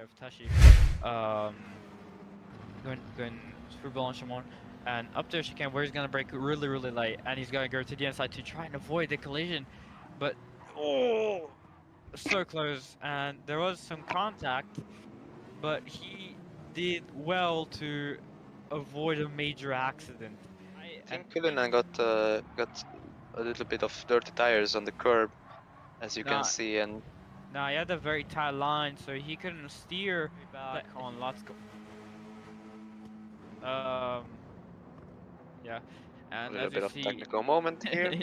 with Tashi, going through Blanchimont, and up there chicane where he's gonna brake really light, and he's gonna go to the inside to try and avoid the collision, but oh, so close, and there was some contact, but he did well to avoid a major accident. I think Kulina got a little bit of dirty tires on the curb, as you can Nah, see, and nah, he had a very tight line, so he couldn't steer back on lots. Yeah, a and little as you bit of see, technical moment here.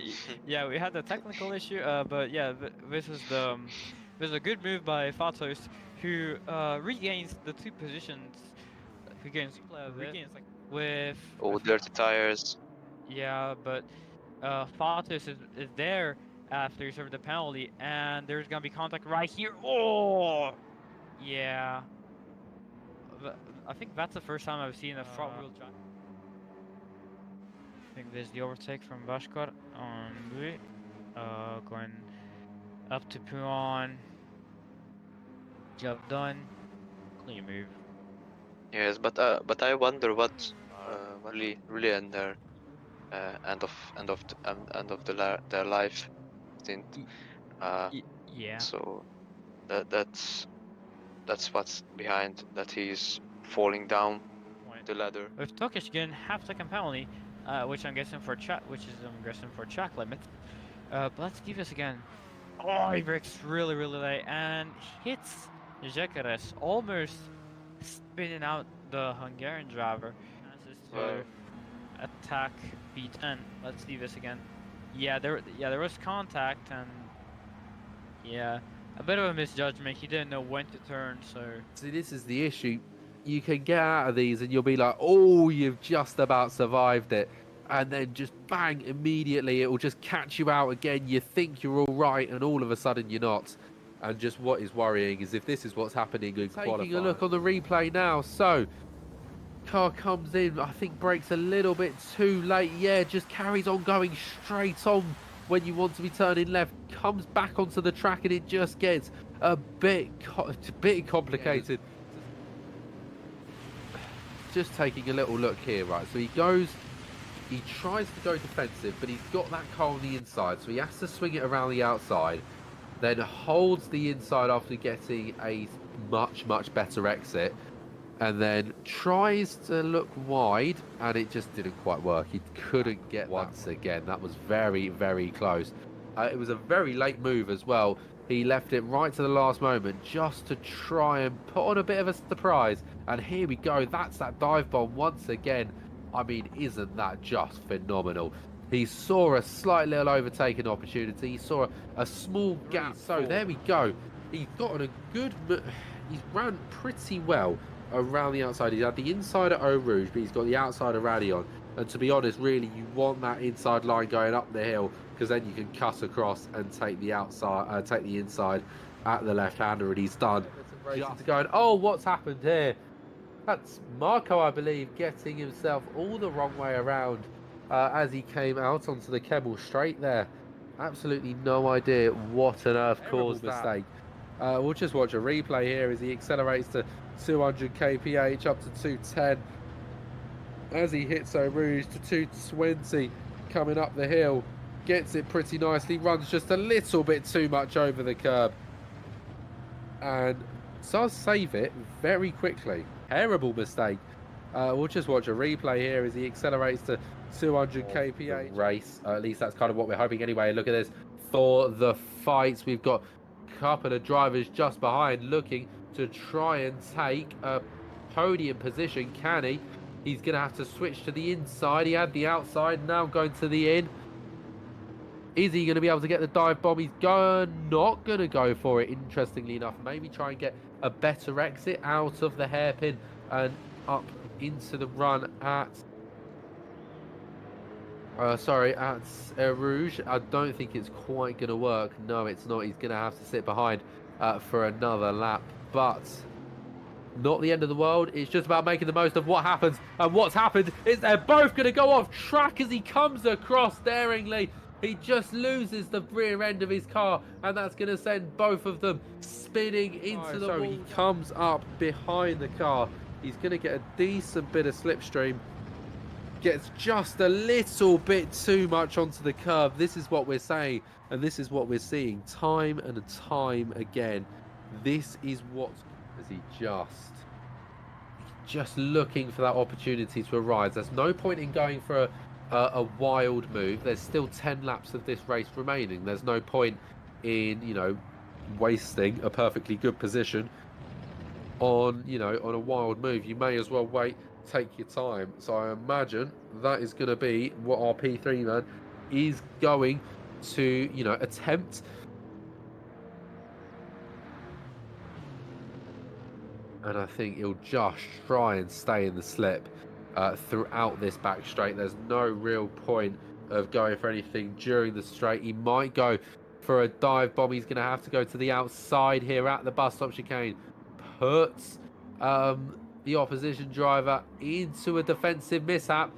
yeah, we had a technical issue. But yeah, this is this is a good move by Fatos, who regains the two positions, regains like Oh, with dirty tires. yeah, but Fatos is there after he served the penalty, and there's gonna be contact right here. Oh, yeah. I think that's the first time I've seen a front wheel drive. I think there's the overtake from Bashkar on Louis. Going up to Puan. Job done. Clean move. Yes, but I wonder what really end their end of their life stint. Y- Uh, yeah. so that's what's behind that he's falling down Point. the ladder. With Tokish getting half-second penalty, which I'm guessing for track limit. But let's do this again. Oh, he brakes really late and hits Jekares, almost spinning out the Hungarian driver. Chances Well, to attack B10. Let's see this again. Yeah, there was contact, and yeah, a bit of a misjudgment. He didn't know when to turn, so See, this is the issue. You can get out of these and you'll be like, oh, you've just about survived it. And then just bang, immediately it will just catch you out again. You think you're all right, and all of a sudden you're not. And just what is worrying is if this is what's happening in qualifying. Taking a look on the replay now. So, car comes in, I think brakes a little bit too late. Yeah, just carries on going straight on when you want to be turning left. Comes back onto the track and it just gets a bit complicated. Just taking a little look here, right? So he tries to go defensive, but he's got that car on the inside, so he has to swing it around the outside, then holds the inside after getting a much better exit, and then tries to look wide, and it just didn't quite work. He couldn't get once again. That was very close. It was a very late move as well. He left it right to the last moment just to try and put on a bit of a surprise. And here we go. That's that dive bomb once again. I mean, isn't that just phenomenal? He saw a slight little overtaking opportunity. He saw a small gap. So there we go. He's gotten a good... He's ran pretty well around the outside. He's had the inside at Eau Rouge, but he's got the outside of Radion. And to be honest, really, you want that inside line going up the hill, because then you can cut across and take the outside, take the inside at the left-hander, and he's done. Just going, oh, what's happened here? That's Marco, I believe, getting himself all the wrong way around as he came out onto the Kemmel straight there. Absolutely no idea what on earth caused the mistake. We'll just watch a replay here as he accelerates to 200 kph up to 210. As he hits Eau Rouge to 220 coming up the hill. Gets it pretty nicely, runs just a little bit too much over the curb. And does save it very quickly. Terrible mistake. We'll just watch a replay here as he accelerates to 200 kph. Race, at least that's kind of what we're hoping anyway. Look at this. For the fights, we've got a couple of drivers just behind looking to try and take a podium position. Can he? He's going to have to switch to the inside. He had the outside, now going to the in. Is he going to be able to get the dive bomb? He's not going to go for it, interestingly enough. Maybe try and get a better exit out of the hairpin and up into the run at... at Eau Rouge. I don't think it's quite going to work. No, it's not. He's going to have to sit behind for another lap. But... not the end of the world. It's just about making the most of what happens. And what's happened is they're both going to go off track as he comes across daringly. He just loses the rear end of his car, and that's going to send both of them spinning into the wall. He comes up behind the car. He's going to get a decent bit of slipstream. Gets just a little bit too much onto the curb. This is what we're saying, and this is what we're seeing time and time again. This is what as he just looking for that opportunity to arise. There's no point in going for a wild move. There's still 10 laps of this race remaining. There's no point in, you know, wasting a perfectly good position on, you know, on a wild move. You may as well wait, take your time. So I imagine that is going to be what our P3 man is going to, you know, attempt. And I think he'll just try and stay in the slip throughout this back straight. There's no real point of going for anything during the straight. He might go for a dive bomb. He's going to have to go to the outside here at the bus stop chicane. Puts the opposition driver into a defensive mishap.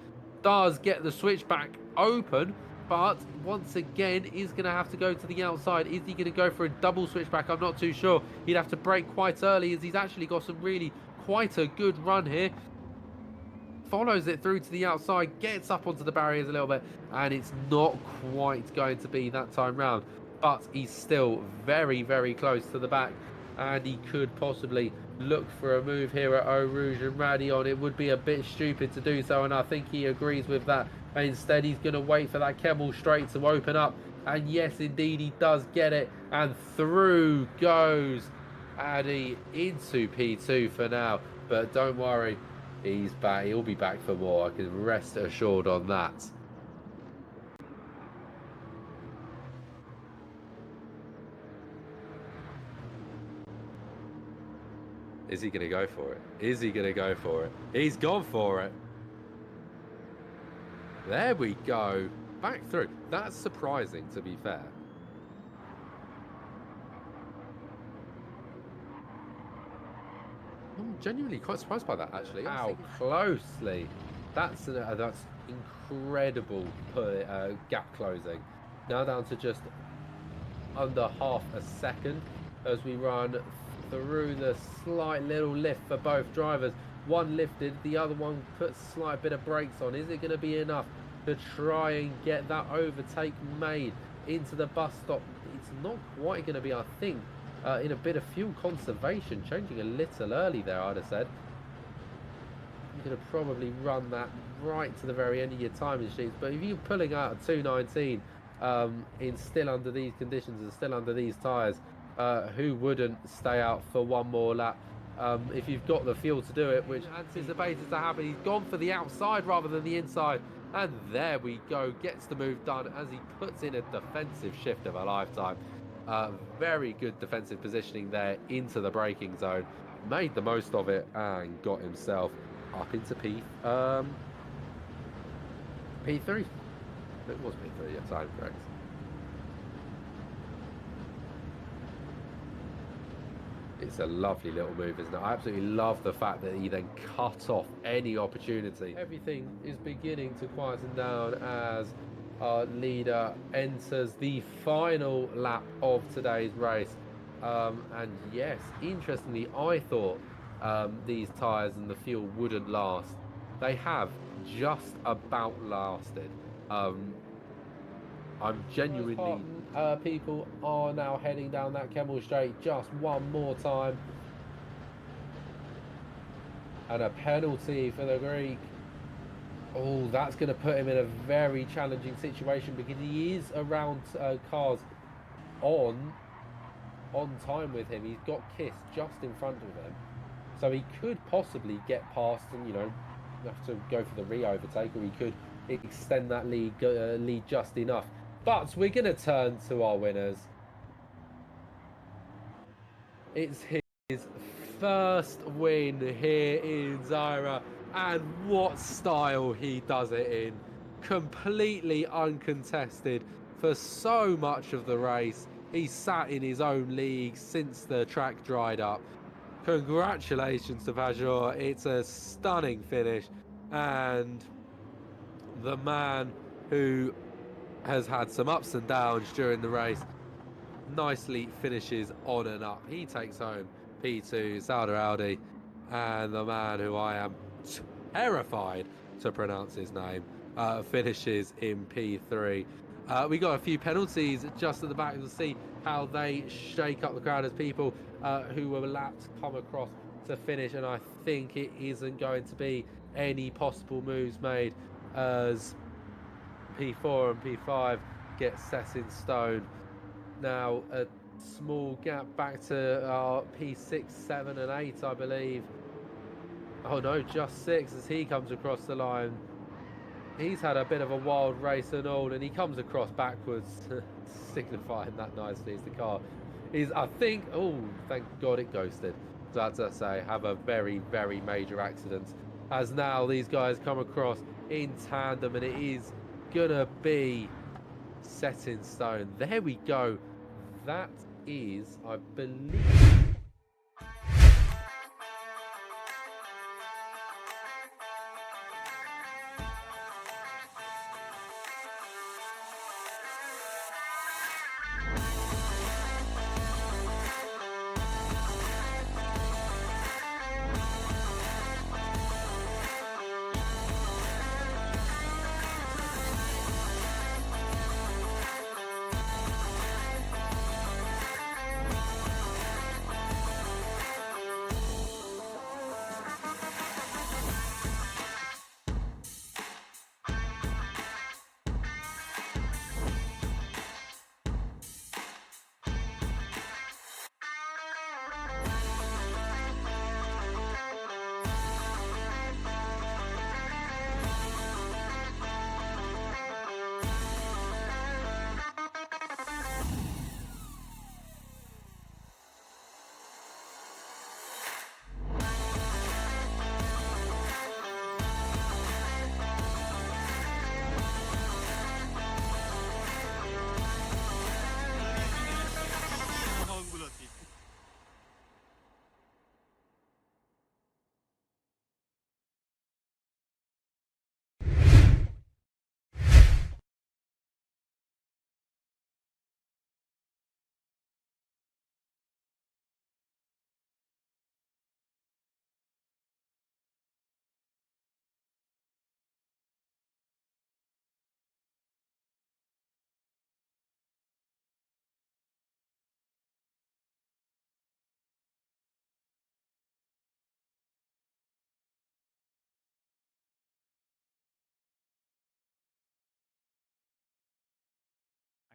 Does get the switchback open, but once again is going to have to go to the outside. Is he going to go for a double switchback? I'm not too sure. He'd have to brake quite early, as he's actually got some really quite a good run here. Follows it through to the outside, gets up onto the barriers a little bit, and it's not quite going to be that time round. But he's still very, very close to the back, and he could possibly look for a move here at Eau Rouge and Radion. It would be a bit stupid to do so, and I think he agrees with that. But instead, he's going to wait for that Kemmel straight to open up. And yes, indeed, he does get it. And through goes Addy into P2 for now. But don't worry, he's back. He'll be back for more. I can rest assured on that. Is he going to go for it? Is he going to go for it? He's gone for it. There we go. Back through. That's surprising, to be fair. I'm genuinely quite surprised by that, actually. How closely. That's incredible gap closing. Now down to just under half a second as we run through the slight little lift for both drivers. One lifted, the other one puts a slight bit of brakes on. Is it going to be enough to try and get that overtake made into the bus stop? It's not quite going to be, I think, in a bit of fuel conservation. Changing a little early there, I'd have said. You're going to probably run that right to the very end of your timing sheets. But if you're pulling out a 219 in still under these conditions and still under these tyres, who wouldn't stay out for one more lap? If you've got the fuel to do it, which anticipated to happen. He's gone for the outside rather than the inside, and there we go, gets the move done as he puts in a defensive shift of a lifetime. Very good defensive positioning there into the braking zone, made the most of it and got himself up into P3. It was P3, yes, I'm correct. It's a lovely little move, isn't it? I absolutely love the fact that he then cut off any opportunity. Everything is beginning to quieten down as our leader enters the final lap of today's race. And yes, interestingly, I thought these tyres and the fuel wouldn't last. They have just about lasted. I'm genuinely... people are now heading down that Kemmel straight just one more time. And a penalty for the Greek. Oh, that's going to put him in a very challenging situation because he is around cars on time with him. He's got Kiss just in front of him. So he could possibly get past and, you know, have to go for the re-overtake, or he could extend that lead just enough. But we're going to turn to our winners. It's his first win here in ZIRA, and what style he does it in. Completely uncontested for so much of the race. He sat in his own league since the track dried up. Congratulations to Pajor. It's a stunning finish, and the man who has had some ups and downs during the race. Nicely finishes on and up. He takes home P2, Sauder Audi, and the man who I am terrified to pronounce his name finishes in P3. We got a few penalties just at the back to see how they shake up the crowd as people who were lapped come across to finish, and I think it isn't going to be any possible moves made as P4 and P5 get set in stone. Now a small gap back to our P6, 7 and 8, I believe. Oh no, just 6 as he comes across the line. He's had a bit of a wild race and all, and he comes across backwards, signifying that nicely as the car is, I think, oh, thank God it ghosted. So that's to say, have a very, very major accident. As now these guys come across in tandem, and it is gonna be set in stone. There we go. That is, I believe...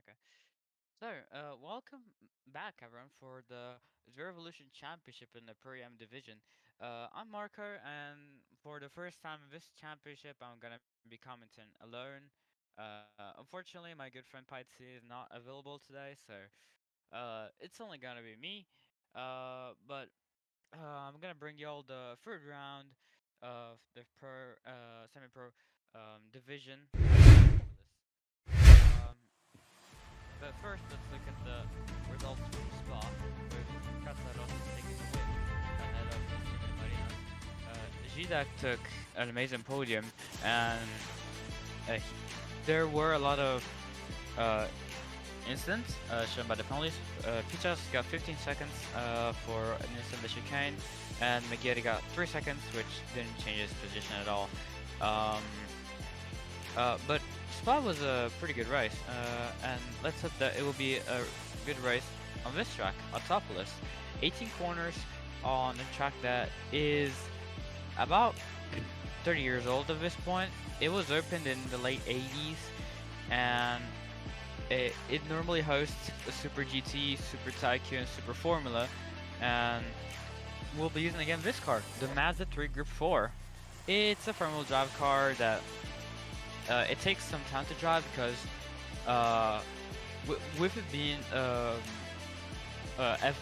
Okay. So, welcome back, everyone, for the ZIRA Evolution Championship in the Pro Am division. I'm Marco, and for the first time in this championship, I'm gonna be commenting alone. Unfortunately, my good friend Pitsy is not available today, so it's only gonna be me. But I'm gonna bring you all the third round of the pro, semi-pro division. Um, but first, let's look at the results from Spa, with Katsaros taking the win ahead of Marina. Zidak took an amazing podium, and there were a lot of uh, incidents shown by the penalties. Pichas got 15 seconds for an instant the chicane, and Megiri got 3 seconds, which didn't change his position at all. But Spa was a pretty good race, and let's hope that it will be a good race on this track, Autopolis. 18 corners on a track that is about 30 years old at this point. It was opened in the late 80s, and it normally hosts a Super GT, Super Tycoon, and Super Formula, and we'll be using again this car, the Mazda 3 Group 4. It's a front-wheel drive car that it takes some time to drive because with it being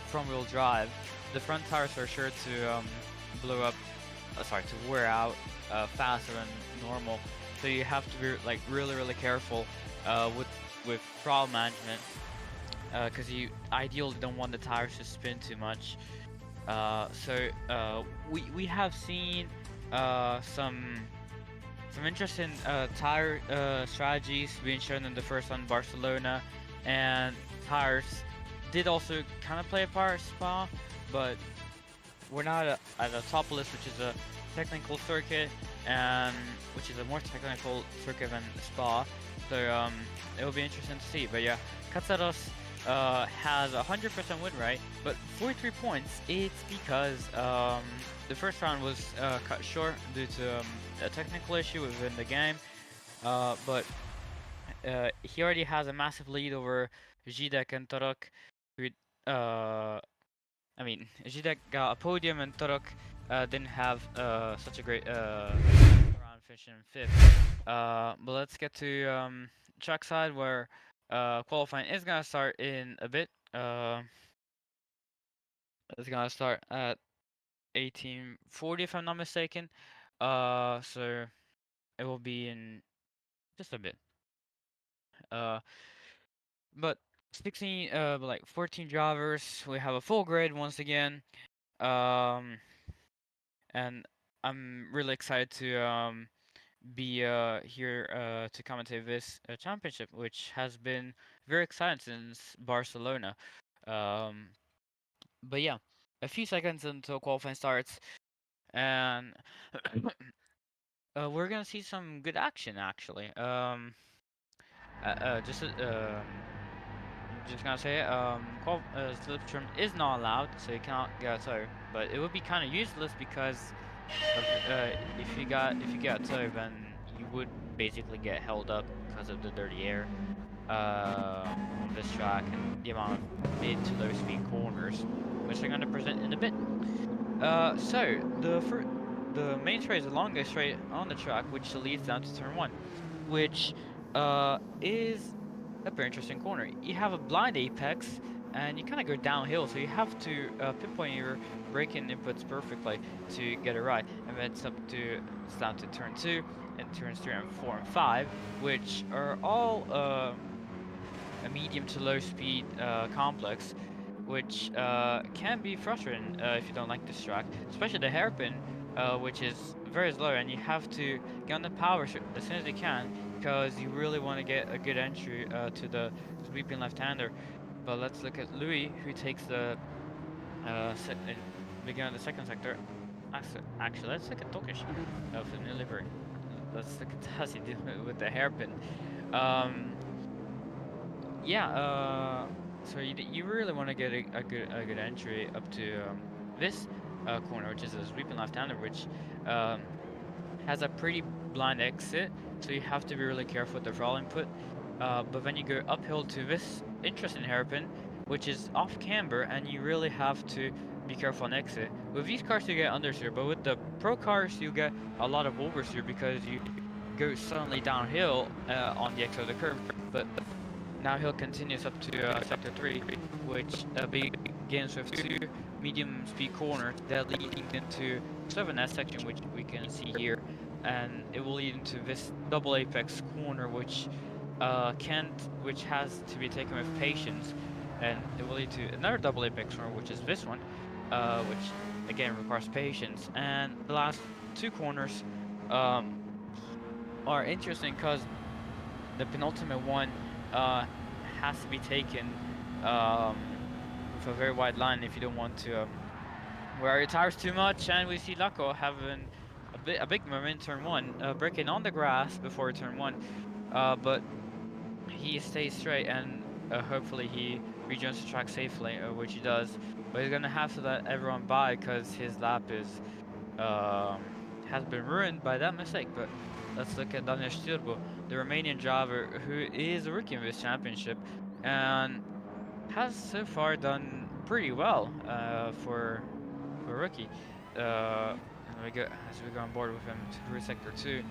front-wheel drive, the front tires are sure to blow up, to wear out faster than normal. So you have to be like really careful with throttle management because you ideally don't want the tires to spin too much. So we have seen some some interesting tire strategies being shown in the first one, Barcelona, and tires did also kind of play a part of Spa, but we're not at Autopolis, which is a technical circuit, and which is a more technical circuit than Spa. So it will be interesting to see. But yeah, Katsaros has a 100% win rate, but 43 points. It's because the first round was cut short due to a technical issue within the game. But he already has a massive lead over Zidek and Torok, who I mean, Zidek got a podium and Torok didn't have such a great round finishing in fifth. But let's get to track side where qualifying is gonna start in a bit. It's gonna start at 18:40 if I'm not mistaken. So it will be in just a bit. Uh, but 16, like 14 drivers. We have a full grid once again. And I'm really excited to be here to commentate this championship, which has been very exciting since Barcelona. Um, but yeah, a few seconds until qualifying starts, and we're gonna see some good action actually. Just gonna say, slip trim is not allowed, so you cannot get a tow. But it would be kind of useless because of, if you get a tow, then you would basically get held up because of the dirty air on this track and the amount of mid to low speed corners, which I'm gonna present in a bit. So the main straight is the longest straight on the track, which leads down to turn one, which is a very interesting corner. You have a blind apex, and you kind of go downhill, so you have to pinpoint your braking inputs perfectly to get it right. And then it's down to turn two, and turns 3 and 4 and 5, which are all a medium to low speed complex, which can be frustrating if you don't like this track, especially the hairpin, which is very slow, and you have to get on the power as soon as you can because you really want to get a good entry to the sweeping left-hander. But let's look at Louis, who takes the beginning of the second sector. Actually, let's look at Tokish of the new livery. Let's look at Tassi with the hairpin. Um, yeah, so you really want to get a good entry up to this corner, which is a sweeping left-hander, which um, has a pretty blind exit, so you have to be really careful with the throttle input. But then you go uphill to this interesting hairpin, which is off camber, and you really have to be careful on exit. With these cars you get understeer, but with the pro cars you get a lot of oversteer because you go suddenly downhill on the exit of the curve. But now he'll continues up to sector 3, which begins with 2 medium speed corners that lead into 7S section, which we can see here, and it will lead into this double apex corner, which which has to be taken with patience, and it will lead to another double apex corner, which is this one, which again requires patience. And the last 2 corners are interesting because the penultimate one has to be taken with a very wide line if you don't want to wear your tires too much. And we see Laco having a big moment in turn 1, braking on the grass before turn 1, but he stays straight, and hopefully he rejoins the track safely, which he does. But he's gonna have to let everyone by because his lap is has been ruined by that mistake. But let's look at Daniel Sturbo, the Romanian driver who is a rookie in this championship and has so far done pretty well for a rookie. And as we go on board with him through sector 2,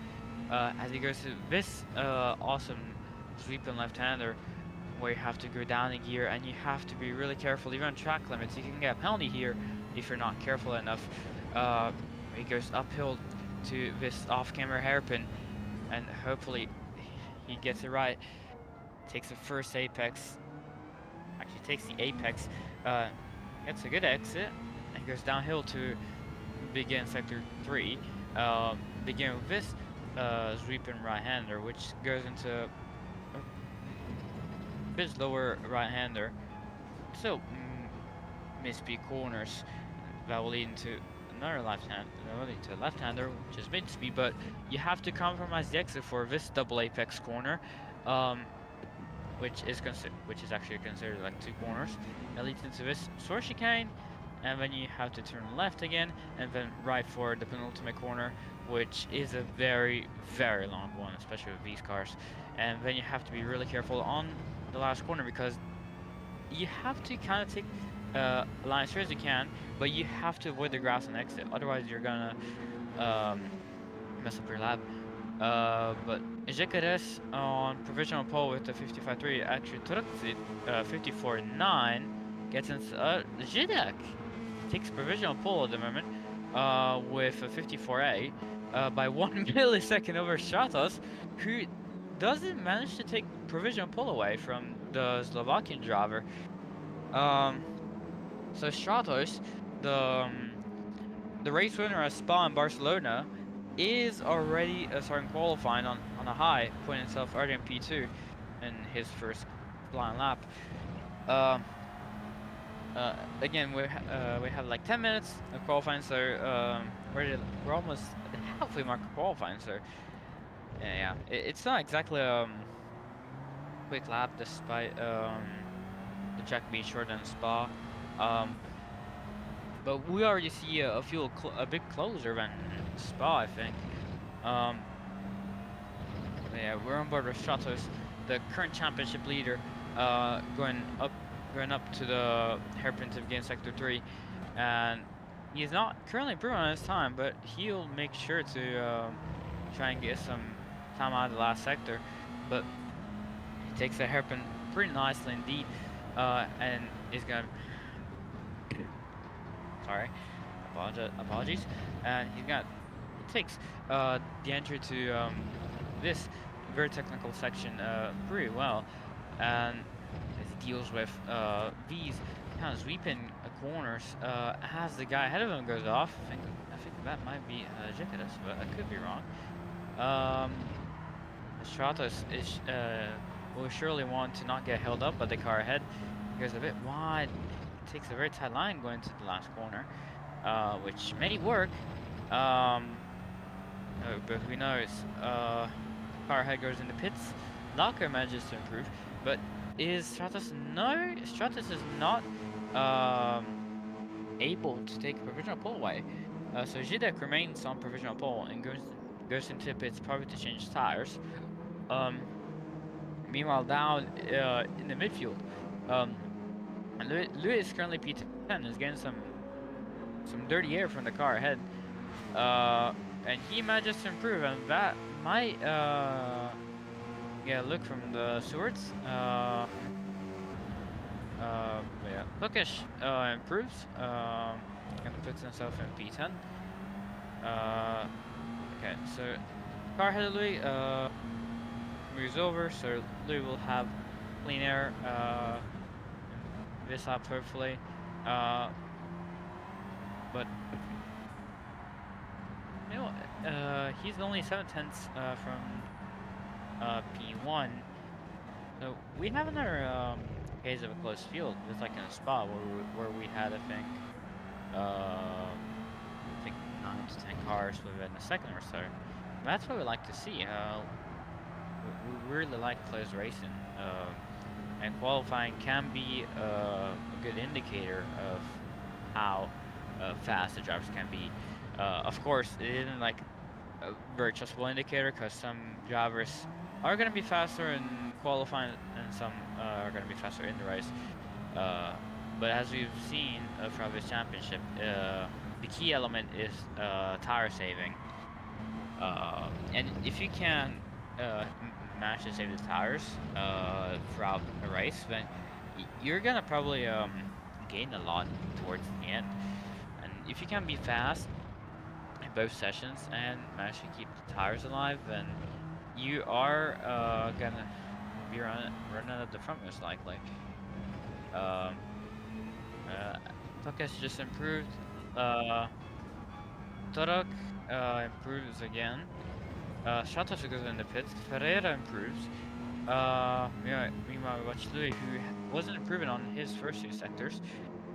as he goes to this awesome sweeping left-hander where you have to go down in gear and you have to be really careful even on track limits. You can get a penalty here if you're not careful enough. He goes uphill to this off-camera hairpin, and hopefully he gets it right. Takes the first apex. Actually takes the apex. Gets a good exit and goes downhill to begin sector 3. Begin with this sweeping right-hander, which goes into a bit lower right-hander. So mid-speed corners that will lead into another left-hand, that will lead to a left-hander, which is mid-speed. But you have to compromise the exit for this double apex corner, which is actually considered like two corners. That leads into this short chicane, and then you have to turn left again, and then right for the penultimate corner, which is a very, very long one, especially with these cars. And then you have to be really careful on the last corner because you have to kind of take line as straight as you can, but you have to avoid the grass on exit. Otherwise, you're gonna mess up your lap. But Jekares on provisional pole with the 55.3 actually took the 54.9, gets into Zidek takes provisional pole at the moment with a 54A by 1 millisecond over Stratos, who doesn't manage to take provisional pole away from the Slovakian driver. So Stratos, the race winner at Spa in Barcelona, is already starting qualifying on a high, putting himself already in P2 in his first flying lap. Again, we have like 10 minutes of qualifying, so we're almost at the halfway mark of qualifying. So yeah, it's not exactly quick lap despite the track being shorter than Spa. But we already see a bit closer than Spa, I think. Yeah, we're on board with Stratos, the current championship leader, going up to the hairpin to gain sector 3, and he's not currently improving on his time, but he'll make sure to try and get some time out of the last sector. But he takes the hairpin pretty nicely indeed, and is gonna. Sorry, apologies, and takes the entry to this very technical section pretty well, and as he deals with these kind of sweeping corners as the guy ahead of him goes off. I think that might be Jekadis, but I could be wrong. Stratos is will surely want to not get held up by the car ahead. He goes a bit wide, takes a very tight line going to the last corner, which may work. But who knows? Car ahead goes into pits. Locker manages to improve, but is Stratos? No, Stratos is not able to take provisional pole away. So Zidek remains on provisional pole and goes into pits probably to change tires. Meanwhile, down in the midfield, Louis is currently P10, is getting some dirty air from the car ahead, and he manages to improve, and that might get a look from the stewards. Yeah, Lukish improves and puts himself in P10. Okay, so car ahead of Louis moves over, so Louis will have clean air this lap hopefully. But you know, he's only 7/10 from P1. So we have another case of a close field, just like in a Spa where we had I think 9 to 10 cars within a second or so. That's what we like to see. We really like close racing, and qualifying can be a good indicator of how fast the drivers can be. Of course, it isn't like a very trustable indicator because some drivers are going to be faster in qualifying and some are going to be faster in the race. But as we've seen throughout this championship, the key element is tire saving. And if you can manage to save the tires throughout a race, then you're gonna probably gain a lot towards the end. And if you can be fast in both sessions and manage to keep the tires alive, then you are gonna be running at the front most likely. Tokas just improved. Torok improves again. Stratos goes in the pits. Ferreira improves. Meanwhile, we watch Louis, who wasn't improving on his first two sectors.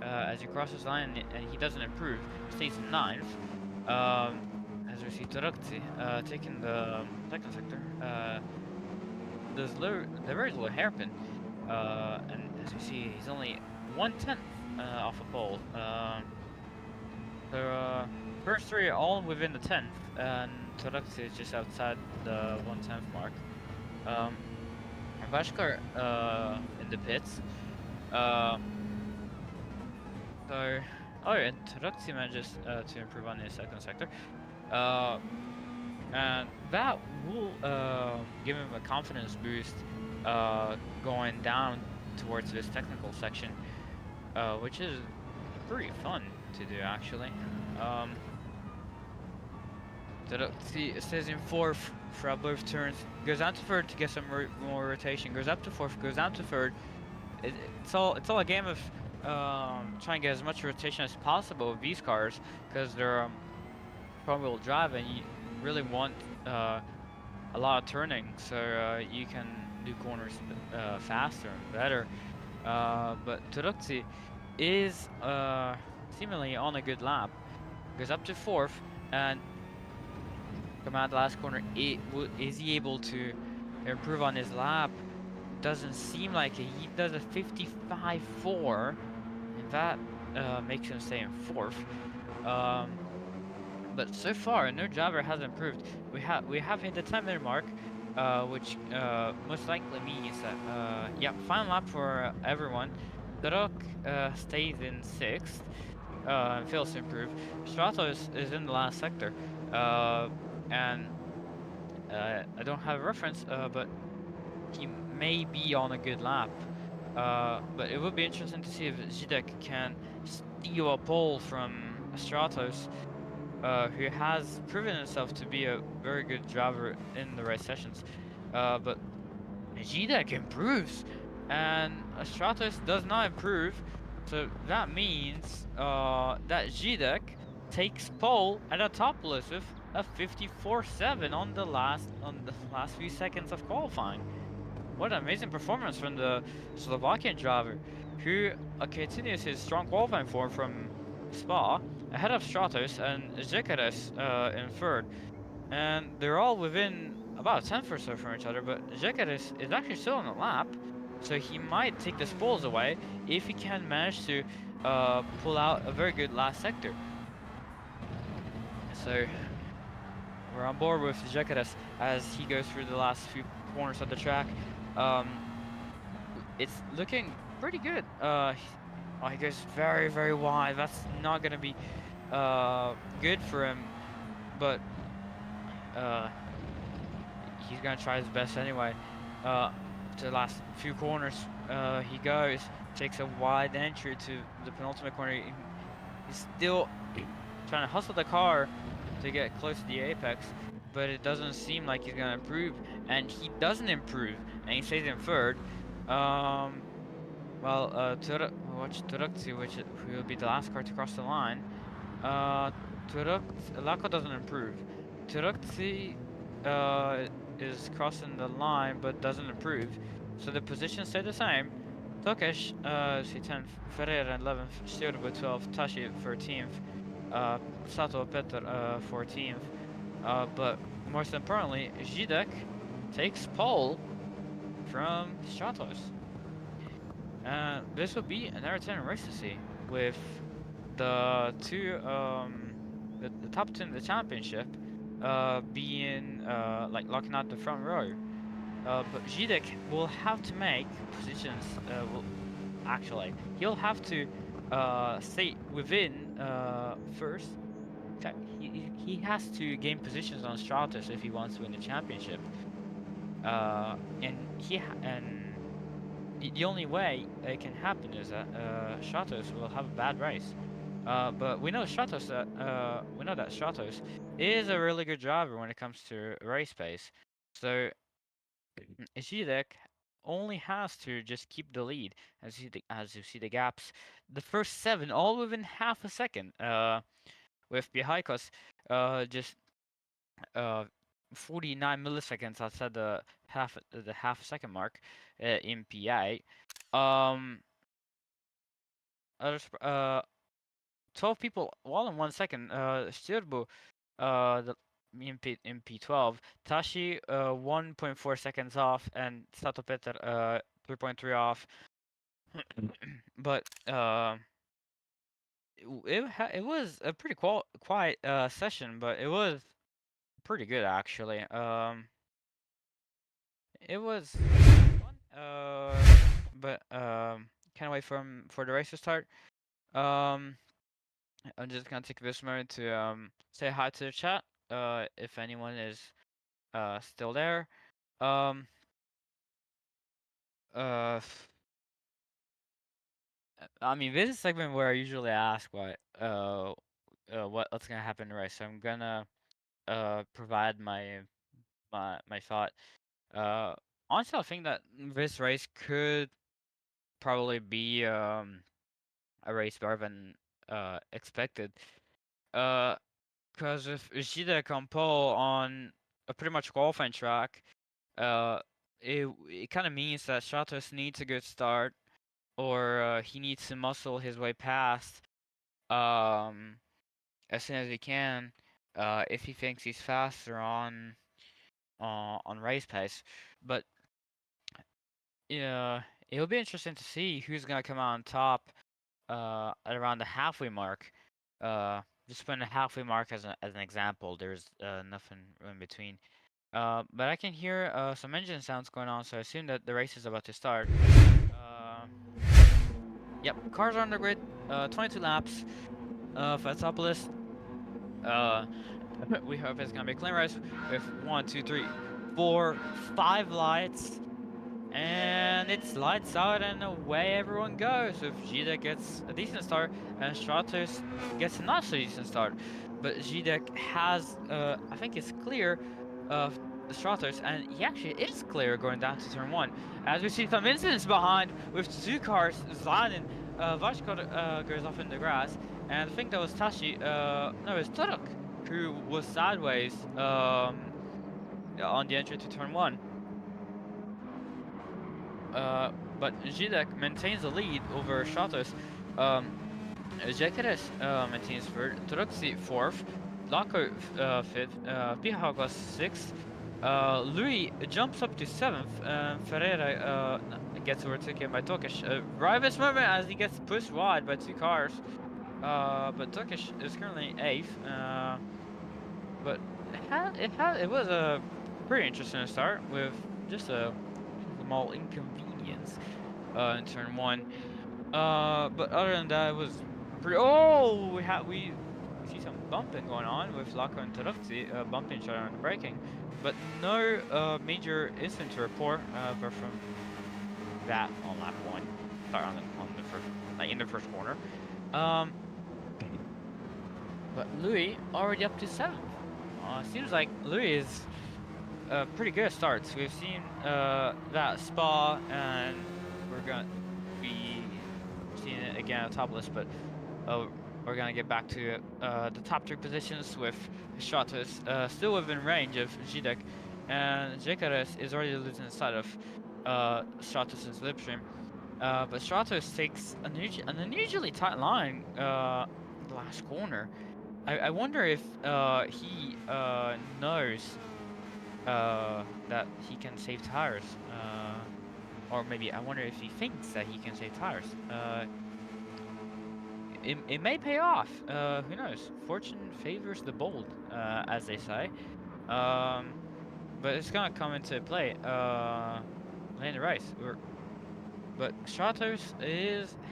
As he crosses line and he doesn't improve, stays in ninth. As we see Tarakti taking the second sector. The very low hairpin. And as we see, he's only 1/10 off a pole. First three are all within the 10th, and Tarakti is just outside the 1/10 mark. Um, Vashkar in the pits. Uh, so, oh, and Tarakti manages to improve on his second sector. Uh, and that will give him a confidence boost going down towards this technical section, which is pretty fun to do actually. Tarakti stays in fourth throughout both turns, goes down to third to get some more rotation, goes up to fourth, goes down to third. It's all a game of trying to get as much rotation as possible with these cars because they're front-wheel drive and you really want a lot of turning so you can do corners faster and better. But Turukzi is seemingly on a good lap, goes up to fourth, and come out the last corner. Is he able to improve on his lap? Doesn't seem like it. He does a 55.4, and that makes him stay in fourth. But so far, no driver has improved. We have hit the 10-minute mark, which most likely means that yeah, final lap for everyone. Darok stays in sixth and fails to improve. Stratos is in the last sector, and I don't have a reference, but he may be on a good lap. But it would be interesting to see if Zidek can steal a pole from Stratos, who has proven himself to be a very good driver in the race sessions. But Zidek improves, and Stratos does not improve. So that means that Zidek takes pole at Autopolis with a 54.7 on the last few seconds of qualifying. What an amazing performance from the Slovakian driver, who continues his strong qualifying form from Spa, ahead of Stratos and Zekares in third. And they're all within about a tenth or so from each other, but Zekares is actually still on the lap, so he might take the spoils away if he can manage to pull out a very good last sector. So we're on board with Zekares as he goes through the last few corners of the track. It's looking pretty good. Oh, he goes very, very wide. That's not gonna be good for him, but uh, he's gonna try his best anyway. To the last few corners, he goes, takes a wide entry to the penultimate corner. He's still trying to hustle the car to get close to the apex, but it doesn't seem like he's gonna improve, and he doesn't improve, and he stays in third. Well, watch Turukzi, which will be the last car to cross the line. Lako doesn't improve. Turukzi is crossing the line but doesn't improve, so the positions stay the same. Tokesh, see 10th, Ferreira 11th, Stewart 12th, Tashi 13th, Sato Petr 14th. But most importantly, Zidek takes pole from Stratos. This will be an entertaining race to see, with the the top two in the championship, being like locking out the front row. But Zidek will have to make positions. Actually, he'll have to stay within first. In fact, he has to gain positions on Stratus if he wants to win the championship. And the only way it can happen is that Stratos will have a bad race. But we know that Stratos is a really good driver when it comes to race pace. So Zidek only has to just keep the lead as you see the gaps. The first 7 all within half a second. With Bihaikos just 49 milliseconds outside the half second mark in PA. Um, 12 people all in 1 second. Sturbo, the in P12. Tashi, 1.4 seconds off, and Sato Peter, 3.3 off. But it was a pretty quiet session, but it was pretty good actually. It was fun. But can't wait for the race to start. Um, I'm just gonna take this moment to say hi to the chat. If anyone is still there. Um, uh, I mean, this is a segment where I usually ask what's gonna happen in the race. So I'm gonna provide my thought. Honestly, I think that this race could probably be a race better than expected. Because if Gide can pull on a pretty much qualifying track, uh, it kind of means that Stratos needs a good start, or he needs to muscle his way past um as soon as he can, if he thinks he's faster on race pace. But yeah, it'll be interesting to see who's gonna come out on top at around the halfway mark. Just putting the halfway mark as an example. There's nothing in between. But I can hear some engine sounds going on, so I assume that the race is about to start. Yep, cars are on the grid. 22 laps. For Autopolis. We hope it's gonna be a clean race with 1, 2, 3, 4, 5 lights. And it's lights out and away everyone goes. If Gide gets a decent start and Stratos gets a not so decent start. But Gide has, I think it's clear of the Stratos, and he actually is clear going down to turn 1. As we see some incidents behind with 2 cars sliding, Vashko goes off in the grass. And I think that was Tashi, no, it was Turok, who was sideways on the entry to turn 1. But Zidek maintains the lead over Stratos. Jekeres maintains third, Truxi fourth, Laco fifth, Pihag was sixth, Louis jumps up to seventh, and Ferreira gets overtaken by Tokish. Right this moment as he gets pushed wide by 2 cars. But Tokish is currently eighth. But it was a pretty interesting start with just a small inconvenience in turn 1. But other than that, it was pretty. Oh, we see some bumping going on with Lako and Tarufti bumping each other on the braking, but no major incident to report. Apart from that on lap 1, sorry, on the first, like in the first corner. But Louis already up to 7th. Seems like Louis is pretty good at starts. We've seen that Spa, and we're gonna be seeing it again at Autopolis, but we're gonna get back to the top 3 positions with Stratos still within range of Zidek, and Jekares is already losing sight of Stratos' slipstream. But Stratos takes an unusually tight line in the last corner. I wonder if he knows that he can save tires, or maybe I wonder if he thinks that he can save tires. It may pay off. Who knows? Fortune favors the bold, as they say. But it's gonna come into play in the race. But Stratos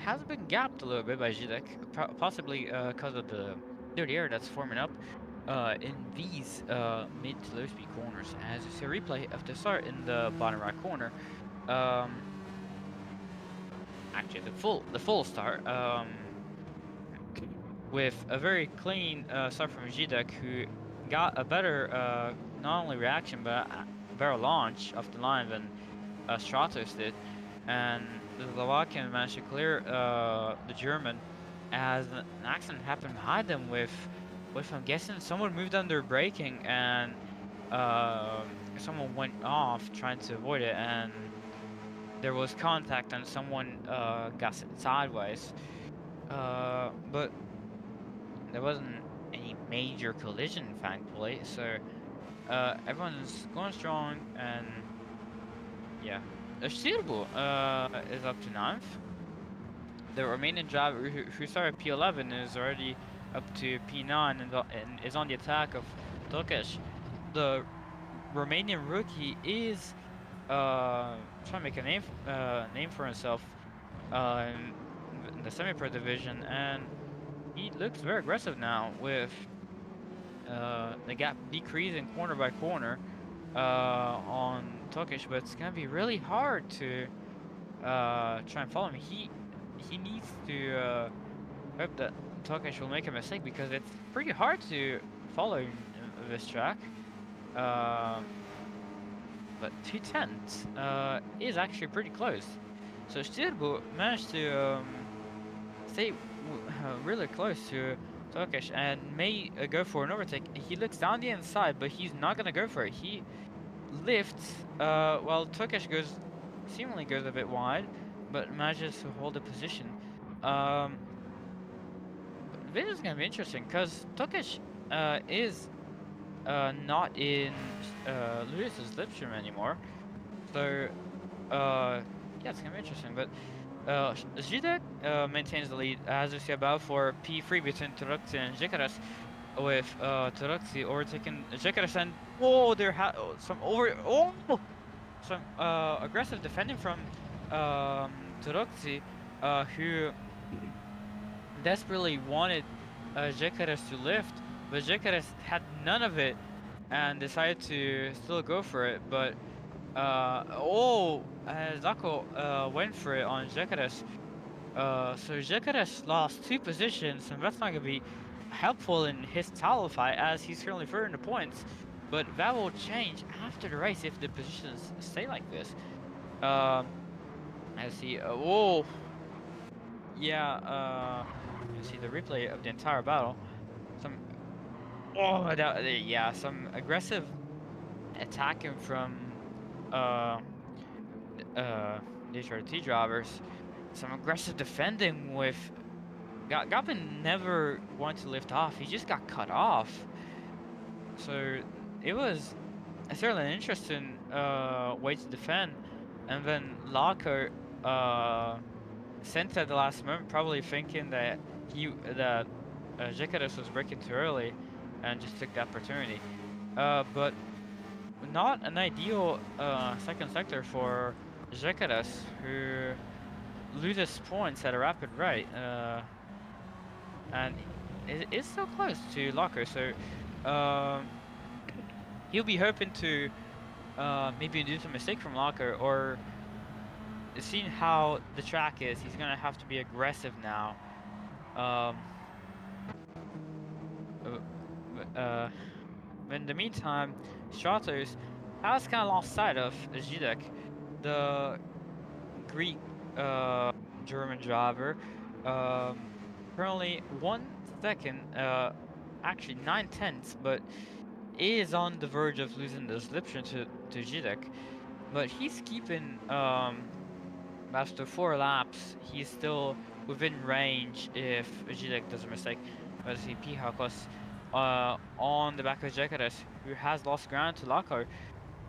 has been gapped a little bit by Zidek, possibly because of the dirty air that's forming up in these mid to low speed corners. As you see a replay of the start in the bottom right corner, actually the full start, with a very clean start from Zidek, who got a better not only reaction but a better launch off the line than Stratos did, and the Slovakian managed to clear the German as an accident happened behind them with I'm guessing someone moved under braking, and someone went off trying to avoid it, and there was contact, and someone got sideways. But there wasn't any major collision, thankfully. So everyone's going strong, and yeah, Suitable is up to 9th. The Romanian driver who started P11 is already up to P9 and is on the attack of Tokesh. The Romanian rookie is trying to make a name for himself in the semi-pro division, and he looks very aggressive now with the gap decreasing corner by corner on Tokish, but it's gonna be really hard to try and follow him. He needs to hope that Tokish will make a mistake, because it's pretty hard to follow this track. But 2/10 is actually pretty close. So Stirbo managed to stay really close to Tokish and may go for an overtake. He looks down the inside, but he's not gonna go for it. He lifts while Tokish seemingly goes a bit wide, but manages to hold a position. This is gonna be interesting because Tokish is not in Lewis's slipstream anymore. So yeah, it's gonna be interesting. But Zidek maintains the lead, as we see above, for P3 between Turuksi and Jekaras, with Turuksi overtaking Jekaras, and some aggressive defending from Turuksi, who desperately wanted Jekaras to lift, but Jekaras had none of it and decided to still go for it. But Zako went for it on Jekaras. So Jekaras lost 2 positions, and that's not gonna be helpful in his title fight, as he's currently third in the points. But that will change after the race if the positions stay like this. Let's see. Yeah. You see the replay of the entire battle. Some some aggressive attacking from the HRT drivers. Some aggressive defending with Gavin never wanted to lift off. He just got cut off. So it was certainly an interesting way to defend. And then Locker sent at the last moment, probably thinking that Jekaris was braking too early, and just took the opportunity. But not an ideal second sector for Jekaris, who loses points at a rapid rate, and it is so close to Locker. So he'll be hoping to maybe induce a mistake from Locker, or seeing how the track is, he's gonna have to be aggressive now. In the meantime, Stratos has kind of lost sight of Zidek, the Greek German driver. Currently 1 second, actually 9/10, but is on the verge of losing the slipstream to Zidek. But he's keeping after 4 laps, he's still within range if Zidek does a mistake. Let's see, Pihakos on the back of Jekares, who has lost ground to Lako,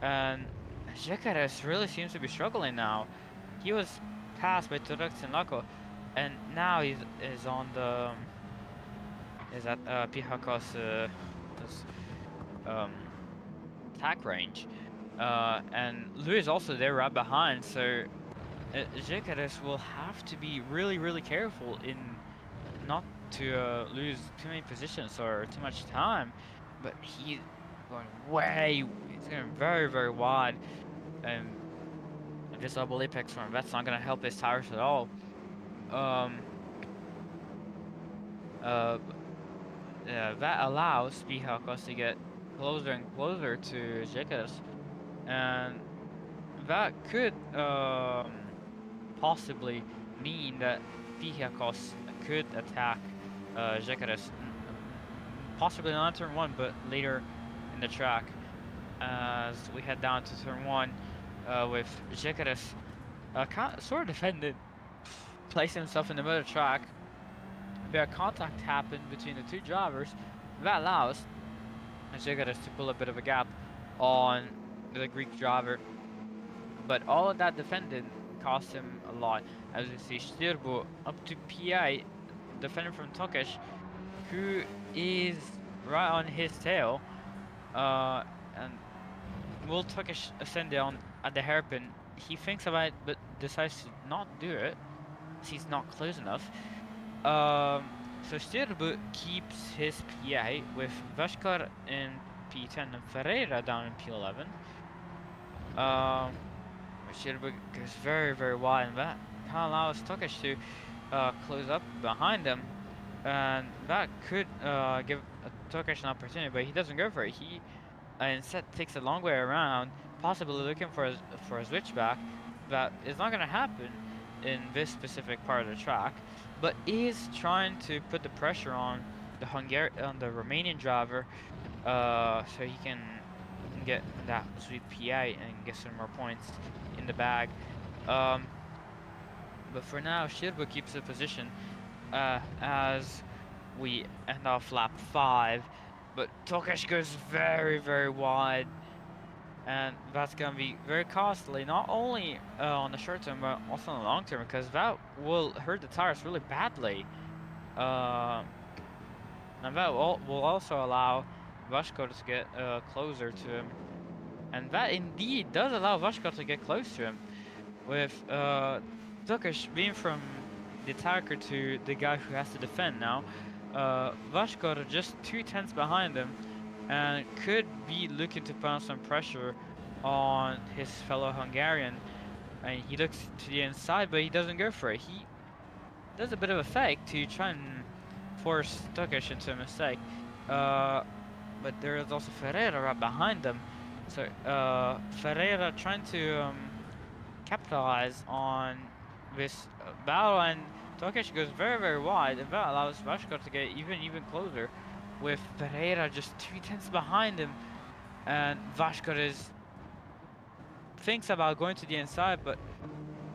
and Jekares really seems to be struggling now. He was passed by Turux and Lako, and now is on the is at Pihakos attack range, and Lou is also there right behind. So Jekares will have to be really careful in not to lose too many positions or too much time. But he's going very wide, and this double apex form, that's not gonna help his tires at all. That allows Pihakos to get closer and closer to Jekares, and that could possibly mean that Pihakos could attack Jekares, possibly not turn 1, but later in the track. as we head down to turn 1 with Jekaris sort of defended, placing himself in the middle of the track. Where contact happened between the two drivers, that allows Jekaris to pull a bit of a gap on the Greek driver. But all of that defending cost him a lot. As you see, Stirbo up to P8, defending from Tokesh, who is right on his tail. And will Tokesh ascend on at the hairpin? He thinks about it, but decides to not do it. He's not close enough. So Stirbo keeps his P8 with Vashkar in P10 and Ferreira down in P11. Stirbo goes very, very wide, and that kind of allows Tokesh to close up behind him, and that could give Tokesh an opportunity, but he doesn't go for it. He instead takes a long way around, possibly looking for a switchback. That is not going to happen in this specific part of the track, but is trying to put the pressure on the Romanian driver, so he can get that sweet P8 and get some more points in the bag. But for now, Shirbu keeps the position as we end off lap 5. But Tokesh goes very, very wide, and that's gonna be very costly, not only on the short term, but also on the long term, because that will hurt the tires really badly. And that will also allow Vashko to get closer to him. And that indeed does allow Vashko to get close to him, with Tokesh being from the attacker to the guy who has to defend now. Vashko just 2/10 behind him, and could be looking to put on some pressure on his fellow Hungarian. And he looks to the inside, but he doesn't go for it. He does a bit of a fake to try and force Tokesh into a mistake. But there is also Ferreira right behind them. So Ferreira trying to capitalize on this battle, and Tokesh goes very, very wide, and that allows Vashko to get even closer, with Ferreira just 2/10 behind him, and Vashko thinks about going to the inside, but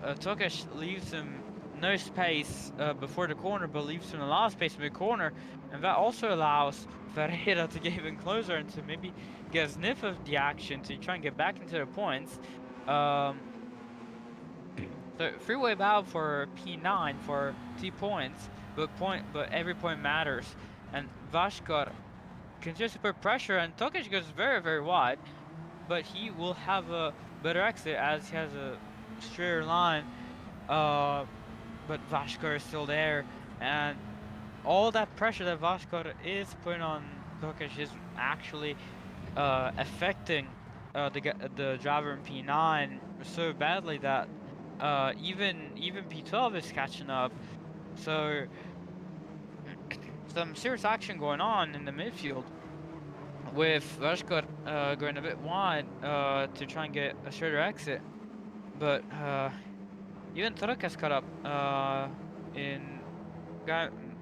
Tokesh leaves him no space before the corner, but leaves him a lot of space mid-corner, and that also allows Ferreira to get even closer and to maybe get a sniff of the action to try and get back into the points. So freeway battle for P9 for 2 points, but every point matters, and Vashkar continues to put pressure, and Tokesh goes very, very wide, but he will have a better exit as he has a straighter line. But Vashkar is still there, and all that pressure that Vashkar is putting on Tokesh is actually affecting the driver in P9 so badly that even P12 is catching up. So some serious action going on in the midfield, with Vashkar going a bit wide to try and get a shorter exit. But even Turek has caught up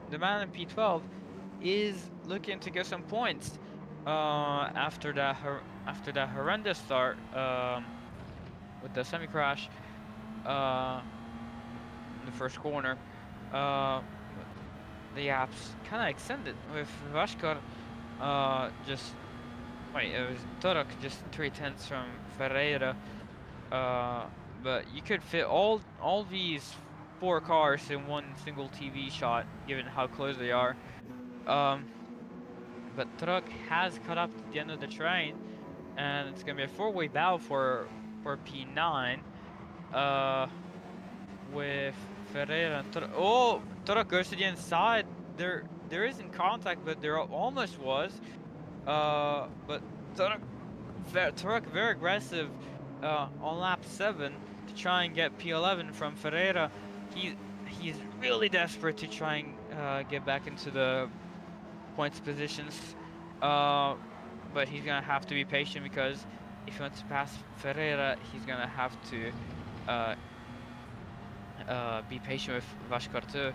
the man in P12 is looking to get some points after that horrendous start with the semi-crash in the first corner. The apps kind of extended with Vashkar it was Turek just 3/10 from Ferreira. But you could fit all these 4 cars in one single TV shot, given how close they are. But Truck has caught up to the end of the train, and it's gonna be a 4-way battle for P9. With Ferreira and Truck. Oh, Truck goes to the inside. There isn't contact, but there almost was. But Truck very aggressive on lap 7 to try and get P11 from Ferreira. He's really desperate to try and get back into the points positions, but he's gonna have to be patient, because if he wants to pass Ferreira, he's gonna have to be patient with Vashkar too,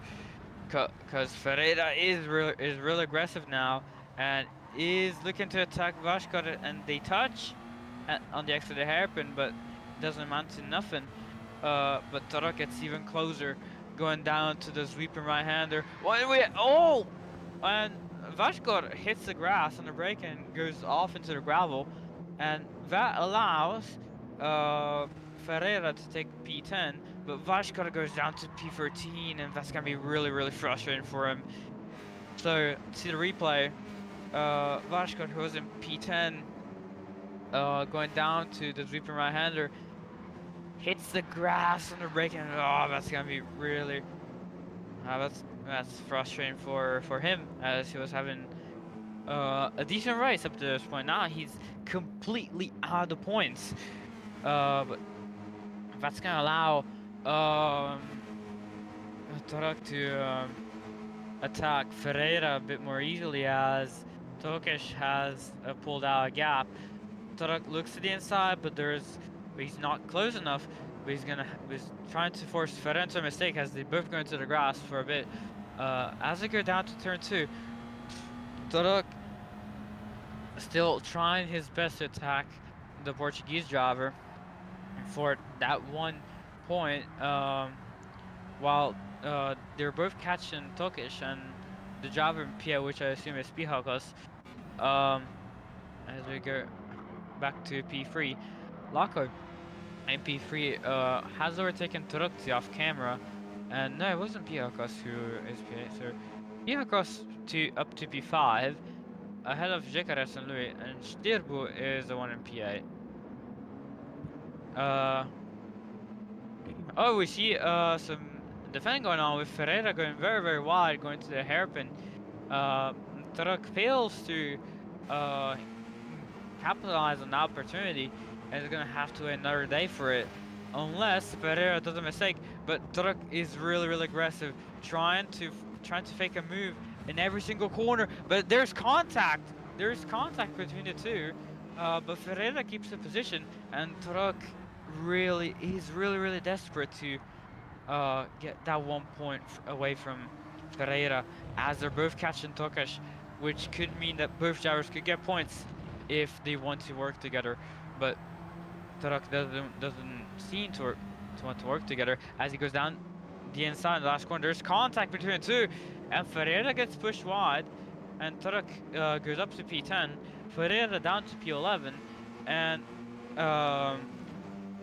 because Ferreira is really aggressive now and is looking to attack Vashkar, and they touch. on the exit of the hairpin, but doesn't amount to nothing. But Turok gets even closer, going down to the sweeping right-hander. Oh! And Vashkor hits the grass on the brake and goes off into the gravel, and that allows Ferreira to take P10, but Vashkor goes down to P13, and that's gonna be really, really frustrating for him. So, see the replay. Vashkor, who was in P10, going down to the sweeping right-hander, hits the grass on the brake, and oh, that's gonna be really, that's frustrating for him, as he was having a decent race up to this point. Now he's completely out of the points. But that's gonna allow Tarak to attack Ferreira a bit more easily, as Tokesh has pulled out a gap. Tarak looks to the inside, but he's not close enough. But he's trying to force Ferreira into a mistake, as they both go into the grass for a bit. As they go down to turn 2, Tarak still trying his best to attack the Portuguese driver for that 1 point, while they're both catching Tokish and the driver in Pia, which I assume is Pihakos. As we go back to P3, Lako in P3 has overtaken Turukti off camera, and no, it wasn't Pihakos who is P8, so Pihakos up to P5, ahead of Jekares and Louis, and Stirbu is the one in P8. Oh, we see some defending going on with Ferreira going very, very wide, going to the hairpin. Turok fails to capitalize on the opportunity, and is gonna have to wait another day for it, unless Ferreira does a mistake. But Turok is really, really aggressive, trying to fake a move in every single corner. But there's contact. There's contact between the two. But Ferreira keeps the position, and Turok is really, really desperate to get that 1 point away from Ferreira, as they're both catching Tokash, which could mean that both drivers could get points if they want to work together. But Tarak doesn't seem to want to work together, as he goes down the inside in the last corner. There's contact between the two, and Ferreira gets pushed wide, and Tarak goes up to P10, Ferreira down to P11, and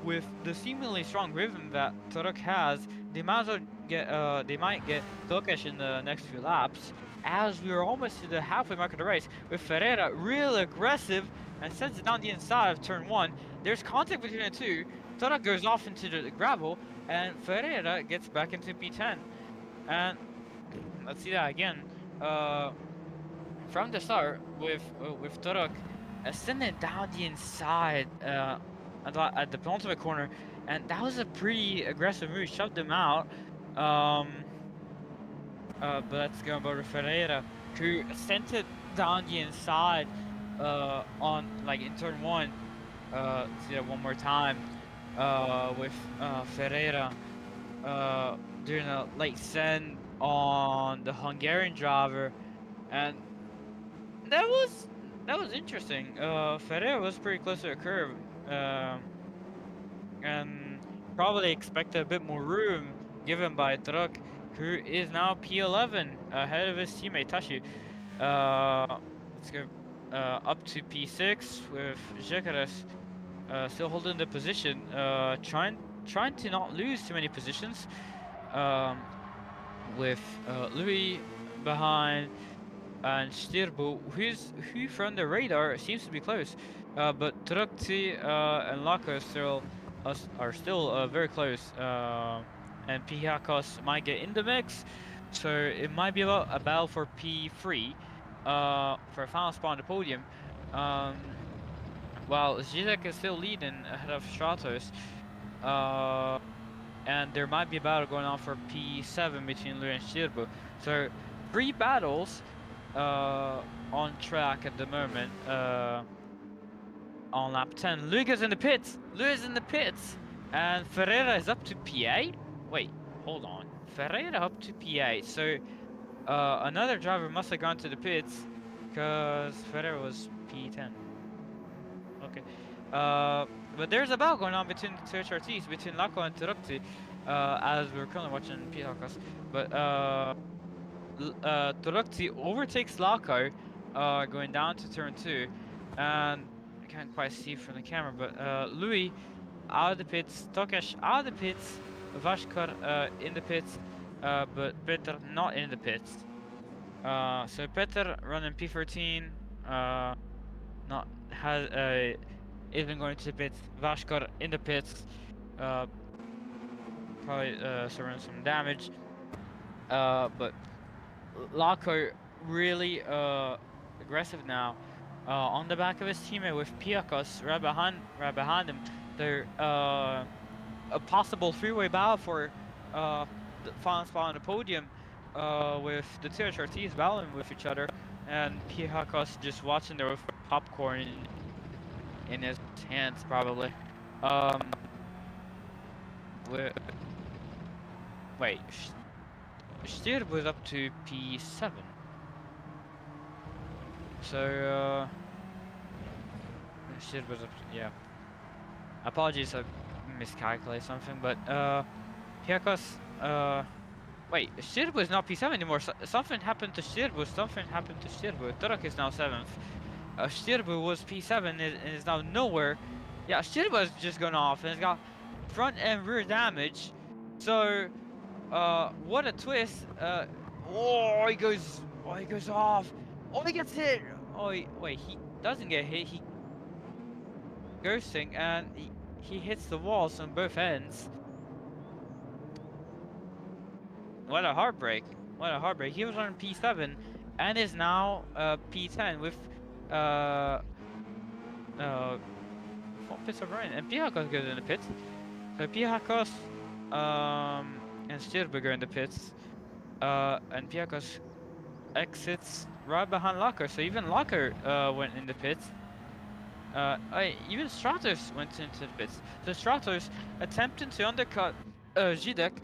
with the seemingly strong rhythm that Turok has, they might get Tokesh in the next few laps, as we are almost to the halfway mark of the race, with Ferreira really aggressive and sends it down the inside of turn 1. There's contact between the two. Turok goes off into the gravel, and Ferreira gets back into P10. And let's see that again. From the start, with Turok sending it down the inside at the penultimate corner, and that was a pretty aggressive move. Shoved him out. But let's go about Ferreira, who sent it down the inside on in turn 1. See that one more time with Ferreira doing a late send on the Hungarian driver, and that was interesting. Ferreira was pretty close to a curve, and probably expected a bit more room given by Druk, who is now P11 ahead of his teammate Tashi. Let's go up to P6 with Jekares still holding the position, trying to not lose too many positions, with Louis behind, and Stirbu, who from the radar seems to be close, but Trakti and Laka are still very close, and Pihakos might get in the mix, so it might be about a battle for P3 for a final spot on the podium, while Zizek is still leading ahead of Stratos, and there might be a battle going on for P7 between Louis and Stirbu. So 3 battles on track at the moment. On lap 10, Louis is in the pits. And Ferreira is up to P8. Wait, hold on. Ferreira up to P8. So another driver must have gone to the pits, because Ferreira was P10. Okay. But there's a battle going on between the two HRTs, between Lako and Turukti, as we're currently watching Pihakas. But Turukti overtakes Lako, going down to turn 2, and I can't quite see from the camera, but Louis out of the pits, Tokesh out of the pits, Vashkar in the pits, but Peter not in the pits. So Peter running P14, not has even going to the pits. Vashkar in the pits, probably suffering some damage. But Lako really aggressive now, on the back of his teammate with Piakos right behind him. They're a possible three-way battle for the final spot on the podium, with the two HRTs battling with each other, and Piakos just watching there with popcorn in his hands probably. Wait, wait, Stier was up to P7. So, Stier was up to, yeah. Apologies, I miscalculated something, but, Piakos, wait, Stier was not P7 anymore. Something happened to Stier. Something happened to Stier. Turok is now 7th. Stier was P7 and is now nowhere. Yeah, Stier was just going off and it's got front and rear damage. So, what a twist. He goes off. Oh, he gets hit. Oh, wait, he doesn't get hit. He ghosting and he hits the walls on both ends. What a heartbreak. What a heartbreak. He was on P7 and is now P10 with what pits are running? And Pihakos goes in the pits. So Pihakos and Stierberger in the pits. And Pihakos exits right behind Locker. So even Locker went in the pits. Even Stratos went into the pits. So Stratos attempting to undercut Zidek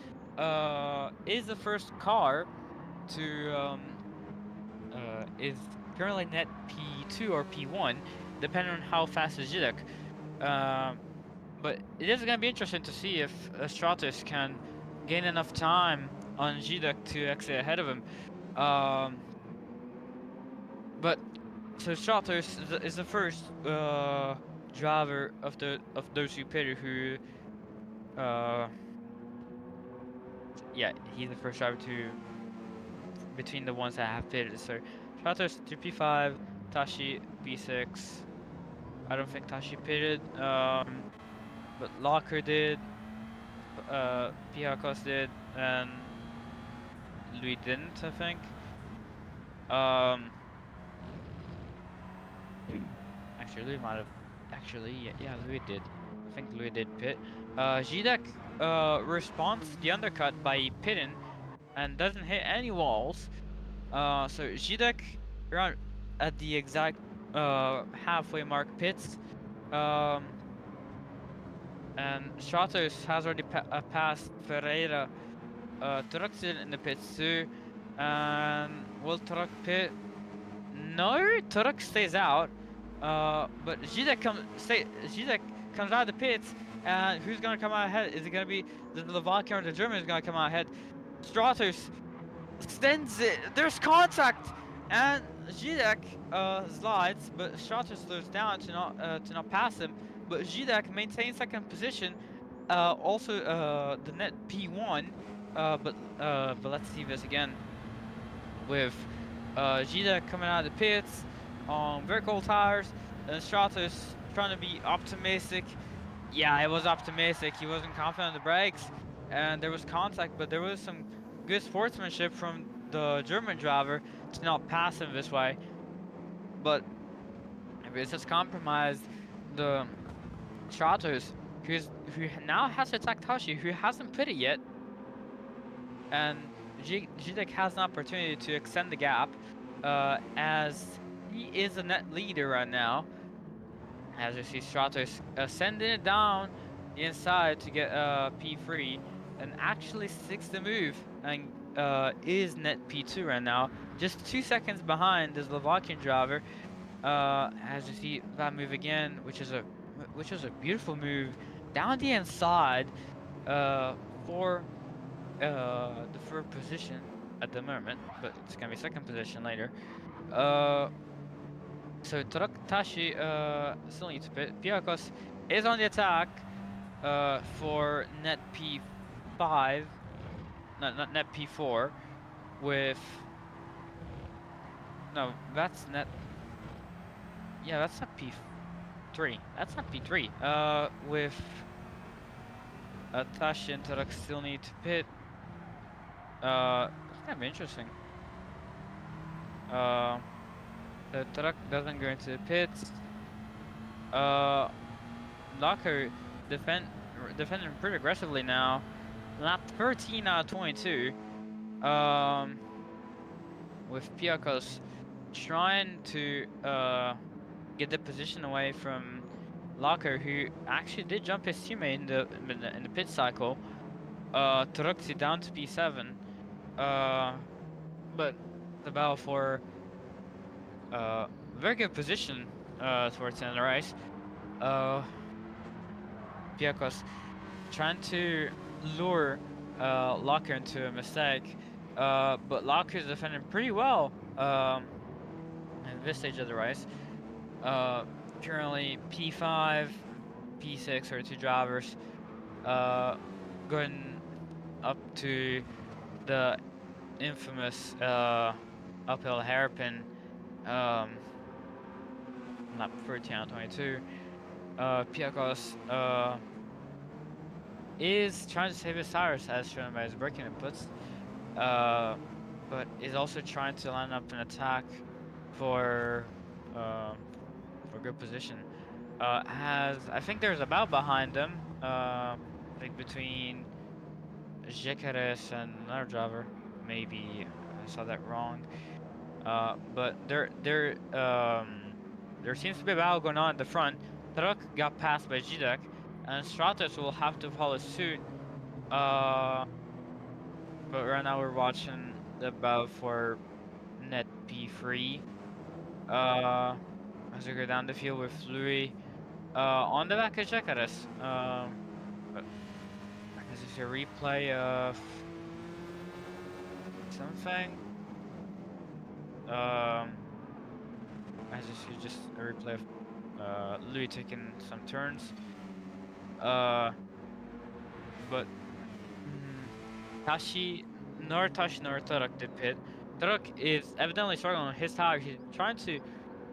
is the first car to is currently net P2 or P1, depending on how fast is Zidek. But it is going to be interesting to see if Stratos can gain enough time on Zidek to exit ahead of him. But so Stratos is the first driver of those who pitted who yeah, he's the first driver to between the ones that have pitted. So Stratos to P5, Tashi P6. I don't think Tashi pitted, but Locker did, Piakos did, and Louis didn't, I think. Actually, Louis might have. Actually, yeah, Louis did. I think Louis did pit. Zidek responds to the undercut by pitting and doesn't hit any walls. So Zidek around at the exact halfway mark pits. And Stratos has already passed Ferreira. Turok's in the pits too. And will Turok pit? No, Turok stays out. But Zidek comes out of the pits. And who's gonna come out ahead? Is it gonna be the Slovakian or the German who's gonna come out ahead? Stratos extends it. There's contact, and Zidek slides, but Stratos slows down to not pass him. But Zidek maintains second position. Also the net P1. But let's see this again with Zidek coming out of the pits on very cold tires, and Stratos trying to be optimistic. Yeah, it was optimistic. He wasn't confident on the brakes, and there was contact, but there was some good sportsmanship from the German driver to not pass him this way. But this has compromised the Stratos, who now has to attack Tashi, who hasn't put it yet, and Zidek has an opportunity to extend the gap, as he is a net leader right now. As you see, Stratos sending it down the inside to get P3, and actually sticks the move and is net P2 right now, just 2 seconds behind the Slovakian driver. As you see that move again, which is a which was a beautiful move down the inside for the third position at the moment, but it's gonna be second position later. So Tashi still needs to pit. Piakos is on the attack for net P5, not net P4 with no, that's net. Yeah, that's not P3. That's not P3. With Tashi and Tarak still need to pit. It's gonna be interesting. The truck doesn't go into the pits. Locker defending pretty aggressively now. Lap 13 out of 22. With Piakos trying to get the position away from Locker, who actually did jump his teammate in the pit cycle. Taruxi down to P7. But the battle for very good position towards the end of the race. Piakos trying to lure Locker into a mistake, but Locker is defending pretty well in this stage of the race. Currently P5, P6 are two drivers going up to the infamous uphill hairpin. Lap 13 out of 22. Piakos is trying to save his tires as shown by his braking inputs, but is also trying to line up an attack for good position. I think there's a battle behind them. I think between Jekares and another driver. Maybe I saw that wrong. But there seems to be a battle going on at the front. Tarak got passed by Zidek, and Stratos will have to follow suit. But right now we're watching the battle for net P3. As we go down the field with Louis on the back of Jekares. But this is a replay of something. As you see, just a replay of Louis taking some turns. But Tashi nor Tarak did pit. Tarak is evidently struggling on his tire. He's trying to,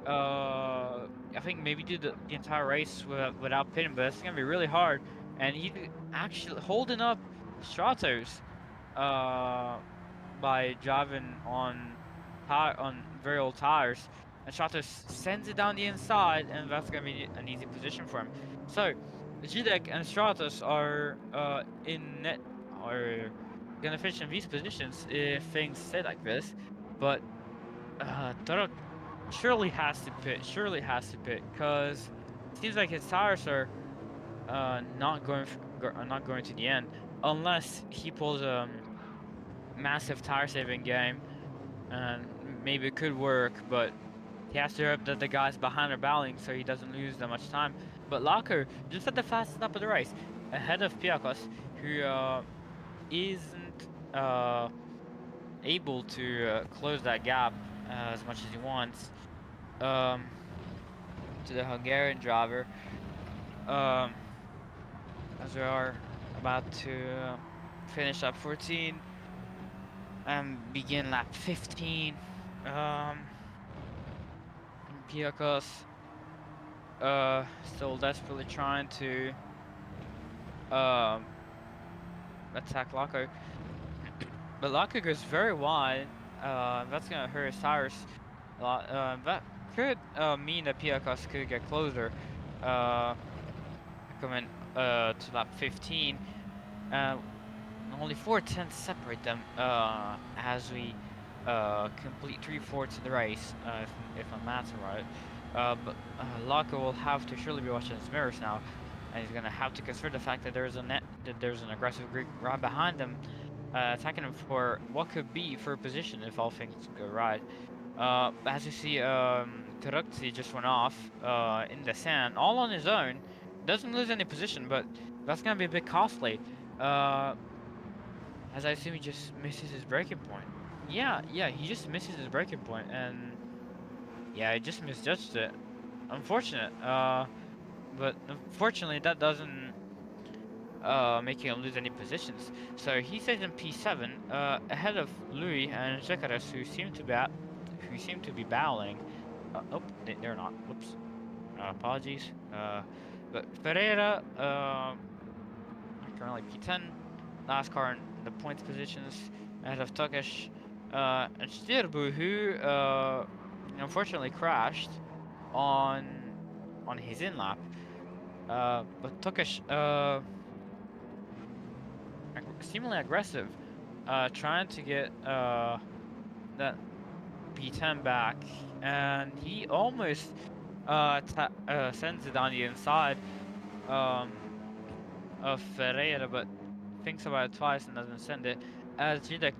I think maybe do the entire race without pitting, but it's gonna be really hard. And he's actually holding up Stratos by driving on very old tires, and Stratos sends it down the inside, and that's gonna be an easy position for him. So Zidek and Stratos are gonna finish in these positions if things stay like this, but Tarak surely has to pit, because it seems like his tires are not going to the end unless he pulls a massive tire saving game, and maybe it could work, but he has to hope that the guys behind are battling so he doesn't lose that much time. But Locker just at the fastest lap of the race, ahead of Piakos, who isn't able to close that gap as much as he wants to the Hungarian driver. As we are about to finish lap 14 and begin lap 15. Piakos still desperately trying to attack Locker, but Locker goes very wide. That's gonna hurt his tires a lot. That could mean that Piakos could get closer coming to lap 15. Only 4/10 separate them as we complete 3/4 of the race, if my maths are right. But Locker will have to surely be watching his mirrors now, and he's gonna have to consider the fact that there's an aggressive Greek right behind him, attacking him for what could be for a position if all things go right. As you see, Taruxi just went off in the sand, all on his own. doesn't lose any position, but that's gonna be a bit costly. As I assume he just misses his breaking point. Yeah, he just misses his breaking point, and yeah, he just misjudged it. Unfortunate. But unfortunately, that doesn't make him lose any positions. So he stays in P7, ahead of Louis and Zekaras, who seem to be battling. Oh, they're not. Whoops. Apologies. But Ferreira, currently P10. Last car in the points positions ahead of Tokesh. And Stirbu, who unfortunately crashed on his in lap. But Tokesh seemingly aggressive, trying to get that P10 back, and he almost sends it on the inside um, of Ferreira, but thinks about it twice and doesn't send it. As Jidek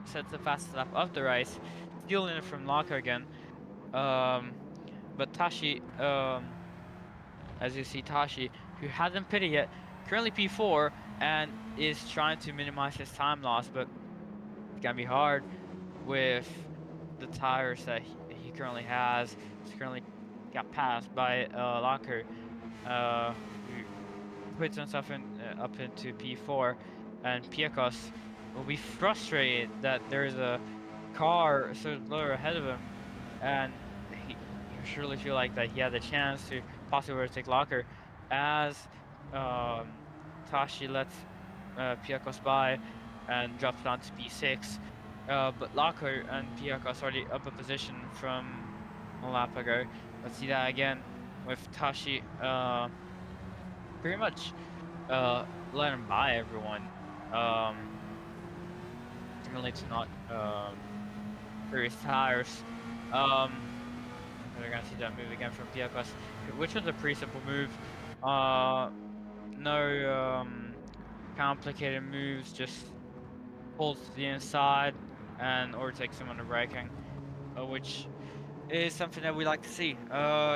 sets the fastest lap of the race, stealing it from Locker again. But Tashi, as you see, Tashi, who hasn't pitted yet, currently P4 and is trying to minimize his time loss, but it's gonna be hard with the tires that he currently has. He's currently got passed by Locker, who puts himself in up into P4, and Piekos will be frustrated that there's a car so lower ahead of him, and he surely feel like that he had the chance to possibly overtake Locker, as Tashi lets Piekos by and drops down to P6. But Locker and Piekos already up a position from a lap ago. Let's see that again with Tashi pretty much let him buy everyone. Um, Really to not for his tires. We're gonna see that move again from Piekos, which was a pretty simple move. No complicated moves, just pulls to the inside and overtakes him on the braking, which is something that we like to see.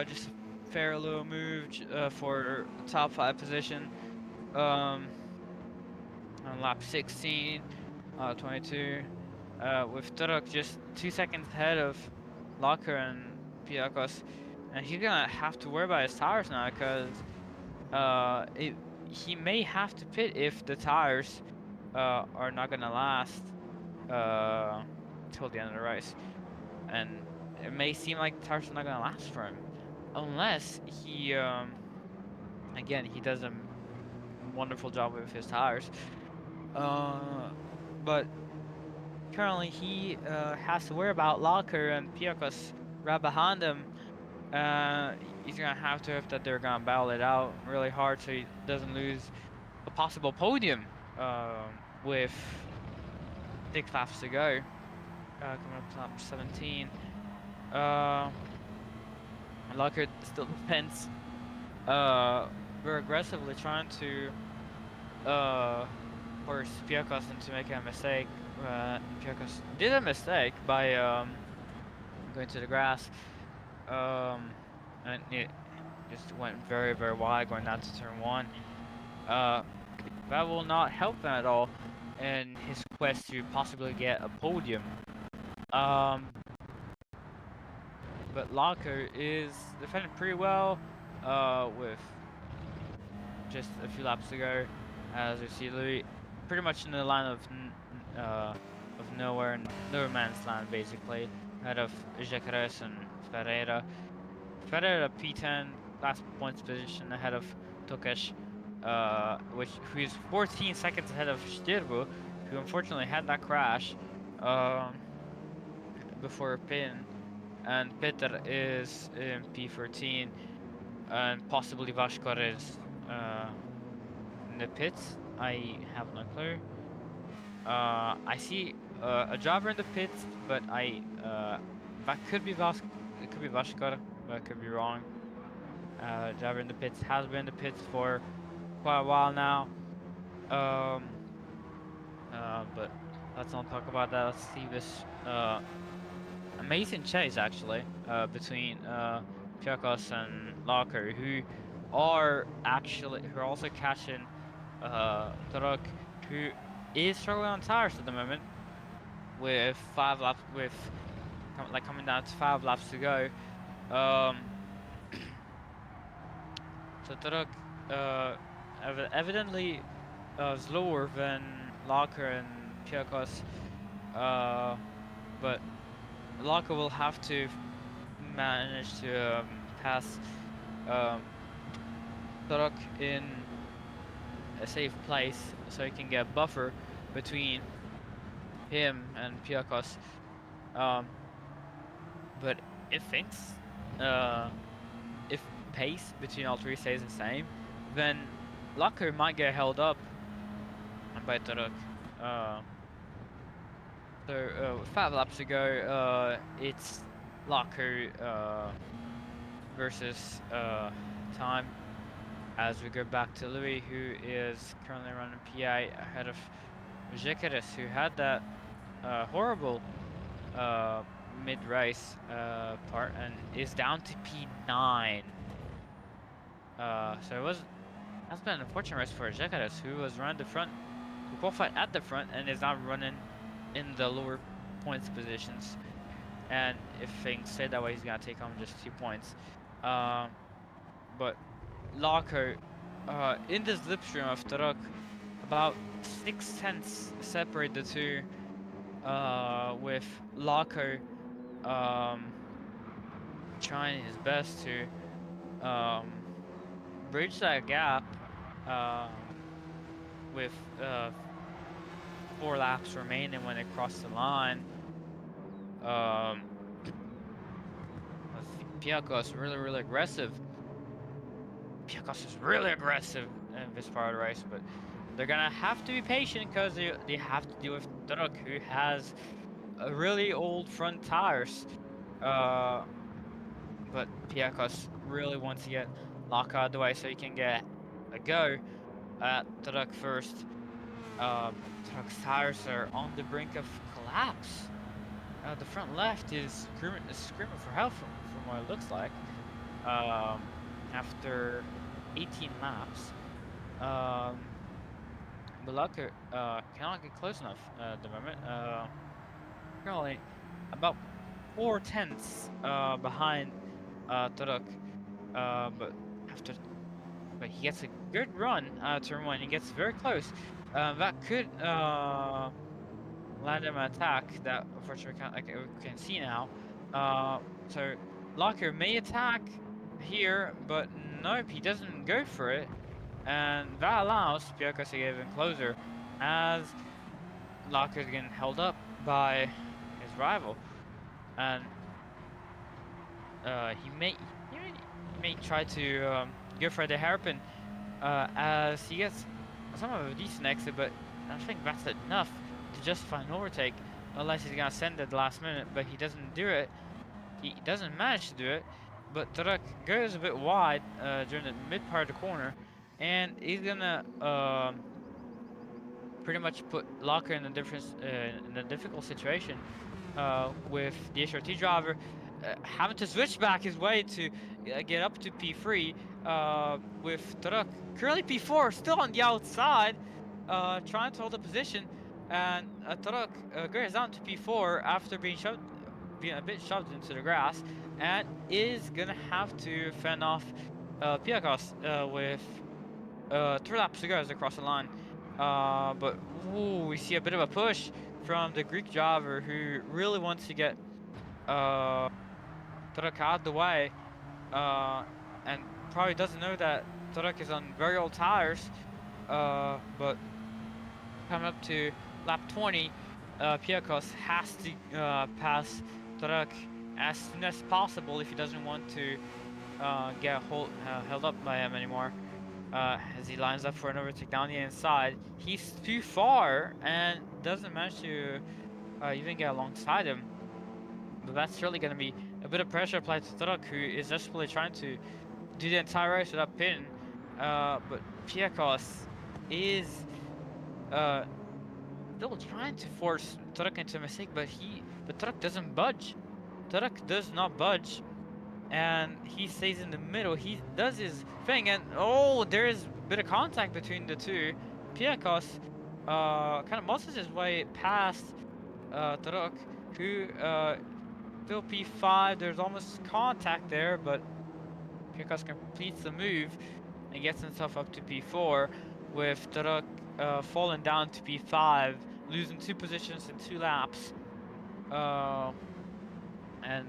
Just a fair little move for top 5 position. On lap 16, 22, with Turok just 2 seconds ahead of Locker and Piakos, and he's gonna have to worry about his tires now because he may have to pit if the tires are not gonna last till the end of the race, and it may seem like the tires are not gonna last for him unless he again he does a wonderful job with his tires. But currently he has to worry about Locker and Piakos right behind him. He's gonna have to hope that they're gonna battle it out really hard so he doesn't lose a possible podium with 6 laps to go. Coming up to lap 17. Locker still defends. We're aggressively trying to force Piakos into making a mistake. Piakos did a mistake by going to the grass, and it just went very, very wide going down to turn 1. That will not help him at all in his quest to possibly get a podium. But Locker is defending pretty well with just a few laps to go. As you see, Louis pretty much in the line of nowhere and no man's land, basically, ahead of Jacares and Ferreira. Ferreira P10, last points position ahead of Tokesh, who is 14 seconds ahead of Stirbu, who unfortunately had that crash before pitting, and Peter is in P14, and possibly Vashkor is in the pits. I have no clue. I see a driver in the pits, but that could be it could be Vashkar, but I could be wrong. Driver in the pits has been in the pits for quite a while now. But let's not talk about that. Let's see this amazing chase actually between Piakos and Locker, who are also catching Turok, who is struggling on tires at the moment with 5 laps coming down to 5 laps to go. So Turok evidently slower than Locker and Piakos, but Locker will have to manage to pass um, Turok in a safe place so he can get a buffer between him and Piakos. But if things, if pace between all three stays the same, then Locker might get held up by Turok. So 5 laps to go, it's Locker versus time. As we go back to Louis, who is currently running PI ahead of Jekeres, who had that horrible mid-race part and is down to P9. So that's been an unfortunate race for Jekeres, who was running the front, who qualified at the front and is now running in the lower points positions. And if things stay that way, he's gonna take home just 2 points. But Locker, in the slipstream of Turok, about 6 tenths separate the two, with Locker trying his best to bridge that gap with 4 laps remaining when they cross the line. I think Piakos really aggressive. Piakos is really aggressive in this part of the race, but they're gonna have to be patient because they have to deal with Turok, who has really old front tires. But Piakos really wants to get Lock out of the way so he can get a go at Turok first. Turok's tires are on the brink of collapse. The front left is screaming for help from what it looks like. After 18 laps. But Locker cannot get close enough at the moment. Currently about 4 tenths behind Turok. But he gets a good run turn 1. He gets very close. That could land him an attack that unfortunately we can see now. So Locker may attack here, but nope, he doesn't go for it. And that allows Piakos to get even closer as Locker is getting held up by his rival. And he may try to go for the hairpin as he gets some of a decent exit, but I think that's enough to justify an overtake, unless he's gonna send it at the last minute, but he doesn't do it. He doesn't manage to do it, but Turok goes a bit wide during the mid part of the corner, and he's gonna pretty much put Locker in a difficult situation with the HRT driver having to switch back his way to get up to P3 with Turok currently P4 still on the outside trying to hold a position, and Turok goes down to P4 after being a bit shoved into the grass, and is gonna have to fend off Piakos with 3 laps to go as they cross the line. But we see a bit of a push from the Greek driver who really wants to get Turok out of the way, and probably doesn't know that Turok is on very old tires. But coming up to lap 20, Piakos has to pass Turok as soon as possible if he doesn't want to get held up by him anymore. As he lines up for an overtake down the inside, he's too far and doesn't manage to even get alongside him. But that's certainly going to be a bit of pressure applied to Turok, who is desperately trying to do the entire race without pin. But Piakos is still trying to force Turok into a mistake, but Turok doesn't budge. Turok does not budge. and he stays in the middle. He does his thing, and oh, there is a bit of contact between the two. Piakos kind of muscles his way past Tarok, who still P5. There's almost contact there, but Piakos completes the move and gets himself up to P4, with Tarok falling down to P5, losing 2 positions in 2 laps. And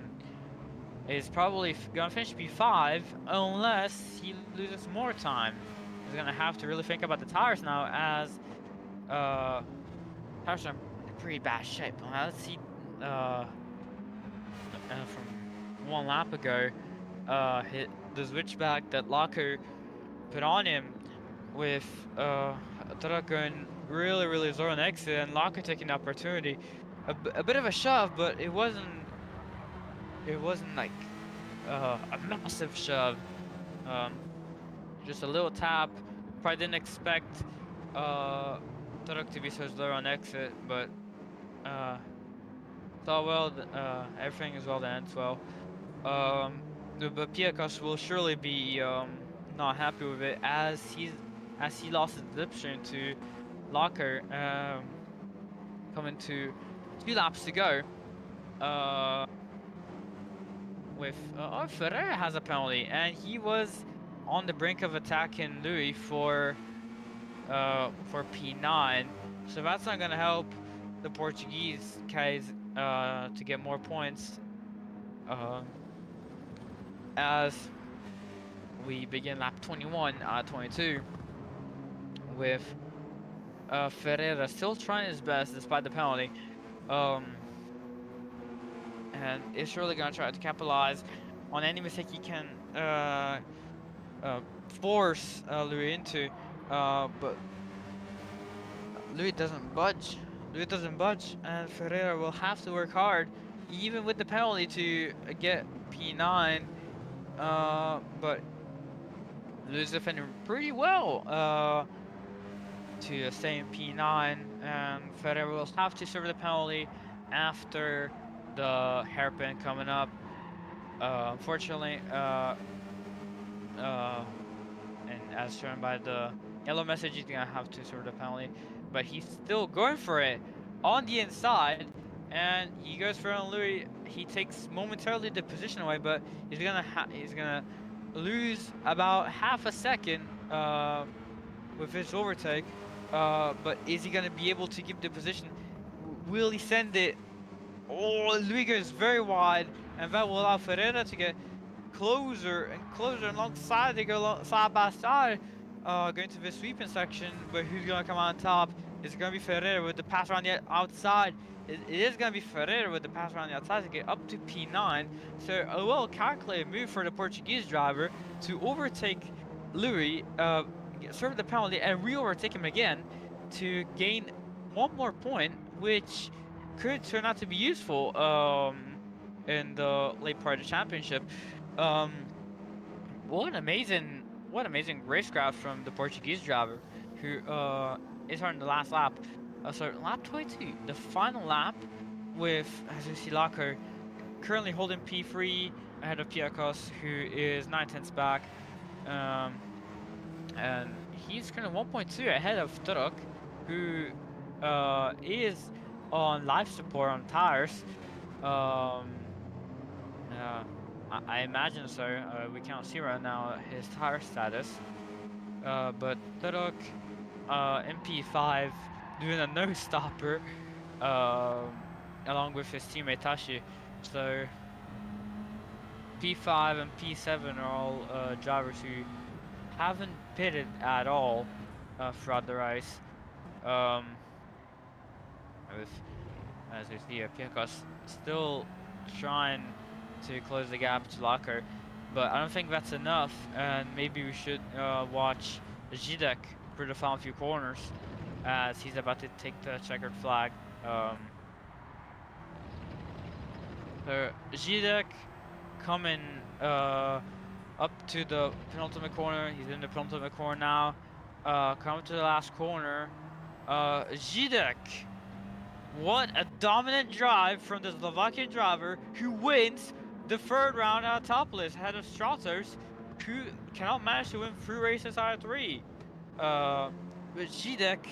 is probably gonna finish P5 unless he loses more time. He's gonna have to really think about the tires now, as tires are in pretty bad shape. Let's see from 1 lap ago, the switchback that Locker put on him, with Tara going really slow on exit and Locker taking the opportunity. A bit of a shove, but it wasn't like a massive shove. Just a little tap. Probably didn't expect Turok to be so slow on exit, but it's all well. Everything is well that ends well. But Piakos will surely be not happy with it, as he lost his position to Locker, coming to 2 laps to go. With oh, Ferreira has a penalty, and he was on the brink of attacking Louis for P9, so that's not gonna help the Portuguese guys to get more points. As we begin lap 21 out of 22, with Ferreira still trying his best despite the penalty. And is really gonna try to capitalize on any mistake he can force Louis into, but Louis doesn't budge. And Ferreira will have to work hard, even with the penalty, to get P9. But Louis is defending pretty well to stay in P9, and Ferreira will have to serve the penalty after the hairpin coming up. Unfortunately, and as shown by the yellow message, he's gonna have to serve the penalty, but he's still going for it on the inside, and he goes for it on Louis. He takes momentarily the position away, but he's gonna lose about half a second with his overtake. But is he gonna be able to keep the position? Will he send it? Oh, Louis goes very wide, and that will allow Ferreira to get closer and closer alongside. They go side by side, going to the sweeping section. But who's gonna come on top? Is it gonna be Ferreira with the pass around the outside? It is gonna be Ferreira with the pass around the outside to get up to P9. So a well calculated move for the Portuguese driver to overtake Louis, serve the penalty, and re-overtake him again to gain 1 more point, which could turn out to be useful in the late part of the championship. What an amazing racecraft from the Portuguese driver, who is on the last lap. So lap 22, the final lap, with, as you see, Laco currently holding P3 ahead of Piakos, who is 9/10ths back, and he's currently 1.2 ahead of Turok, who is on life support on tires. I imagine so. We can't see right now his tire status. But Turok in P5 doing a no stopper along with his teammate Tashi. So P5 and P7 are all drivers who haven't pitted at all throughout the race. As we see, Piakos still trying to close the gap to Locker, but I don't think that's enough, and maybe we should watch Zidek for the final few corners, as he's about to take the checkered flag. So Zidek coming up to the penultimate corner. He's in the penultimate corner now. Coming to the last corner. Zidek. What a dominant drive from the Slovakian driver, who wins the third round at Autopolis ahead of Stratos, who cannot manage to win 3 races out of 3. But Zidek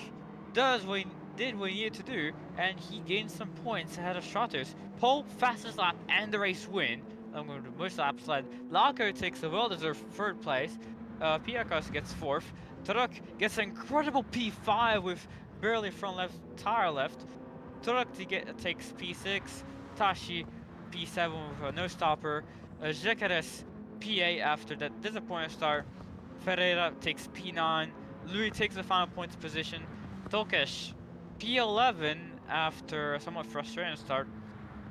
did what he needed to do, and he gained some points ahead of Stratos. Pole, fastest lap, and the race win. I'm going to do most laps led. Larko takes a well-deserved 3rd place. Piakos gets 4th. Turok gets an incredible P5 with barely front left tire left. Turok takes P6. Tashi P7 with a no stopper. Zekares P8 after that disappointing start. Ferreira takes P9. Louis takes the final points position. Tokesh P11 after a somewhat frustrating start.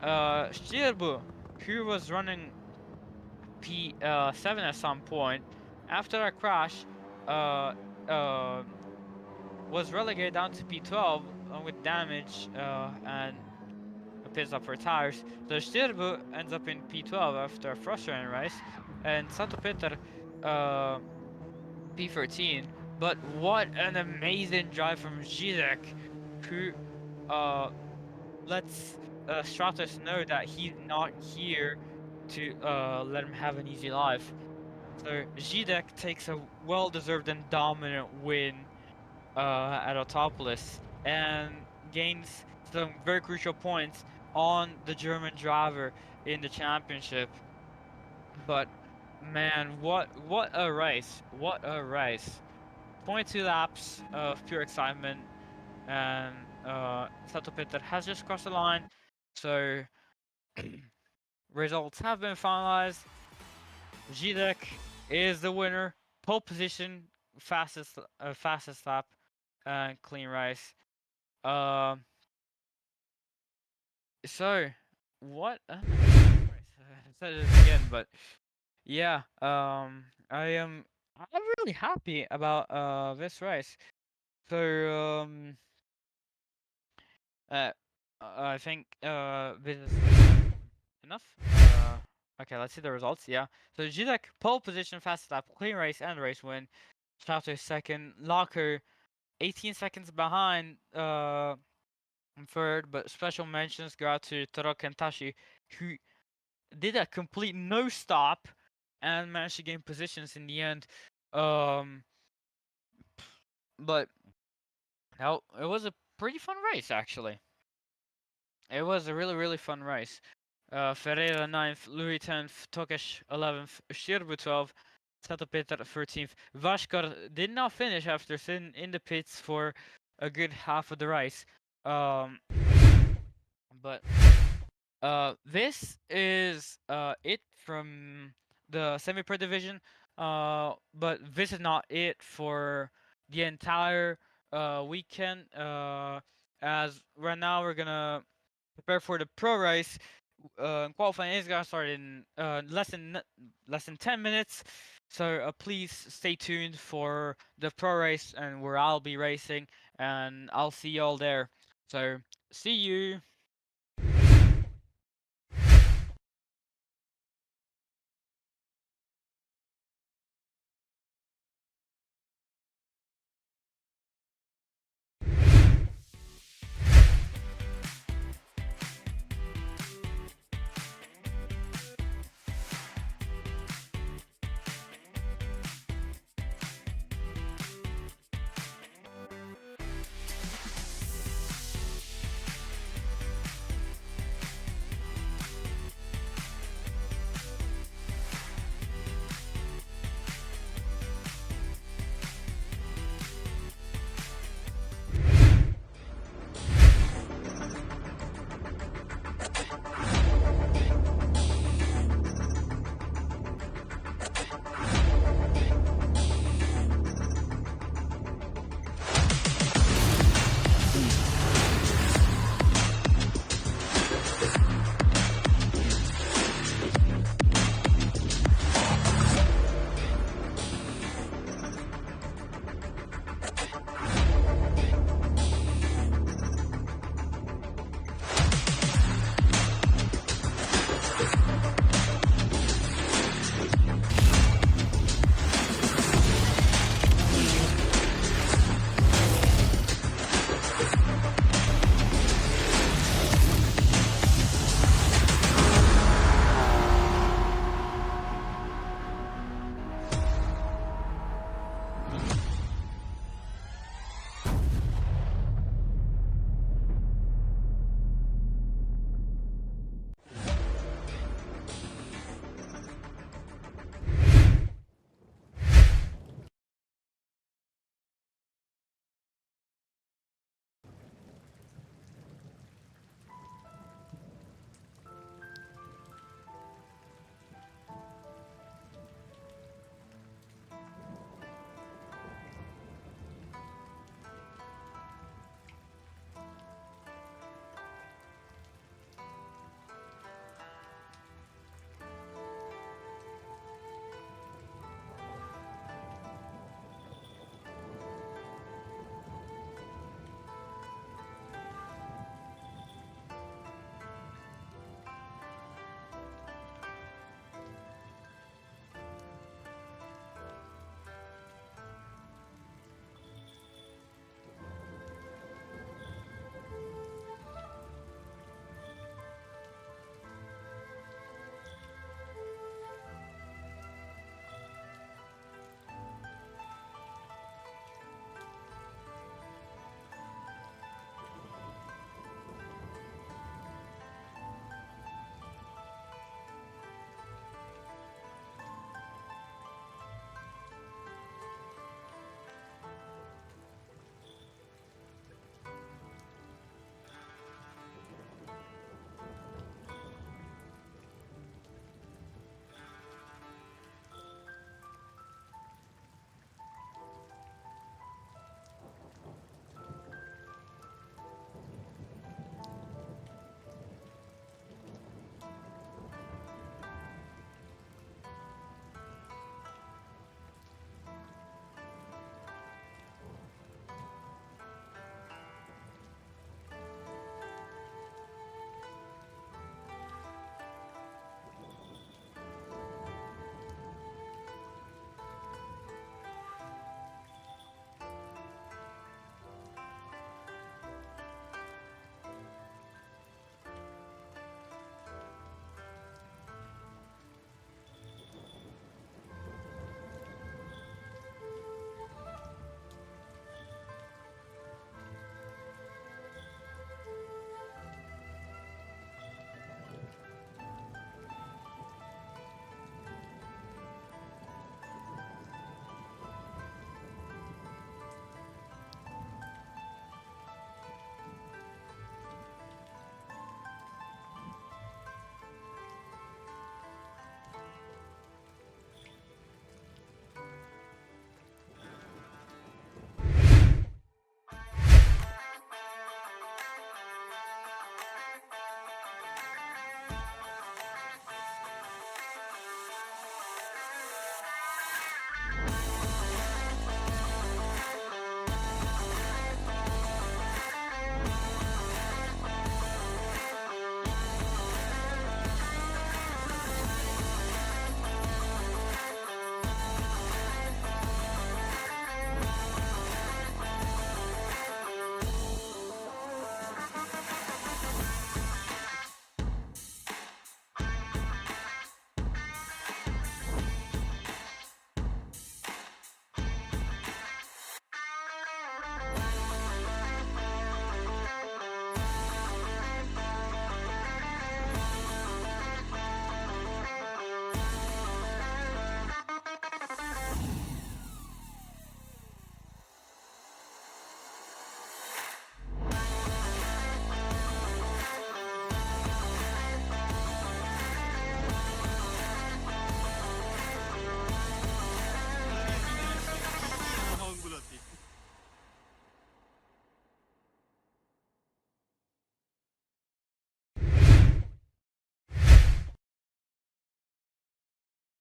Shirbu, who was running P7 at some point, after that crash, was relegated down to P12 with damage and a pit stop for tires. So Shirbu ends up in P12 after a frustrating race, and Santo Peter P13. But what an amazing drive from Zizek, who lets Stratos know that he's not here to let him have an easy life. So Zidek takes a well-deserved and dominant win at Autopolis and gains some very crucial points on the German driver in the championship. But man, what a race! What a race! 22 laps of pure excitement, and Sato Peter has just crossed the line. So results have been finalized. Zidek is the winner. Pole position, fastest lap, and clean race. So what? I said this again, but yeah. I'm really happy about this race. So uh, I think this is enough. Okay, let's see the results. Yeah. So Zidek pole position, fastest lap, clean race, and race win. Strato second. Locker 18 seconds behind third, but special mentions go out to Tarok and Tashi, who did a complete no stop and managed to gain positions in the end. But it was a pretty fun race actually. It was a really fun race. Ferreira 9th, Louis 10th, Tokesh 11th, Shirbu 12th, Sato Peter 13th. Vashkar did not finish after sitting in the pits for a good half of the race. But this is it from the semi-pro division. But this is not it for the entire weekend. As right now we're gonna prepare for the pro race. Qualifying is gonna start in less than 10 minutes. So please stay tuned for the pro race and where I'll be racing, and I'll see y'all there. So see you.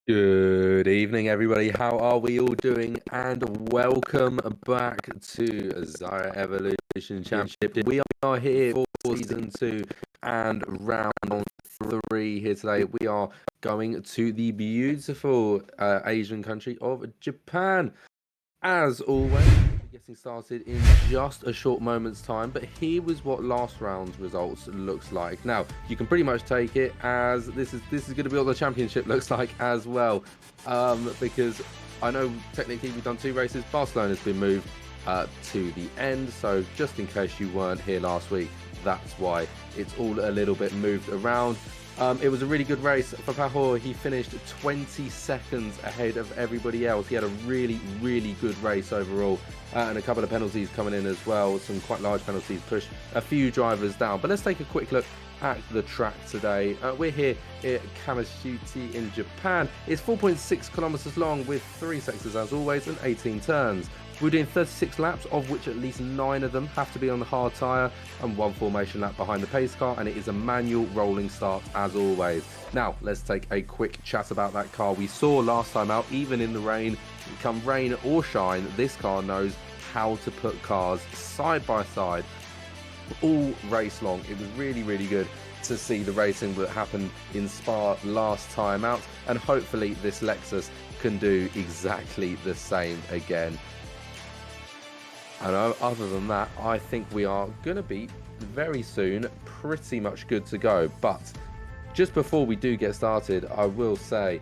Good evening, everybody. How are we all doing? And welcome back to ZIRA Evolution Championship. We are here for season 2 and round 3 here today. We are going to the beautiful Asian country of Japan. As always, we'll be getting started in just a short moment's time, but here was what last round's results looks like. Now, you can pretty much take it as this is going to be what the championship looks like as well, because I know technically we've done 2 races. Barcelona's been moved to the end, so just in case you weren't here last week, that's why it's all a little bit moved around. It was a really good race for Pahor. He finished 20 seconds ahead of everybody else. He had a really, really good race overall, and a couple of penalties coming in as well. Some quite large penalties pushed a few drivers down. But let's take a quick look at the track today. We're here at Kamasuchi in Japan. It's 4.6 kilometers long with 3 sectors as always and 18 turns. We're doing 36 laps, of which at least 9 of them have to be on the hard tyre, and 1 formation lap behind the pace car, and it is a manual rolling start as always. Now, let's take a quick chat about that car. We saw last time out, even in the rain, come rain or shine, this car knows how to put cars side by side all race long. It was really, really good to see the racing that happened in Spa last time out, and hopefully this Lexus can do exactly the same again. And other than that, I think we are going to be very soon pretty much good to go. But just before we do get started, I will say,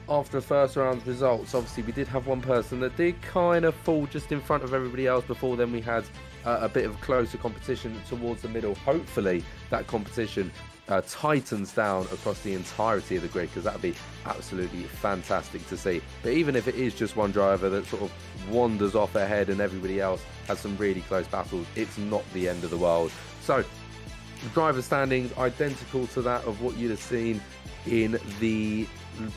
after the first round's results, obviously we did have one person that did kind of fall just in front of everybody else. Before then we had a bit of closer competition towards the middle. Hopefully that competition tightens down across the entirety of the grid, because that would be absolutely fantastic to see. But even if it is just one driver that sort of wanders off ahead and everybody else has some really close battles, it's not the end of the world. So the driver standings identical to that of what you'd have seen in the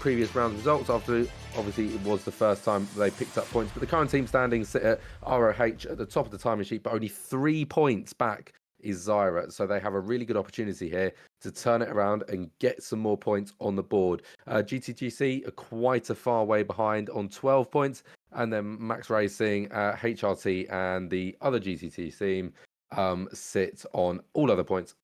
previous round results. After obviously it was the first time they picked up points, but the current team standings sit at ROH at the top of the timing sheet, but only 3 points back is ZIRA, so they have a really good opportunity here to turn it around and get some more points on the board. GTGC are quite a far way behind on 12 points, and then Max Racing, HRT, and the other GTT team sit on all other points.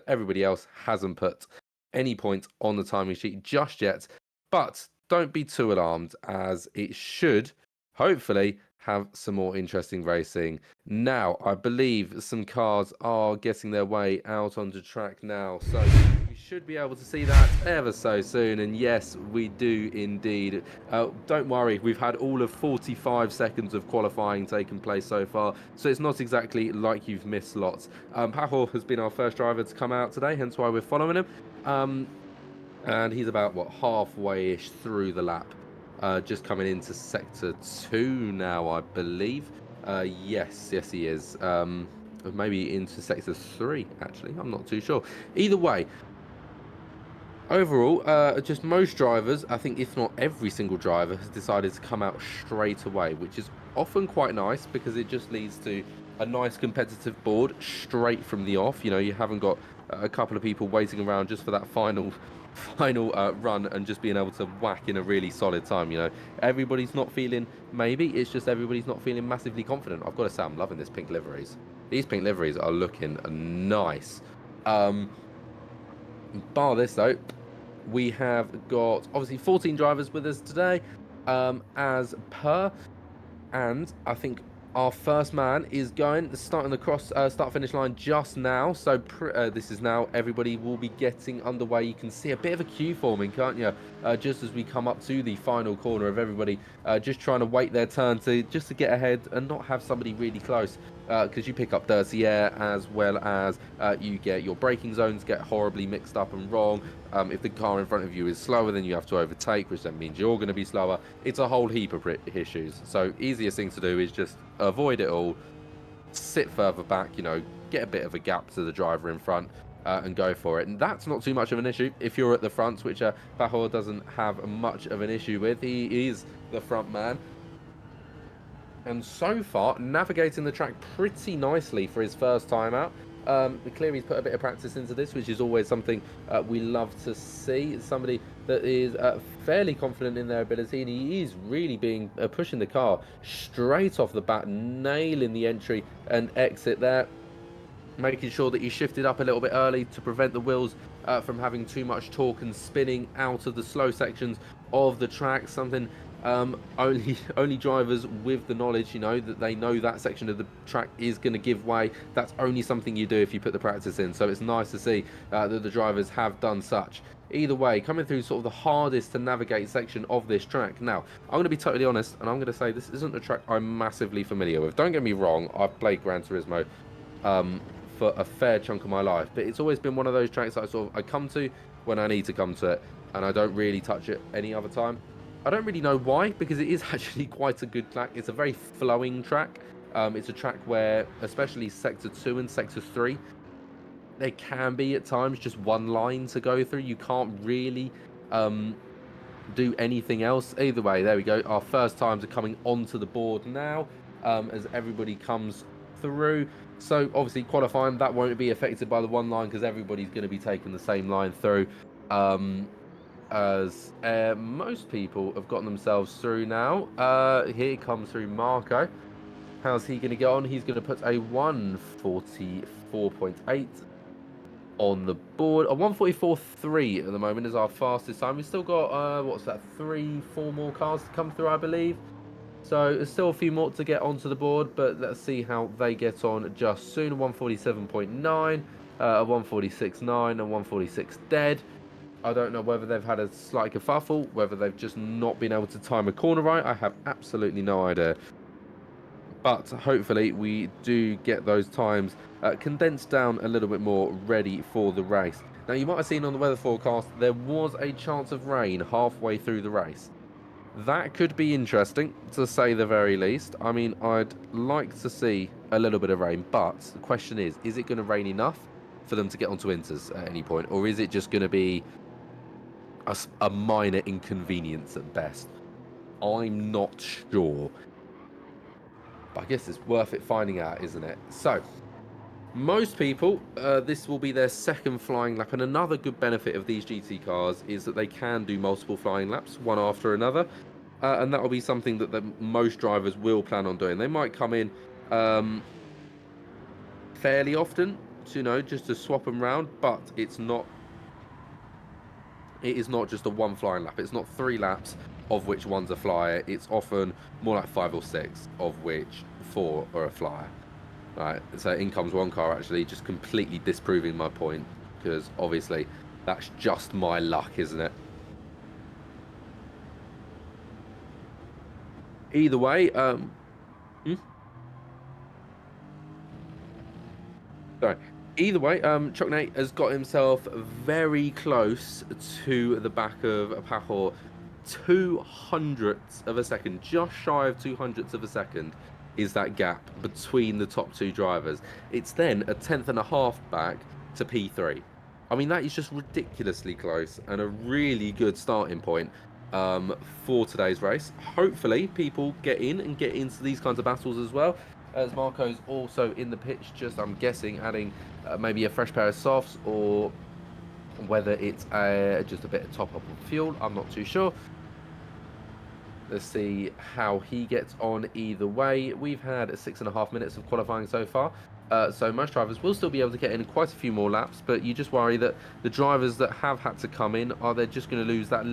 Everybody else hasn't put any points on the timing sheet just yet, but don't be too alarmed, as it should hopefully have some more interesting racing. Now, I believe some cars are getting their way out onto track now, so we should be able to see that ever so soon. And yes, we do indeed. Don't worry, we've had all of 45 seconds of qualifying taking place so far, so it's not exactly like you've missed lots. Pahor has been our first driver to come out today, hence why we're following him. And he's about, what, halfway-ish through the lap. Just coming into sector 2 now, I believe. Yes, he is. Maybe into sector 3, actually. I'm not too sure. Either way, overall, just most drivers, I think if not every single driver, has decided to come out straight away, which is often quite nice because it just leads to a nice competitive board straight from the off. You know, you haven't got a couple of people waiting around just for that final run and just being able to whack in a really solid time. You know, everybody's not feeling, maybe it's just everybody's not feeling massively confident. I've got to say, I'm loving this pink liveries. These pink liveries are looking nice. Bar this though, we have got obviously 14 drivers with us today, as per, and I think our first man is starting the start finish line just now. So this is now, everybody will be getting underway. You can see a bit of a queue forming, can't you? Just as we come up to the final corner of everybody just trying to wait their turn to get ahead and not have somebody really close, because you pick up dirty air, as well as you get your braking zones get horribly mixed up and wrong. If the car in front of you is slower, then you have to overtake, which then means you're going to be slower. It's a whole heap of issues. So easiest thing to do is just avoid it all, sit further back, you know, get a bit of a gap to the driver in front, and go for it. And that's not too much of an issue if you're at the front, which Pahor doesn't have much of an issue with. He is the front man. And so far, navigating the track pretty nicely for his first time out. Clearly, he's put a bit of practice into this, which is always something we love to see. Somebody that is fairly confident in their ability, and he is really pushing the car straight off the bat, nailing the entry and exit there, making sure that he shifted up a little bit early to prevent the wheels from having too much torque and spinning out of the slow sections of the track. Something only drivers with the knowledge, that they know that section of the track is going to give way. That's only something you do if you put the practice in. So it's nice to see that the drivers have done such. Either way, coming through sort of the hardest to navigate section of this track. Now, I'm going to be totally honest, and I'm going to say this isn't a track I'm massively familiar with. Don't get me wrong, I've played Gran Turismo for a fair chunk of my life, but it's always been one of those tracks that I come to when I need to come to it, and I don't really touch it any other time. I don't really know why, because it is actually quite a good track. It's a very flowing track. It's a track where, especially Sector 2 and Sector 3, there can be at times just one line to go through. You can't really do anything else. Either way, there we go. Our first times are coming onto the board now as everybody comes through. So obviously qualifying, that won't be affected by the one line because everybody's going to be taking the same line through. As most people have gotten themselves through now. Here comes through Marco. How's he going to get on? He's going to put a 144.8 on the board. A 144.3 at the moment is our fastest time. We've still got, what's that, 3-4 more cars to come through, I believe. So there's still a few more to get onto the board, but let's see how they get on just soon. A 147.9, a 146.9, a 146 dead. I don't know whether they've had a slight kerfuffle, whether they've just not been able to time a corner right. I have absolutely no idea. But hopefully we do get those times condensed down a little bit more, ready for the race. Now, you might have seen on the weather forecast, there was a chance of rain halfway through the race. That could be interesting, to say the very least. I mean, I'd like to see a little bit of rain, but the question is it going to rain enough for them to get onto inters at any point? Or is it just going to be a minor inconvenience at best? I'm not sure. But I guess it's worth it finding out, isn't it? So, most people, this will be their second flying lap. And another good benefit of these GT cars is that they can do multiple flying laps, one after another. And that will be something that most drivers will plan on doing. They might come in fairly often, just to swap them round. But it is not just a one flying lap. It's not 3 laps, of which one's a flyer. It's often more like 5 or 6, of which 4 are a flyer. Right, so in comes one car, actually, just completely disproving my point, because obviously that's just my luck, isn't it? Either way, sorry. Either way, Chocknate has got himself very close to the back of Pahor. 200ths of a second, just shy of 200ths of a second is that gap between the top 2 drivers. It's then a 10th.5 back to P3. I mean, that is just ridiculously close and a really good starting point for today's race. Hopefully people get into these kinds of battles as well, as Marco's also in the pitch, just, I'm guessing, adding maybe a fresh pair of softs, or whether it's just a bit of top up of fuel, I'm not too sure. Let's see how he gets on either way. We've had 6.5 minutes of qualifying so far. So most drivers will still be able to get in quite a few more laps, but you just worry that the drivers that have had to come in, are they just going to lose that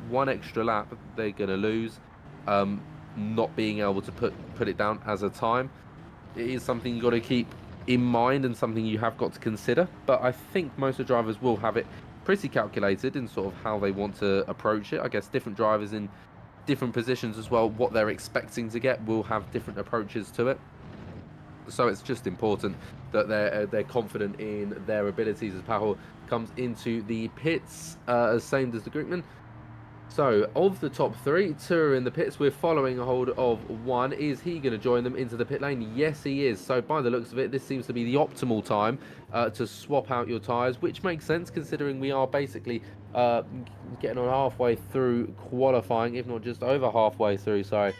one extra lap they're going to lose, not being able to put it down as a time. It is something you've got to keep in mind and something you have got to consider, but I think most of the drivers will have it pretty calculated in sort of how they want to approach it. I guess different drivers in different positions as well, what they're expecting to get, will have different approaches to it. So it's just important that they're confident in their abilities as Pahor comes into the pits, same as the groupman. So, of the top 3, 2 are in the pits. We're following a hold of 1. Is he going to join them into the pit lane? Yes, he is. So, by the looks of it, this seems to be the optimal time to swap out your tyres, which makes sense considering we are basically getting on halfway through qualifying, if not just over halfway through, sorry.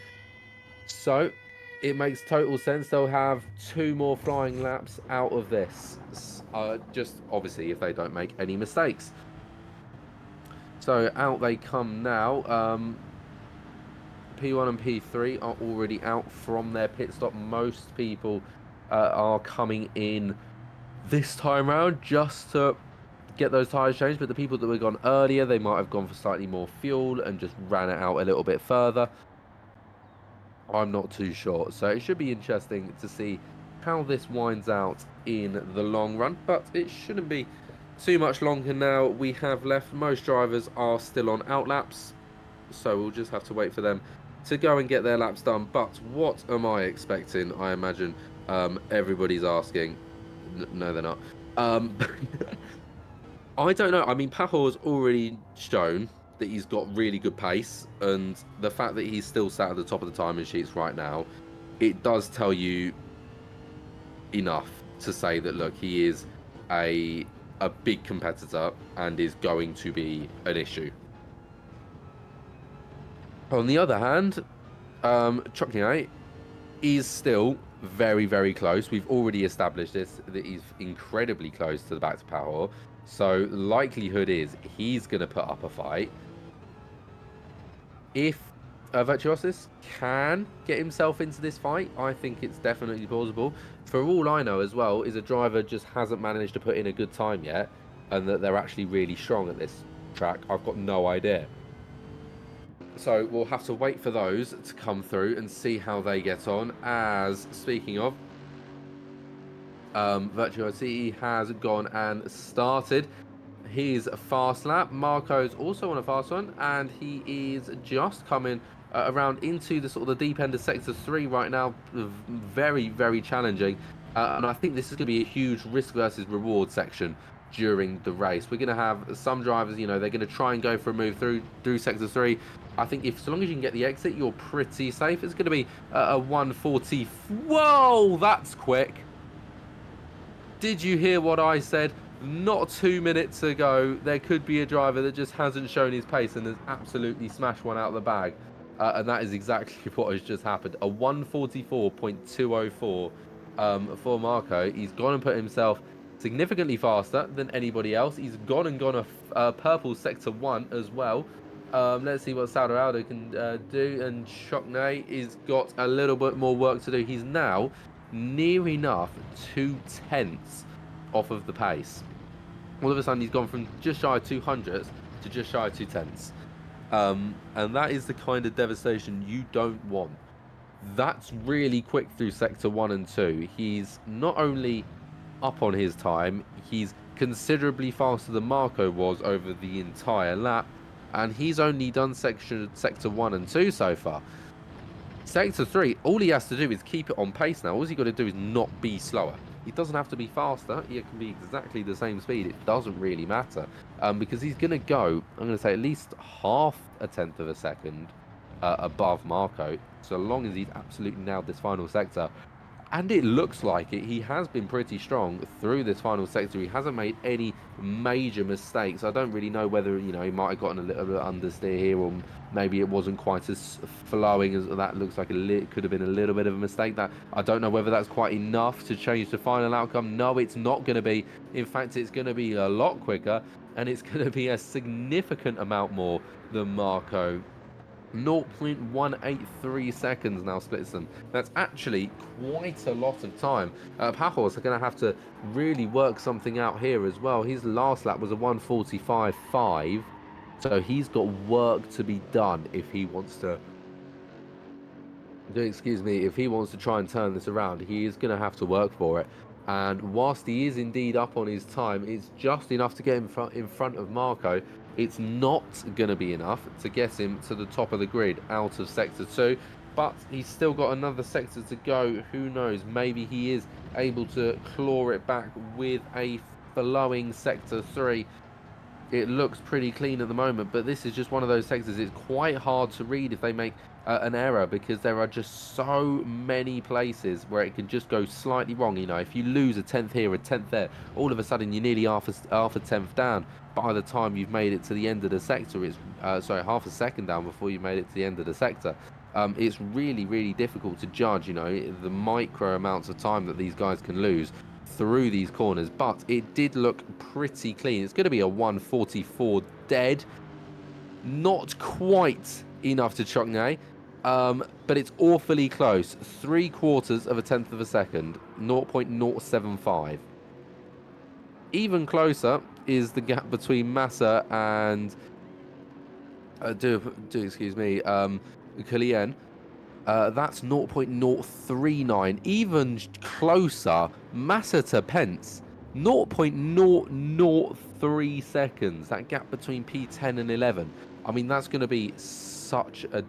So, it makes total sense. They'll have 2 more flying laps out of this. Just obviously if they don't make any mistakes. So out they come now. P1 and P3 are already out from their pit stop. Most people are coming in this time round just to get those tyres changed, but the people that were gone earlier, they might have gone for slightly more fuel and just ran it out a little bit further. I'm not too sure. So it should be interesting to see how this winds out in the long run, but it shouldn't be too much longer now. We have left. Most drivers are still on outlaps, so we'll just have to wait for them to go and get their laps done. But what am I expecting? I imagine everybody's asking. No, they're not. I don't know. I mean, Pahor's already shown that he's got really good pace, and the fact that he's still sat at the top of the timing sheets right now, it does tell you enough to say that, look, he is a big competitor and is going to be an issue. On the other hand, Chocnier is still very, very close. We've already established this, that he's incredibly close to the back to Pahor. So likelihood is he's going to put up a fight. If Virtuosis can get himself into this fight, I think it's definitely plausible. For all I know as well, is a driver just hasn't managed to put in a good time yet, and that they're actually really strong at this track. I've got no idea. So we'll have to wait for those to come through and see how they get on. As, speaking of, Virtuosity has gone and started his fast lap. Marco's also on a fast one, and he is just coming around into the sort of the deep end of sector 3 right now. Very, very challenging, and I think this is going to be a huge risk versus reward section during the race. We're going to have some drivers, you know, they're going to try and go for a move through sector 3. I think if, so long as you can get the exit, you're pretty safe. It's going to be a 140. Whoa, that's quick. Did you hear what I said? Not 2 minutes ago, there could be a driver that just hasn't shown his pace and has absolutely smashed one out of the bag. And that is exactly what has just happened. A 144.204 for Marco. He's gone and put himself significantly faster than anybody else. He's gone and gone a purple sector 1 as well. Let's see what Saldarado can do. And Chocnay has got a little bit more work to do. He's now near enough 2/10 off of the pace. All of a sudden, he's gone from just shy of 200s to just shy of 2/10. And that is the kind of devastation you don't want. That's really quick through sector 1 and 2. He's not only up on his time, he's considerably faster than Marco was over the entire lap, and he's only done sector 1 and 2 so far. Sector 3, all he has to do is keep it on pace now. All he's got to do is not be slower. He doesn't have to be faster. He can be exactly the same speed. It doesn't really matter, because he's going to go, I'm going to say, at least half a tenth of a second above Marco, so long as he's absolutely nailed this final sector. And it looks like it. He has been pretty strong through this final sector. He hasn't made any major mistakes. I don't really know whether, you know, he might have gotten a little bit understeer here, or maybe it wasn't quite as flowing as that. Looks like it could have been a little bit of a mistake. That I don't know whether that's quite enough to change the final outcome. No, it's not going to be. In fact, it's going to be a lot quicker, and it's going to be a significant amount more than Marco. 0.183 seconds now splits them. That's actually quite a lot of time. Pajos are going to have to really work something out here as well. His last lap was a 145.5, so he's got work to be done if he wants to. Excuse me, if he wants to try and turn this around, he is going to have to work for it. And whilst he is indeed up on his time, it's just enough to get in front of Marco. It's not going to be enough to get him to the top of the grid out of sector 2, but he's still got another sector to go. Who knows, maybe he is able to claw it back with a flowing sector 3. It looks pretty clean at the moment, but this is just one of those sectors. It's quite hard to read if they make an error, because there are just so many places where it can just go slightly wrong. You know, if you lose a 10th here, a 10th there, all of a sudden you're nearly half a 10th down. By the time you've made it to the end of the sector, it's half a second down before you made it to the end of the sector. It's really, really difficult to judge, the micro amounts of time that these guys can lose through these corners. But it did look pretty clean. It's going to be a 144 dead. Not quite enough to Chokne, but it's awfully close. 3/4 of a tenth of a second, 0.075. Even closer is the gap between Massa and excuse me, Kalien. That's 0.039. Even closer, Massa to Pence, 0.003 seconds. That gap between P10 and 11. I mean, that's going to be such a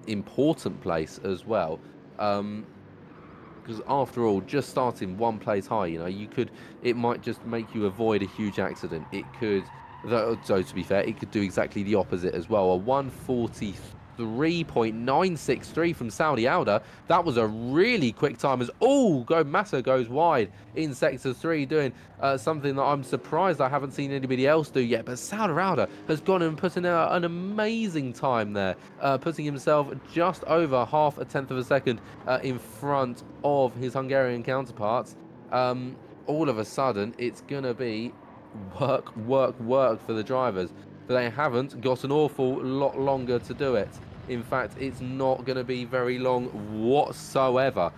important place as well. Because after all, just starting one place high, it might just make you avoid a huge accident. It could, though, so to be fair, it could do exactly the opposite as well. A 143.963 from Saudi Alda. That was a really quick time as, Massa goes wide in Sector 3, doing something that I'm surprised I haven't seen anybody else do yet. But Saudi Alda has gone and put in an amazing time there, putting himself just over half a tenth of a second in front of his Hungarian counterparts. All of a sudden, it's going to be work for the drivers. But they haven't got an awful lot longer to do it. In fact, it's not going to be very long whatsoever.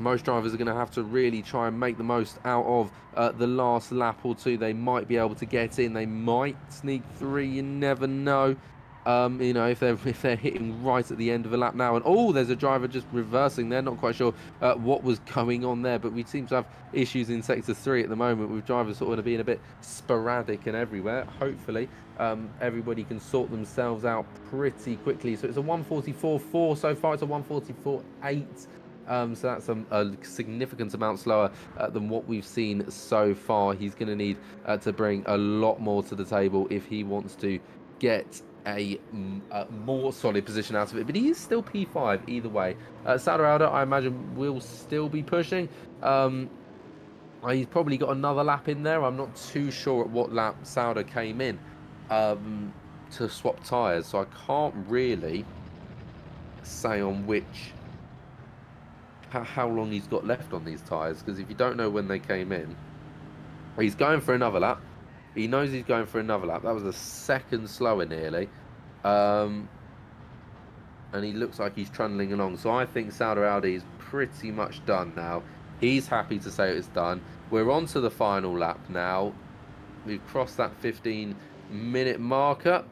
Most drivers are going to have to really try and make the most out of the last lap or two. They might be able to get in. They might sneak through. You never know. If they're hitting right at the end of a lap now, and there's a driver just reversing there. Not quite sure what was going on there, but we seem to have issues in Sector 3 at the moment with drivers sort of being a bit sporadic and everywhere. Hopefully, everybody can sort themselves out pretty quickly. So it's a 144.4 so far. It's a 144.8. So that's a significant amount slower than what we've seen so far. He's going to need to bring a lot more to the table if he wants to get a more solid position out of it. But he is still P5 either way. Saudi Alda, I imagine, will still be pushing. He's probably got another lap in there. I'm not too sure at what lap Sauda came in to swap tyres. So I can't really say on which... how long he's got left on these tyres, because if you don't know when they came in, he's going for another lap. He knows he's going for another lap. That was a second slower nearly, and he looks like he's trundling along. So I think Saudi Aldi is pretty much done now. He's happy to say it's done. We're on to the final lap now. We've crossed that 15-minute marker,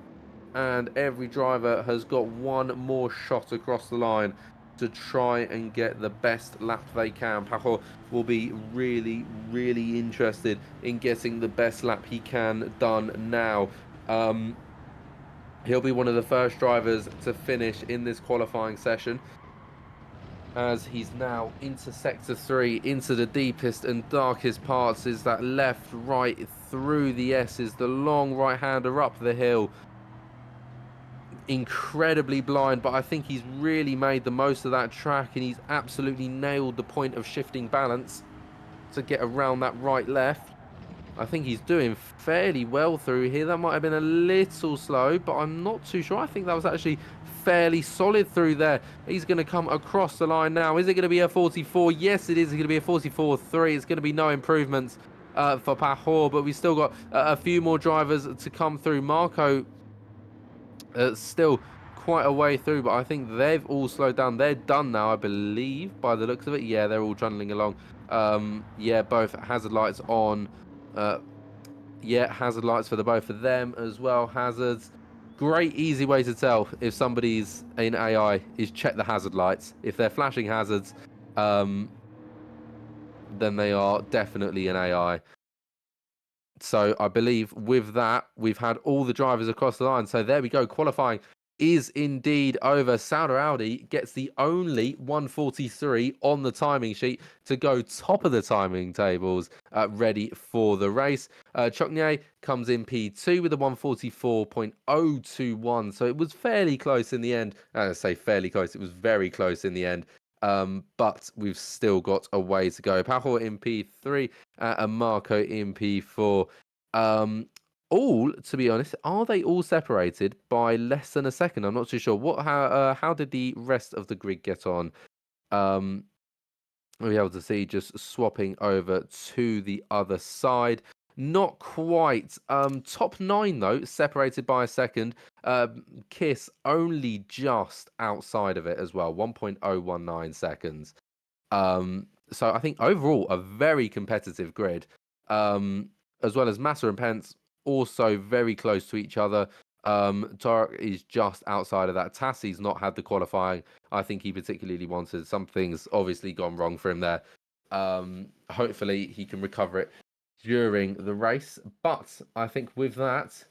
and every driver has got one more shot across the line to try and get the best lap they can. Pajo will be really, really interested in getting the best lap he can done now. He'll be one of the first drivers to finish in this qualifying session, as he's now into Sector 3, into the deepest and darkest parts. Is that left, right, through the S's, the long right-hander up the hill. Incredibly blind, but I think he's really made the most of that track, and he's absolutely nailed the point of shifting balance to get around that right left. I think he's doing fairly well through here. That might have been a little slow, but I'm not too sure. I think that was actually fairly solid through there. He's going to come across the line now. Is it going to be a 44? Yes, it is. It's going to be a 44.3. It's going to be no improvements for Pajor, but we've still got a few more drivers to come through. Marco still quite a way through, but I think they've all slowed down. They're done now, I believe, by the looks of it. Yeah, they're all trundling along. Yeah, both hazard lights on. Yeah, hazard lights for the both of them as well. Hazards. Great easy way to tell if somebody's in AI is check the hazard lights. If they're flashing hazards, then they are definitely an AI. So I believe with that, we've had all the drivers across the line. So there we go. Qualifying is indeed over. Sauder Audi gets the only 143 on the timing sheet to go top of the timing tables, ready for the race. Chokne comes in P2 with a 144.021. So it was fairly close in the end. I say fairly close. It was very close in the end. But we've still got a way to go. Pajo in P3 and Marco in P4. all, to be honest, are they all separated by less than a second? I'm not too sure. How did the rest of the grid get on? We'll be able to see just swapping over to the other side. Not quite. Top 9 though, separated by a second. Kiss only just outside of it as well, 1.019 seconds. So I think overall a very competitive grid. As well as Massa and Pence also very close to each other. Tarek is just outside of that. Tassi's not had the qualifying I think he particularly wanted. Something's obviously gone wrong for him there. Hopefully he can recover it during the race. But I think with that,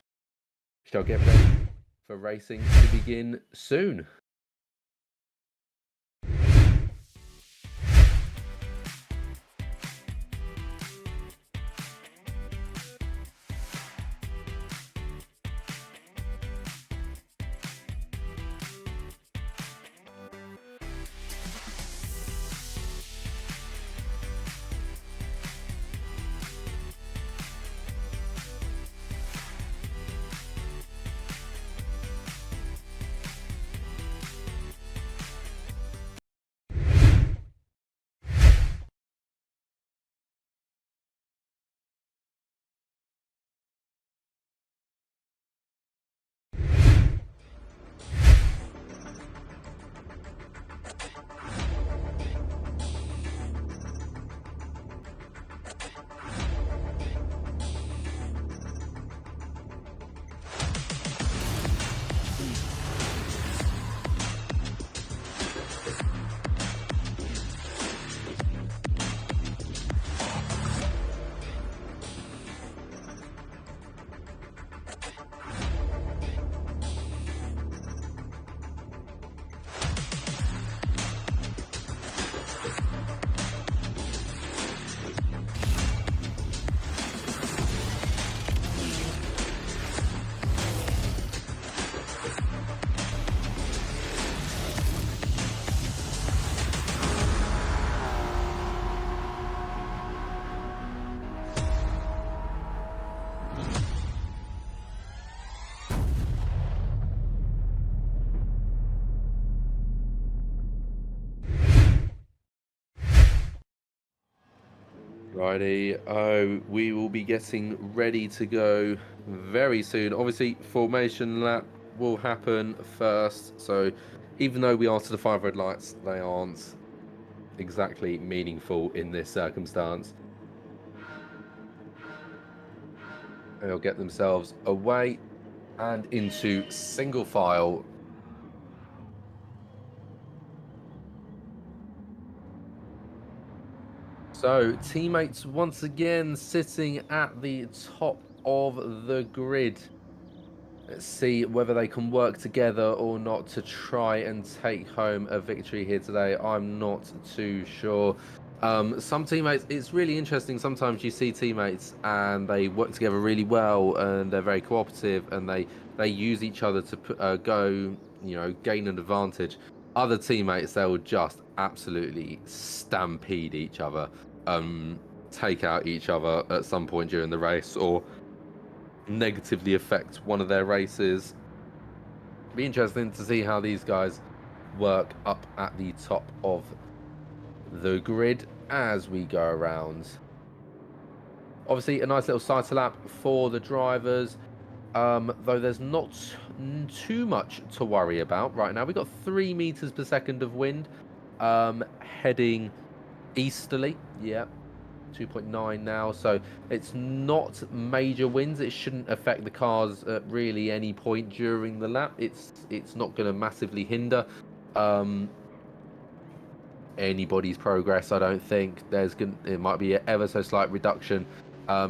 shall get ready for racing to begin soon. Righty, we will be getting ready to go very soon. Obviously, formation lap will happen first. So, even though we are to the 5 red lights, they aren't exactly meaningful in this circumstance. They'll get themselves away and into single file. So, teammates once again sitting at the top of the grid. Let's see whether they can work together or not to try and take home a victory here today. I'm not too sure. Some teammates, it's really interesting. Sometimes you see teammates and they work together really well and they're very cooperative and they use each other to go, gain an advantage. Other teammates, they will just absolutely stampede each other, take out each other at some point during the race or negatively affect one of their races. Be interesting to see how these guys work up at the top of the grid as we go around. Obviously, a nice little cycle lap for the drivers, though there's not too much to worry about right now. We've got 3 meters per second of wind, heading easterly. Yeah, 2.9 now, so it's not major winds. It shouldn't affect the cars at really any point during the lap. It's not going to massively hinder anybody's progress. I don't think it might be an ever so slight reduction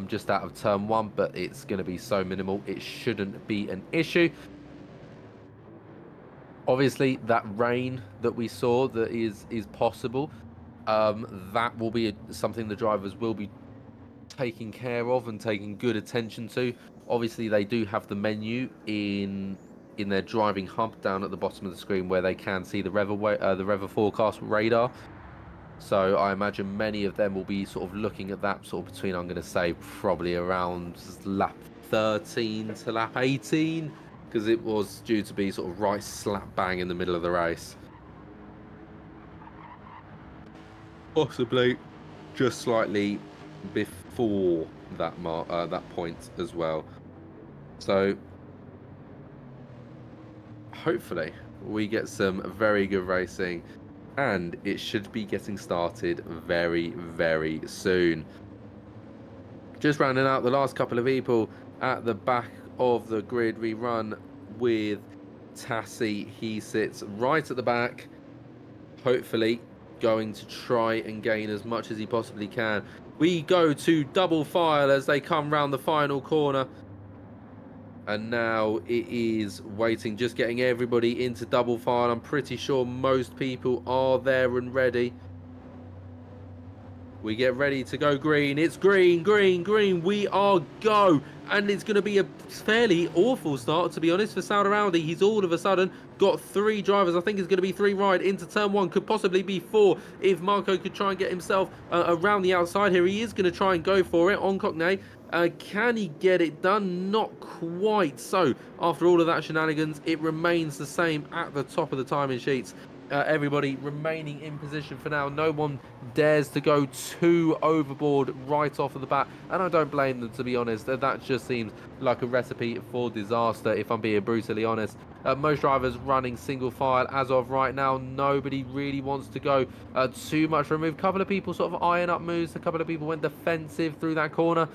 just out of turn 1, but it's going to be so minimal it shouldn't be an issue. Obviously, that rain that we saw that is possible, that will be something the drivers will be taking care of and taking good attention to. Obviously, they do have the menu in their driving hub down at the bottom of the screen where they can see the weather forecast radar. So I imagine many of them will be sort of looking at that sort of between, I'm going to say, probably around lap 13 to lap 18, because it was due to be sort of right slap bang in the middle of the race. Possibly just slightly before that that point as well. So hopefully we get some very good racing, and it should be getting started very, very soon. Just rounding out the last couple of people at the back of the grid, we run with Tassie. He sits right at the back, hopefully going to try and gain as much as he possibly can. We go to double file as they come round the final corner. And now it is waiting, just getting everybody into double file. I'm pretty sure most people are there and ready. We get ready to go green. It's green, green, green. We are go. And it's going to be a fairly awful start, to be honest, for Saudi Rowdy. He's all of a sudden got 3 drivers. I think it's going to be 3 right into turn 1. Could possibly be 4 if Marco could try and get himself around the outside here. He is going to try and go for it on Cockney. Can he get it done? Not quite. So after all of that shenanigans, it remains the same at the top of the timing sheets. Everybody remaining in position for now. No one dares to go too overboard right off of the bat, and I don't blame them, to be honest. That just seems like a recipe for disaster, if I'm being brutally honest. Most drivers running single file as of right now. Nobody really wants to go too much for a move. A couple of people sort of eyeing up moves. A couple of people went defensive through that corner.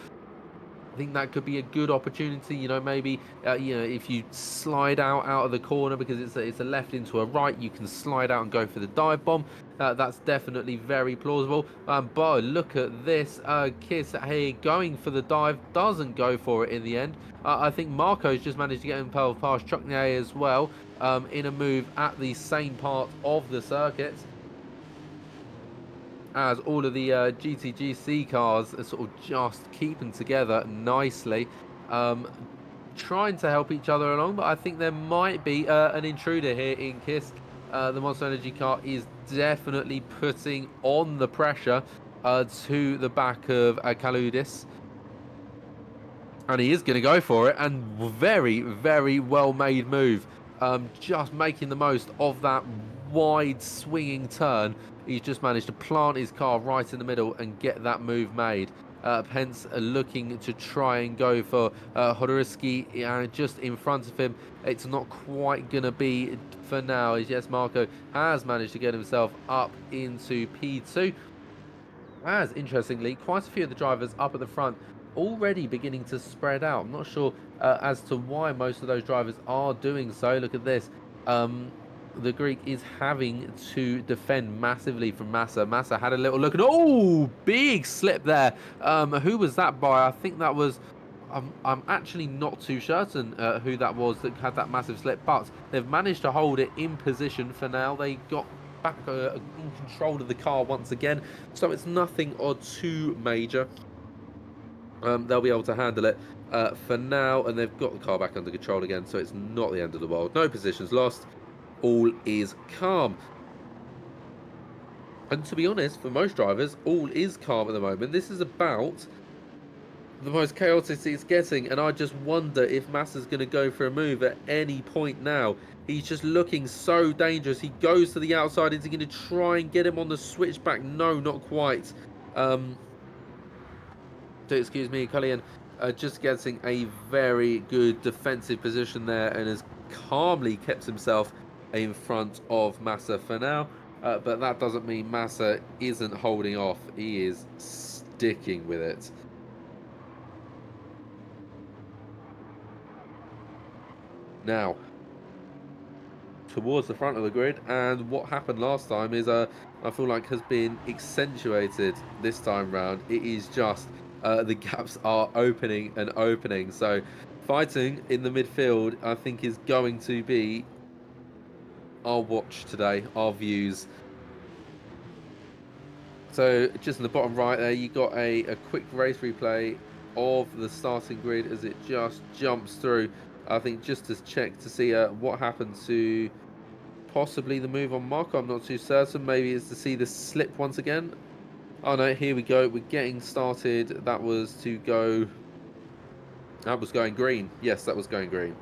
I think that could be a good opportunity, you know, maybe, if you slide out of the corner because it's a left into a right, you can slide out and go for the dive bomb. That's definitely very plausible. But look at this. Kiss here going for the dive, doesn't go for it in the end. I think Marco's just managed to get him past Truckney as well in a move at the same part of the circuit, as all of the GTGC cars are sort of just keeping together nicely, trying to help each other along. But I think there might be an intruder here in Kiss. The Monster Energy car is definitely putting on the pressure to the back of Kaludis. And he is going to go for it, and very, very well made move. Just making the most of that wide swinging turn. He's just managed to plant his car right in the middle and get that move made. Pence looking to try and go for Hodorowski just in front of him. It's not quite going to be for now, as yes, Marco has managed to get himself up into P2. As interestingly, quite a few of the drivers up at the front already beginning to spread out. I'm not sure as to why most of those drivers are doing so. Look at this. The Greek is having to defend massively from Massa. Massa had a little look and oh, big slip there. Who was that by? I think that was. I'm actually not too certain who that was that had that massive slip, but they've managed to hold it in position for now. They got back in control of the car once again, so it's nothing or too major. They'll be able to handle it for now, and they've got the car back under control again, so it's not the end of the world. No positions lost. All is calm. And to be honest, for most drivers, all is calm at the moment. This is about the most chaotic it's getting, and I just wonder if Massa's going to go for a move at any point now. He's just looking so dangerous. He goes to the outside. Is he going to try and get him on the switchback? No, not quite. Excuse me, Cullian just getting a very good defensive position there and has calmly kept himself in front of Massa for now. But that doesn't mean Massa isn't holding off. He is sticking with it. Now, towards the front of the grid, and what happened last time is I feel like has been accentuated this time round. It is just the gaps are opening and opening, so fighting in the midfield I think is going to be our watch today, our views. So just in the bottom right there, you got a quick race replay of the starting grid as it just jumps through. I think just to check to see what happened to possibly the move on Marco. I'm not too certain. Maybe it's to see the slip once again. Oh no, here we go. We're getting started. That was to go That was going green. Yes, that was going green.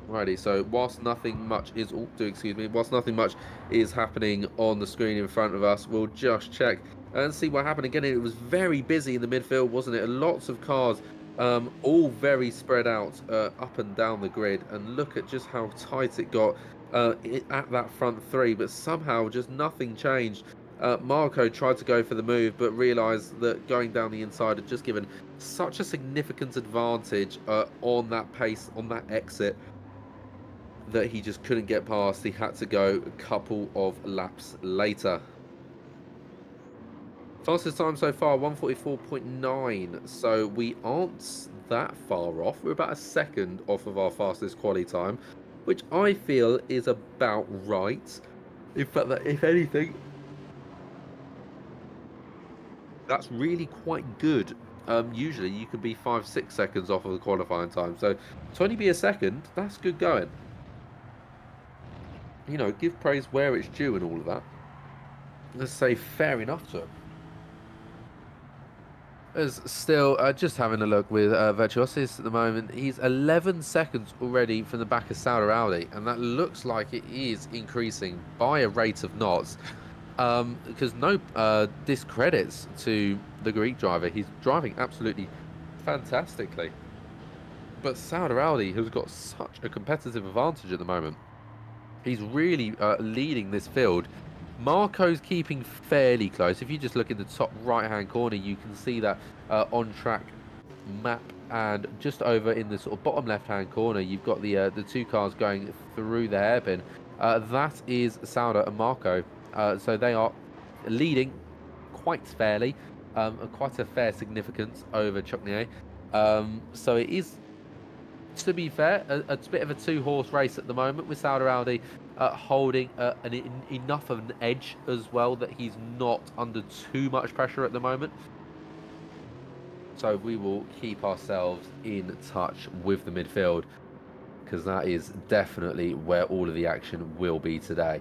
Righty, so whilst nothing much is whilst nothing much is happening on the screen in front of us, we'll just check and see what happened. Again, it was very busy in the midfield, wasn't it? Lots of cars, all very spread out up and down the grid. And look at just how tight it got at that front three, but somehow just nothing changed. Marco tried to go for the move, but realised that going down the inside had just given such a significant advantage on that pace, on that exit, that he just couldn't get past. He had to go a couple of laps later. Fastest time so far, 1:44.9. So we aren't that far off. We're about a second off of our fastest quali time, which I feel is about right. In fact, that if anything, that's really quite good. Usually you can be 5-6 seconds off of the qualifying time. So to only be a second, that's good going. You know, give praise where it's due and all of that. Let's say fair enough to him. As still just having a look with Virtuosis at the moment. He's 11 seconds already from the back of Sauter Audi, and that looks like it is increasing by a rate of knots. Because no discredits to the Greek driver. He's driving absolutely fantastically. But Sauter Audi has got such a competitive advantage at the moment. He's really leading this field. Marco's keeping fairly close. If you just look in the top right-hand corner, you can see that on-track map, and just over in the sort of bottom left-hand corner, you've got the two cars going through the hairpin. That is Sauter and Marco. So they are leading quite fairly, quite a fair significance over Chocnier. So it is, to be fair, a bit of a two-horse race at the moment, with Sauter Audi holding enough of an edge as well that he's not under too much pressure at the moment. So we will keep ourselves in touch with the midfield, because that is definitely where all of the action will be today.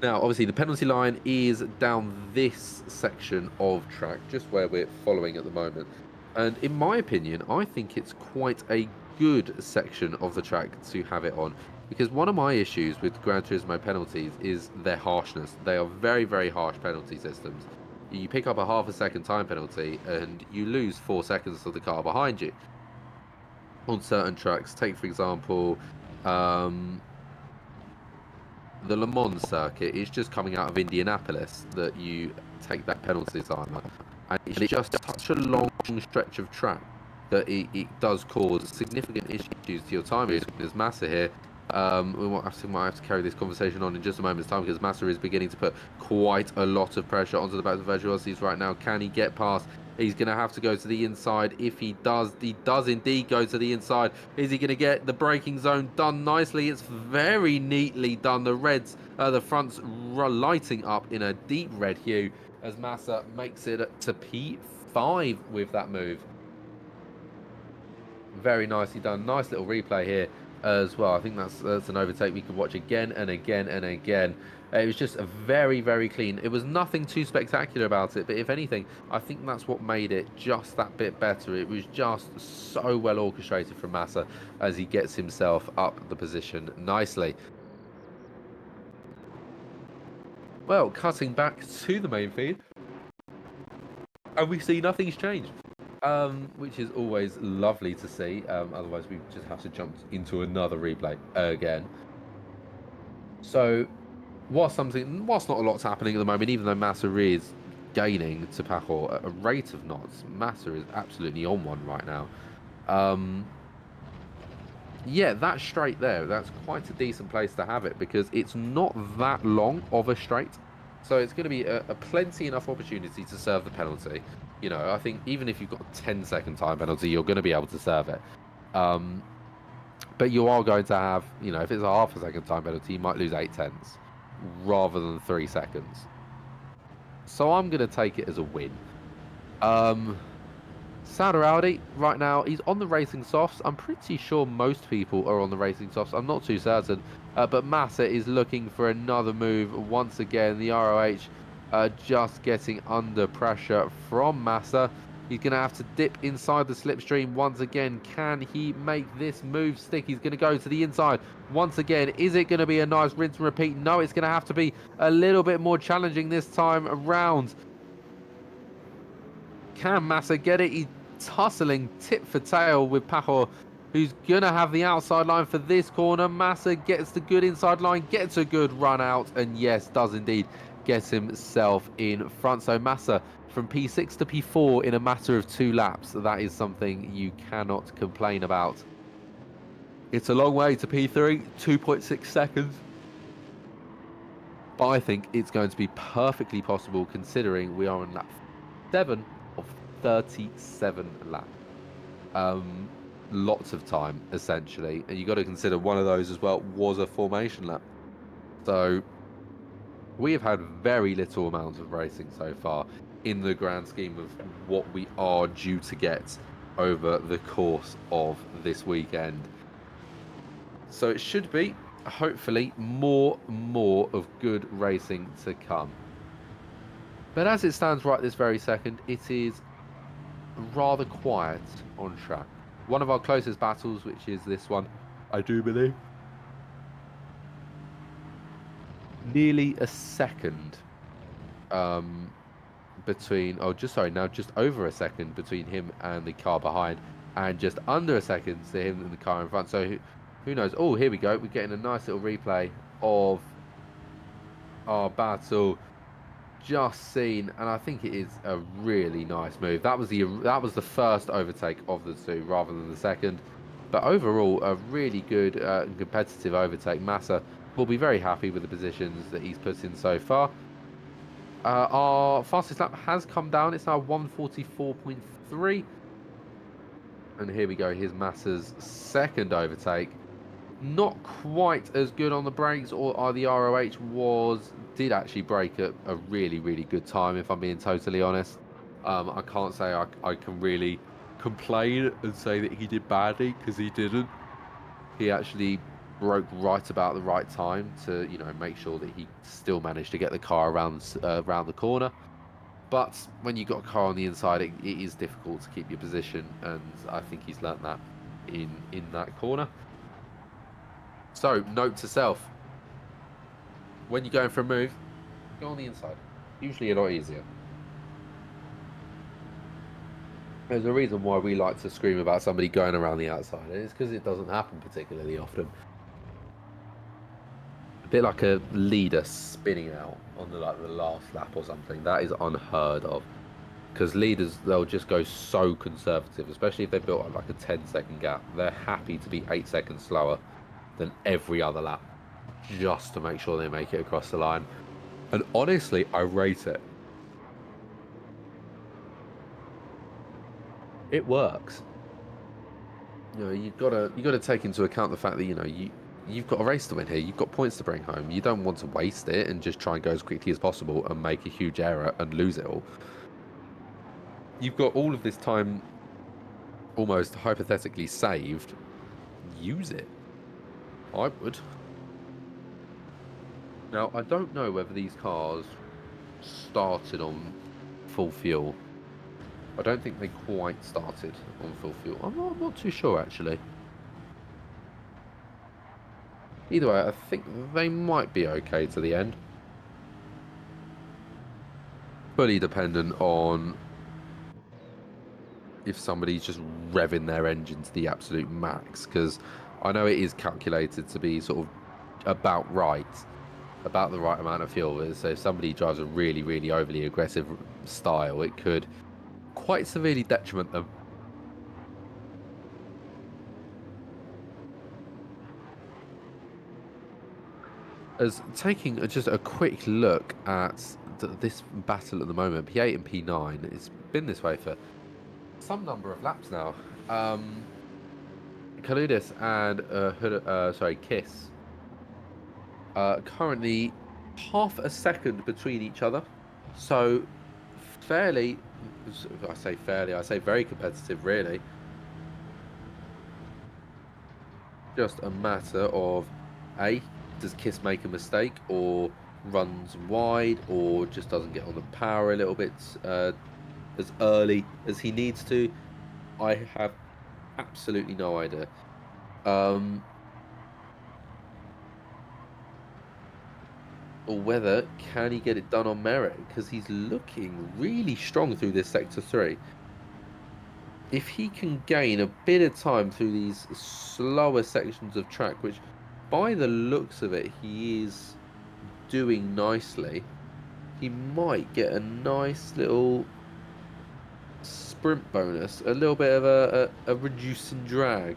Now, obviously, the penalty line is down this section of track, just where we're following at the moment. And in my opinion, I think it's quite a good section of the track to have it on, because one of my issues with Gran Turismo penalties is their harshness. They are very, very harsh penalty systems. You pick up a half a second time penalty and you lose 4 seconds to the car behind you. On certain tracks, take for example, the Le Mans circuit is just coming out of Indianapolis that you take that penalty time, and it's just such a long stretch of track that it does cause significant issues to your timing. There's Massa here. We might have to carry this conversation on in just a moment's time, because Massa is beginning to put quite a lot of pressure onto the back of Virtuosities right now. Can he get past? He's going to have to go to the inside. If he does indeed go to the inside. Is he going to get the braking zone done nicely? It's very neatly done. The reds, the fronts lighting up in a deep red hue as Massa makes it to P5 with that move. Very nicely done. Nice little replay here as well. I think that's an overtake we could watch again and again and again. It was just a very, very clean. It was nothing too spectacular about it, but if anything, I think that's what made it just that bit better. It was just so well orchestrated from Massa as he gets himself up the position nicely. Well, cutting back to the main feed, and we see nothing's changed. Which is always lovely to see. Otherwise, we just have to jump into another replay again. So, whilst not a lot's happening at the moment, even though Massa is gaining to Pajor at a rate of knots, Massa is absolutely on one right now. Yeah, that straight there, that's quite a decent place to have it, because it's not that long of a straight. So it's going to be a plenty enough opportunity to serve the penalty. You know, I think even if you've got a 10-second time penalty, you're going to be able to serve it. But you are going to have, you know, if it's a half a second time penalty, you might lose 8/10 rather than 3 seconds. So I'm going to take it as a win. Sauter Audi, right now, he's on the racing softs. I'm pretty sure most people are on the racing softs. I'm not too certain. But Massa is looking for another move once again. The ROH just getting under pressure from Massa. He's going to have to dip inside the slipstream once again. Can he make this move stick? He's going to go to the inside once again. Is it going to be a nice rinse and repeat? No, it's going to have to be a little bit more challenging this time around. Can Massa get it? He's tussling tit for tail with Pajor, who's going to have the outside line for this corner. Massa gets the good inside line, gets a good run out, and yes, does indeed get himself in front. So Massa from P6 to P4 in a matter of 2 laps. That is something you cannot complain about. It's a long way to P3, 2.6 seconds. But I think it's going to be perfectly possible considering we are on lap 7 of 37 laps. Lots of time, essentially. And you've got to consider one of those as well was a formation lap. So we have had very little amount of racing so far in the grand scheme of what we are due to get over the course of this weekend. So it should be, hopefully, more of good racing to come. But as it stands right this very second, it is rather quiet on track. One of our closest battles, which is this one, I do believe. Nearly a second between, now just over a second between him and the car behind, and just under a second to him and the car in front. So who knows? Oh, here we go. We're getting a nice little replay of our battle just seen, and I think it is a really nice move. That was the first overtake of the two rather than the second, but overall a really good and competitive overtake. Massa will be very happy with the positions that he's put in so far. Our fastest lap has come down. It's now 1:44.3, and here we go. Here's Massa's second overtake. Not quite as good on the brakes, or the ROH did actually brake at a really good time, if I'm being totally honest. I can't say I can really complain and say that he did badly, because he didn't. He actually broke right about the right time to make sure that he still managed to get the car around the corner. But when you've got a car on the inside, it is difficult to keep your position, and I think he's learnt that in that corner. So, note to self, when you're going for a move, go on the inside. Usually a lot easier. There's a reason why we like to scream about somebody going around the outside, and it's because it doesn't happen particularly often. A bit like a leader spinning out on the last lap or something. That is unheard of. Because leaders, they'll just go so conservative, especially if they built up like a 10-second gap. They're happy to be 8 seconds slower than every other lap, just to make sure they make it across the line. And honestly, I rate it. It works. You've got to take into account the fact that you've got a race to win here. You've got points to bring home. You don't want to waste it and just try and go as quickly as possible and make a huge error and lose it all. You've got all of this time almost hypothetically saved. Use it. I would. Now, I don't know whether these cars started on full fuel. I don't think they quite started on full fuel. I'm not too sure, actually. Either way, I think they might be okay to the end. Fully dependent on if somebody's just revving their engine to the absolute max, because I know it is calculated to be sort of about the right amount of fuel. So if somebody drives a really overly aggressive style, it could quite severely detriment them. As taking just a quick look at this battle at the moment, P8 and P9, it's been this way for some number of laps now. Kaludis and Kiss currently half a second between each other, so I say very competitive, really. Just a matter of does Kiss make a mistake or runs wide or just doesn't get on the power a little bit as early as he needs to? I have absolutely no idea. Or whether can he get it done on merit, because he's looking really strong through this sector 3. If he can gain a bit of time through these slower sections of track, which by the looks of it he is doing nicely, he might get a nice little sprint bonus, a little bit of a reducing drag.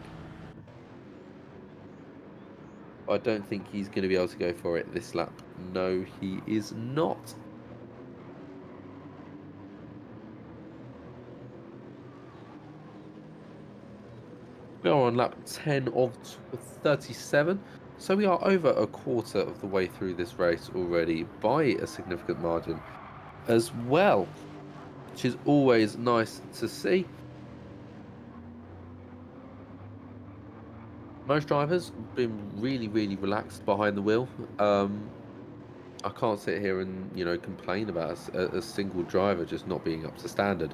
I don't think he's going to be able to go for it this lap. No, he is not. We are on lap 10 of 37, so we are over a quarter of the way through this race already by a significant margin as well, which is always nice to see. Most drivers have been really, really relaxed behind the wheel. I can't sit here and complain about a single driver just not being up to standard.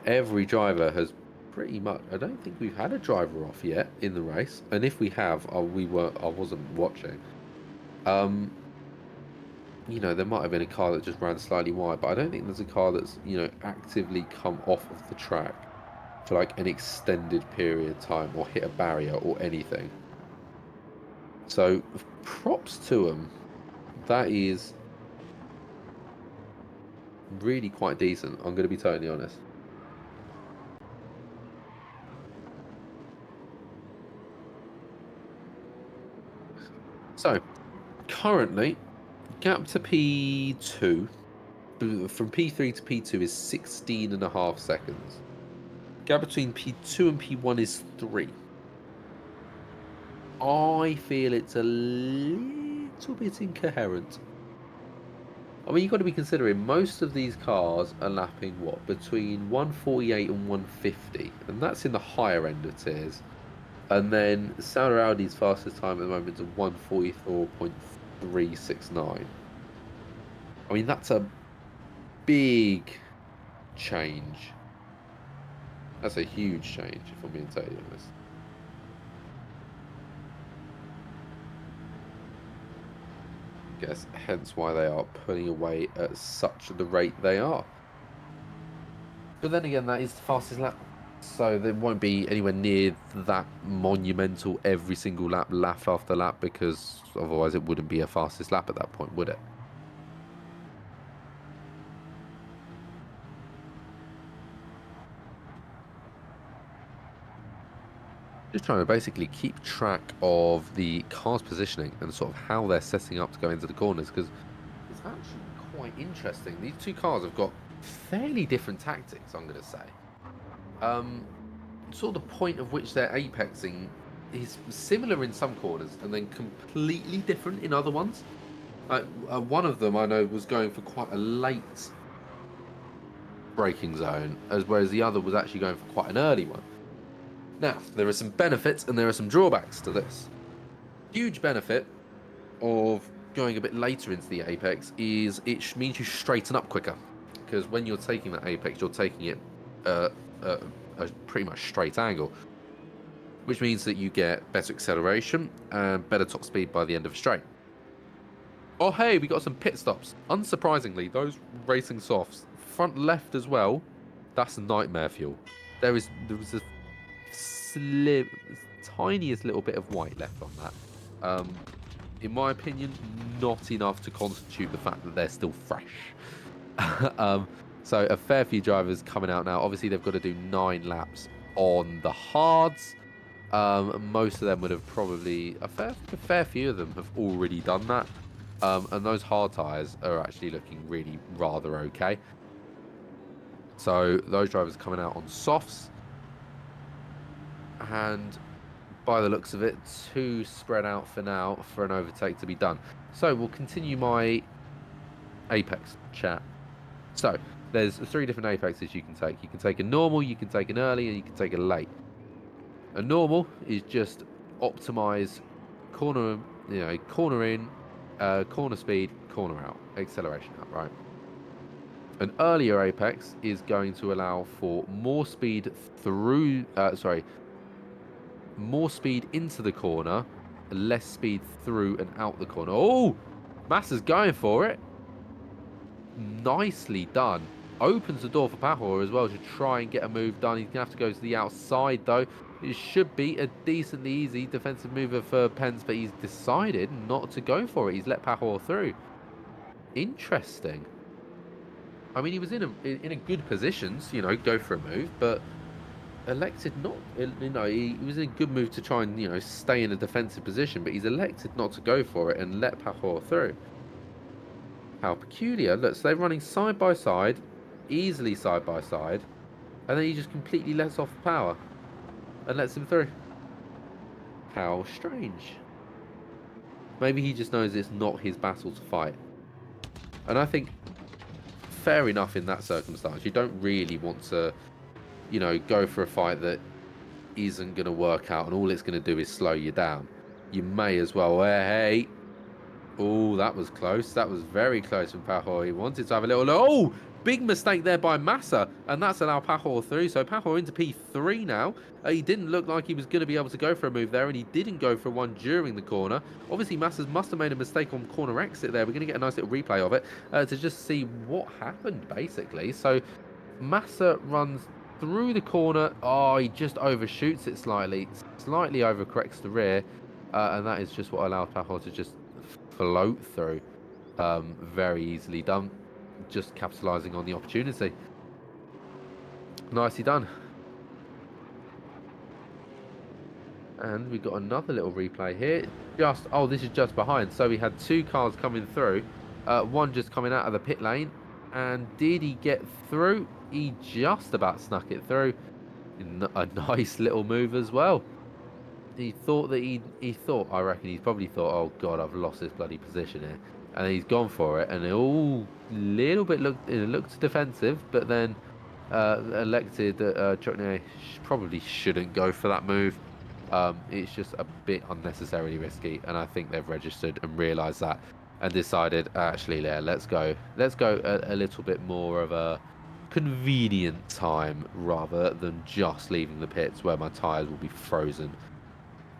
Every driver has pretty much. I don't think we've had a driver off yet in the race, and if we have, I wasn't watching. There might have been a car that just ran slightly wide, but I don't think there's a car that's actively come off of the track for like an extended period of time or hit a barrier or anything. So props to them. That is really quite decent. I'm going to be totally honest. So currently, gap to P2 from P3 to P2 is 16.5 seconds. Gap between P2 and P1 is 3. I feel it's a little bit incoherent. I mean, you've got to be considering most of these cars are lapping what, between 148 and 150, and that's in the higher end of tiers. And then Sauber Audi's fastest time at the moment is 144.369. I mean, that's a big change. That's a huge change, if I'm being totally honest. Guess hence why they are pulling away at such the rate they are. But then again, that is the fastest lap, so there won't be anywhere near that monumental every single lap after lap, because otherwise it wouldn't be a fastest lap at that point, would it? Just trying to basically keep track of the car's positioning and sort of how they're setting up to go into the corners, because it's actually quite interesting. These two cars have got fairly different tactics, I'm going to say. Sort of the point of which they're apexing is similar in some corners and then completely different in other ones. One of them I know was going for quite a late braking zone, whereas the other was actually going for quite an early one. Now, there are some benefits and there are some drawbacks to this. Huge benefit of going a bit later into the apex is it means you straighten up quicker, because when you're taking that apex, you're taking it a pretty much straight angle, which means that you get better acceleration and better top speed by the end of a straight. Oh hey, we got some pit stops. Unsurprisingly, those racing softs, front left as well, that's nightmare fuel. There was a tiniest little bit of white left on that. In my opinion, not enough to constitute the fact that they're still fresh. So a fair few drivers coming out now. Obviously, they've got to do 9 laps on the hards. Most of them would have probably, a fair few of them have already done that. And those hard tyres are actually looking really rather okay. So those drivers are coming out on softs. And by the looks of it, 2 spread out for now for an overtake to be done. So we'll continue my apex chat. So there's 3 different apexes you can take. You can take a normal, you can take an early, and you can take a late. A normal is just optimize corner you know, corner in, corner speed, corner out, acceleration out, right? An earlier apex is going to allow for more speed through, more speed into the corner, less speed through and out the corner. Oh, Massa's going for it. Nicely done. Opens the door for Pahor as well to try and get a move done. He's going to have to go to the outside though. It should be a decently easy defensive mover for Pence, but he's decided not to go for it. He's let Pahor through. Interesting. I mean, he was in a good position to, you know, go for a move, but elected not. You know, he was in a good move to try and, you know, stay in a defensive position, but he's elected not to go for it and let Pahor through. How peculiar. Look, so they're running side by side, easily side by side, and then he just completely lets off power and lets him through. How strange. Maybe he just knows it's not his battle to fight. And I think fair enough in that circumstance. You don't really want to, you know, go for a fight that isn't going to work out and all it's going to do is slow you down. You may as well, hey. Oh, that was close. That was very close from Pahor. He wanted to have a little... Oh, big mistake there by Massa. And that's allowed Pahor through. So Pahor into P3 now. He didn't look like he was going to be able to go for a move there. And he didn't go for one during the corner. Obviously, Massa must have made a mistake on corner exit there. We're going to get a nice little replay of it to just see what happened, basically. So Massa runs through the corner. Oh, he just overshoots it slightly. Slightly overcorrects the rear. And that is just what allowed Pahor to just float through. Very easily done. Just capitalising on the opportunity. Nicely done. And we got another little replay here. This is just behind. So we had two cars coming through. One just coming out of the pit lane. And did he get through? He just about snuck it through. A nice little move as well. He thought that I reckon he's probably thought, oh god, I've lost this bloody position here, and he's gone for it, and it all little bit looked defensive, but then elected that Chutney probably shouldn't go for that move. It's just a bit unnecessarily risky, and I think they've registered and realised that and decided, actually, yeah, let's go a little bit more of a convenient time rather than just leaving the pits where my tyres will be frozen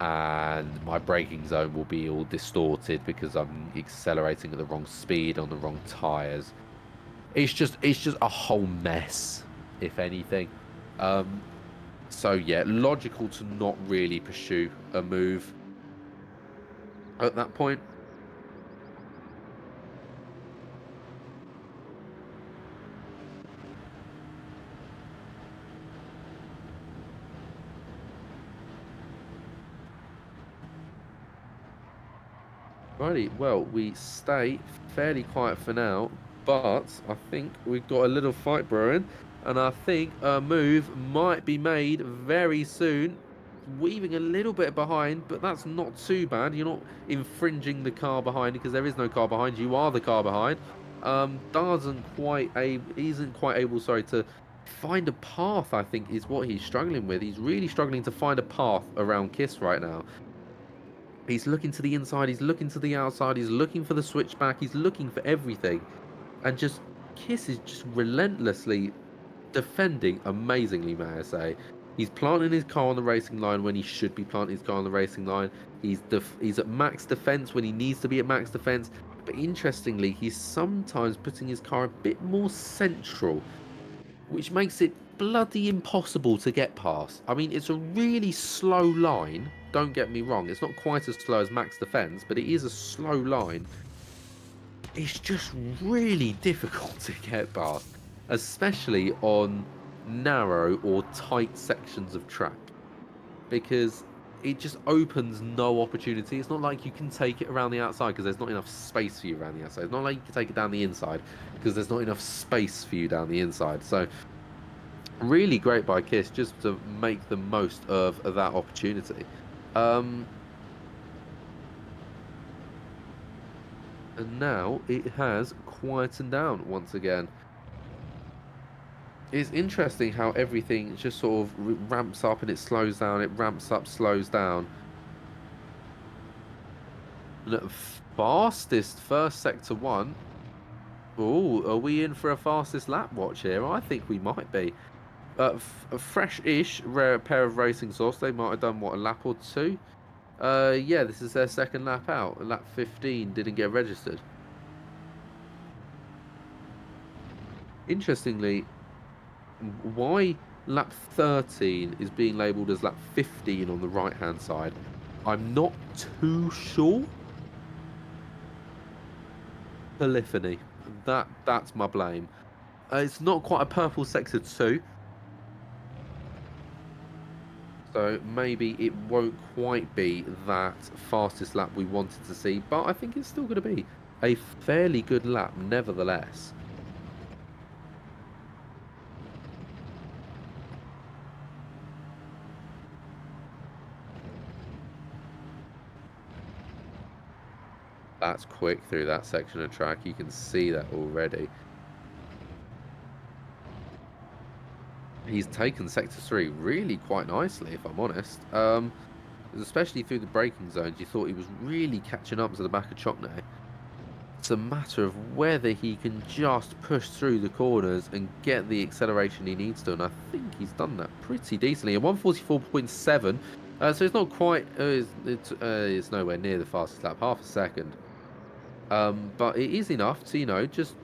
and my braking zone will be all distorted because I'm accelerating at the wrong speed on the wrong tyres. It's just a whole mess, if anything. So yeah, logical to not really pursue a move at that point. Righty, well, we stay fairly quiet for now, but I think we've got a little fight brewing, and I think a move might be made very soon. Weaving a little bit behind, but that's not too bad. You're not infringing the car behind because there is no car behind. You are the car behind. Isn't quite able, to find a path. I think is what he's struggling with. He's really struggling to find a path around Kiss right now. He's looking to the inside, he's looking to the outside, he's looking for the switchback, he's looking for everything. And just Kiss is just relentlessly defending amazingly, may I say. He's planting his car on the racing line when he should be planting his car on the racing line. He's at max defense when he needs to be at max defense. But interestingly, he's sometimes putting his car a bit more central, which makes it bloody impossible to get past. I mean, it's a really slow line. Don't get me wrong, it's not quite as slow as max defense, but it is a slow line. It's just really difficult to get past, especially on narrow or tight sections of track, because it just opens no opportunity. It's not like you can take it around the outside because there's not enough space for you around the outside. It's not like you can take it down the inside because there's not enough space for you down the inside. So really great by Kiss just to make the most of that opportunity. And now it has quietened down once again. It's interesting how everything just sort of ramps up and it slows down, it ramps up, slows down. Fastest first sector one. Oh, are we in for a fastest lap watch here? I think we might be. A fresh-ish rare pair of racing sauce. They might have done what, a lap or two. Yeah, this is their second lap out. Lap 15 didn't get registered. Interestingly, why lap 13 is being labelled as lap 15 on the right-hand side, I'm not too sure. Polyphony. That's my blame. It's not quite a purple sector 2. So maybe it won't quite be that fastest lap we wanted to see, but I think it's still going to be a fairly good lap nevertheless. That's quick through that section of track. You can see that already. He's taken sector 3 really quite nicely, if I'm honest. Especially through the braking zones, you thought he was really catching up to the back of Chocney. It's a matter of whether he can just push through the corners and get the acceleration he needs to, and I think he's done that pretty decently. A 144.7, so it's not quite, it's nowhere near the fastest lap, half a second. But it is enough to, you know, just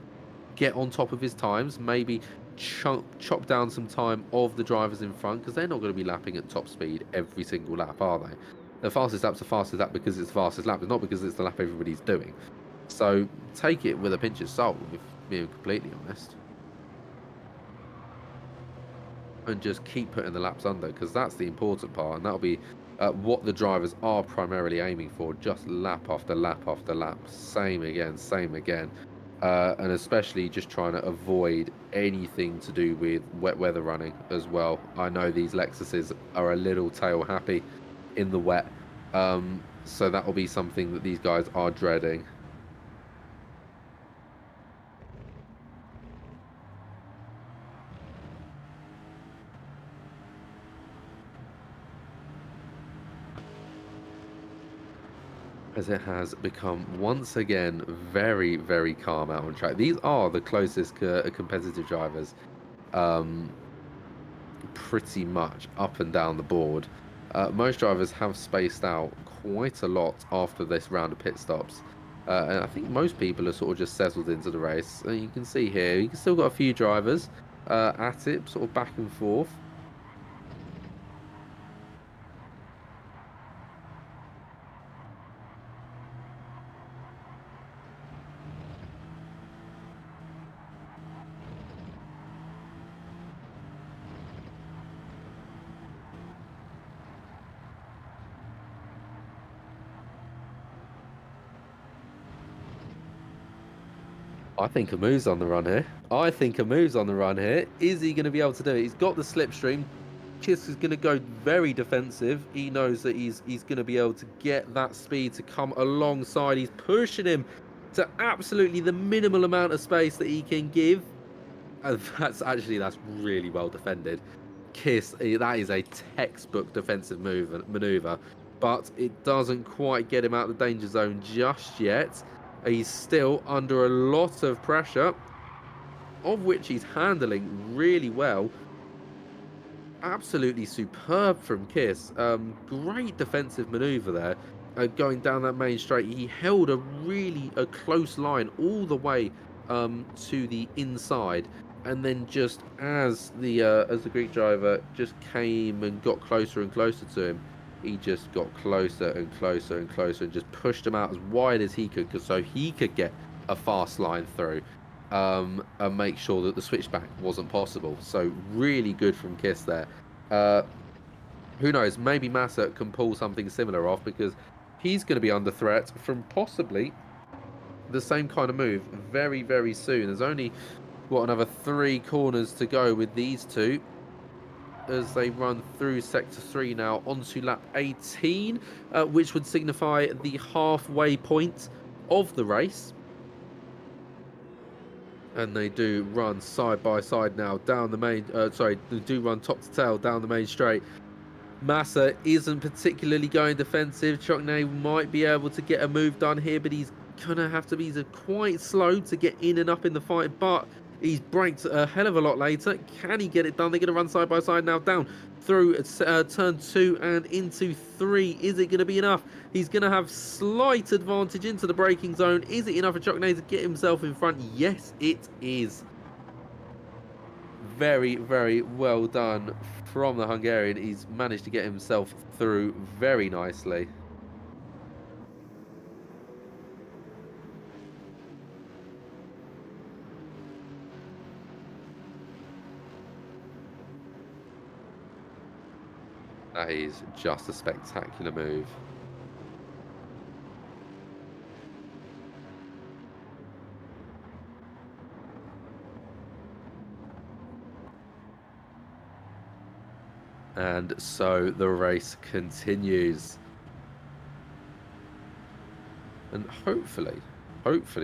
get on top of his times, maybe chop down some time of the drivers in front, because they're not going to be lapping at top speed every single lap, are they? The fastest lap's the fastest lap because it's the fastest lap, it's not because it's the lap everybody's doing. So take it with a pinch of salt, if being completely honest. And just keep putting the laps under, because that's the important part, and that'll be what the drivers are primarily aiming for. Just lap after lap after lap. Same again, same again. And especially just trying to avoid anything to do with wet weather running as well. I know these Lexuses are a little tail happy in the wet. So that will be something that these guys are dreading. As it has become once again very, very calm out on track. These are the closest competitive drivers, pretty much up and down the board. Most drivers have spaced out quite a lot after this round of pit stops. And I think most people are sort of just settled into the race. You can see here, you can still got a few drivers at it, sort of back and forth. I think Amu's on the run here. I think Amu's on the run here. Is he going to be able to do it? He's got the slipstream. Kiss is going to go very defensive. He knows that he's going to be able to get that speed to come alongside. He's pushing him to absolutely the minimal amount of space that he can give. And that's really well defended. Kiss, that is a textbook defensive maneuver, but it doesn't quite get him out of the danger zone just yet. He's still under a lot of pressure, of which he's handling really well. Absolutely superb from Kiss. Great defensive maneuver there. Going down that main straight, he held a close line all the way to the inside, and then just as the Greek driver just came and got closer and closer to him, he just got closer and closer and closer and just pushed him out as wide as he could, so he could get a fast line through and make sure that the switchback wasn't possible. So really good from Kiss there. Who knows, maybe Massa can pull something similar off, because he's going to be under threat from possibly the same kind of move very, very soon. There's only, another 3 corners to go with these two as they run through sector 3 now onto lap 18, which would signify the halfway point of the race. And they do run side by side now down the main, they do run top to tail down the main straight. Massa isn't particularly going defensive. Chokne might be able to get a move done here, but he's gonna have to be quite slow to get in and up in the fight. But he's braked a hell of a lot later. Can he get it done? They're gonna run side by side now, down through turn 2 and into 3. Is it gonna be enough? He's gonna have slight advantage into the braking zone. Is it enough for Chokne to get himself in front? Yes, it is. Very, very well done from the Hungarian. He's managed to get himself through very nicely. That is just a spectacular move. And so the race continues. And hopefully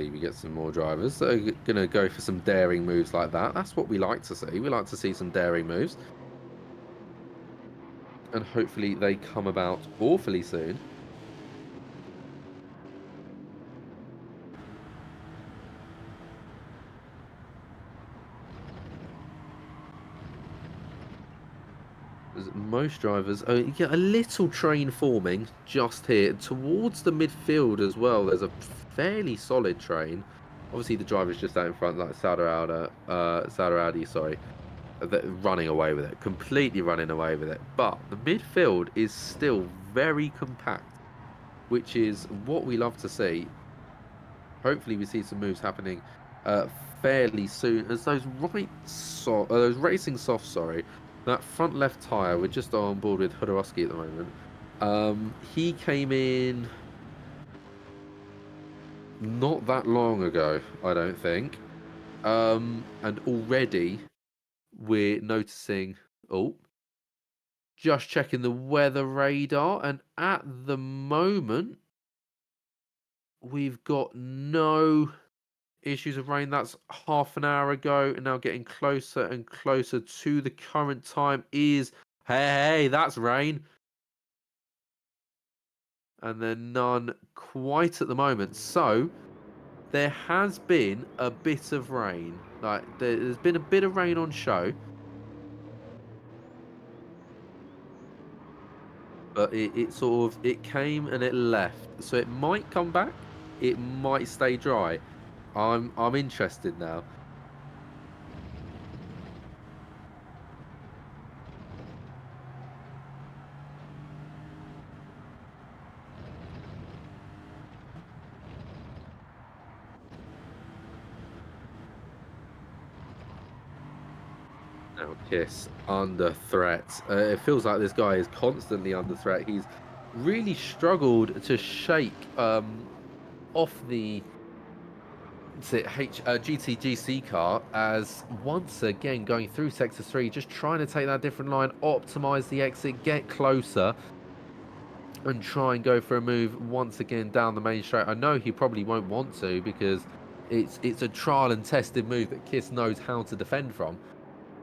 we get some more drivers that are going to go for some daring moves like that. That's what we like to see. We like to see some daring moves. And hopefully they come about awfully soon. Most drivers, you get a little train forming just here towards the midfield as well. There's a fairly solid train. Obviously, the driver's just out in front, like Saudaraudi, sorry, running away with it, completely running away with it. But the midfield is still very compact, which is what we love to see. Hopefully, we see some moves happening fairly soon, as those those racing softs, sorry. That front left tyre, we're just on board with Hodorowski at the moment. He came in not that long ago, I don't think. And already we're noticing... Oh, just checking the weather radar. And at the moment, we've got no issues of rain. That's half an hour ago, and now getting closer and closer to the current time is hey, that's rain. And then none quite at the moment. So there has been a bit of rain. Like there's been a bit of rain on show, but it sort of it came and it left. So it might come back. It might stay dry. I'm interested now. Now Kiss under threat. It feels like this guy is constantly under threat. He's really struggled to shake off the GTGC car, as once again going through sector 3, just trying to take that different line, optimize the exit, get closer and try and go for a move once again down the main straight. I know he probably won't want to, because it's a trial and tested move that Kiss knows how to defend from,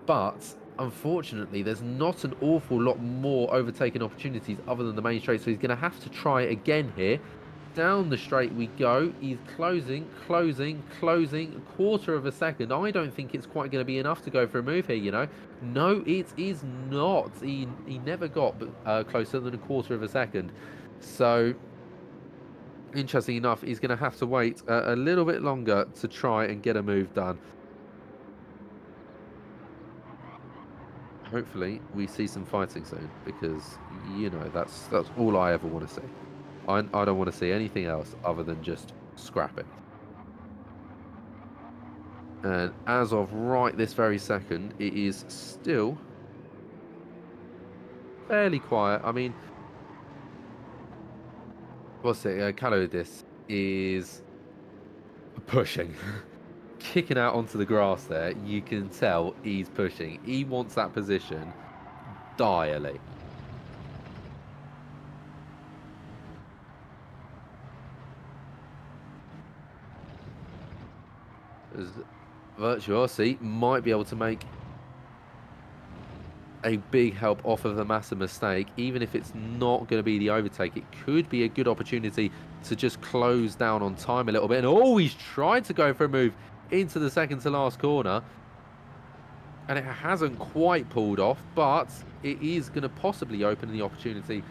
but unfortunately there's not an awful lot more overtaking opportunities other than the main straight, so he's going to have to try again here. Down the straight we go. He's closing, a quarter of a second. I don't think it's quite going to be enough to go for a move here, you know. No, it is not. He never got closer than a quarter of a second. So, interesting enough, he's going to have to wait a little bit longer to try and get a move done. Hopefully, we see some fighting soon, because, you know, that's all I ever want to see. I don't want to see anything else other than just scrapping. And as of right this very second, it is still fairly quiet. I mean, what's it? Kalodis is pushing, kicking out onto the grass there. You can tell he's pushing. He wants that position direly. Virtuosi might be able to make a big help off of the massive mistake. Even if it's not going to be the overtake, it could be a good opportunity to just close down on time a little bit. And oh, he's tried to go for a move into the second to last corner, and it hasn't quite pulled off, but it is going to possibly open the opportunity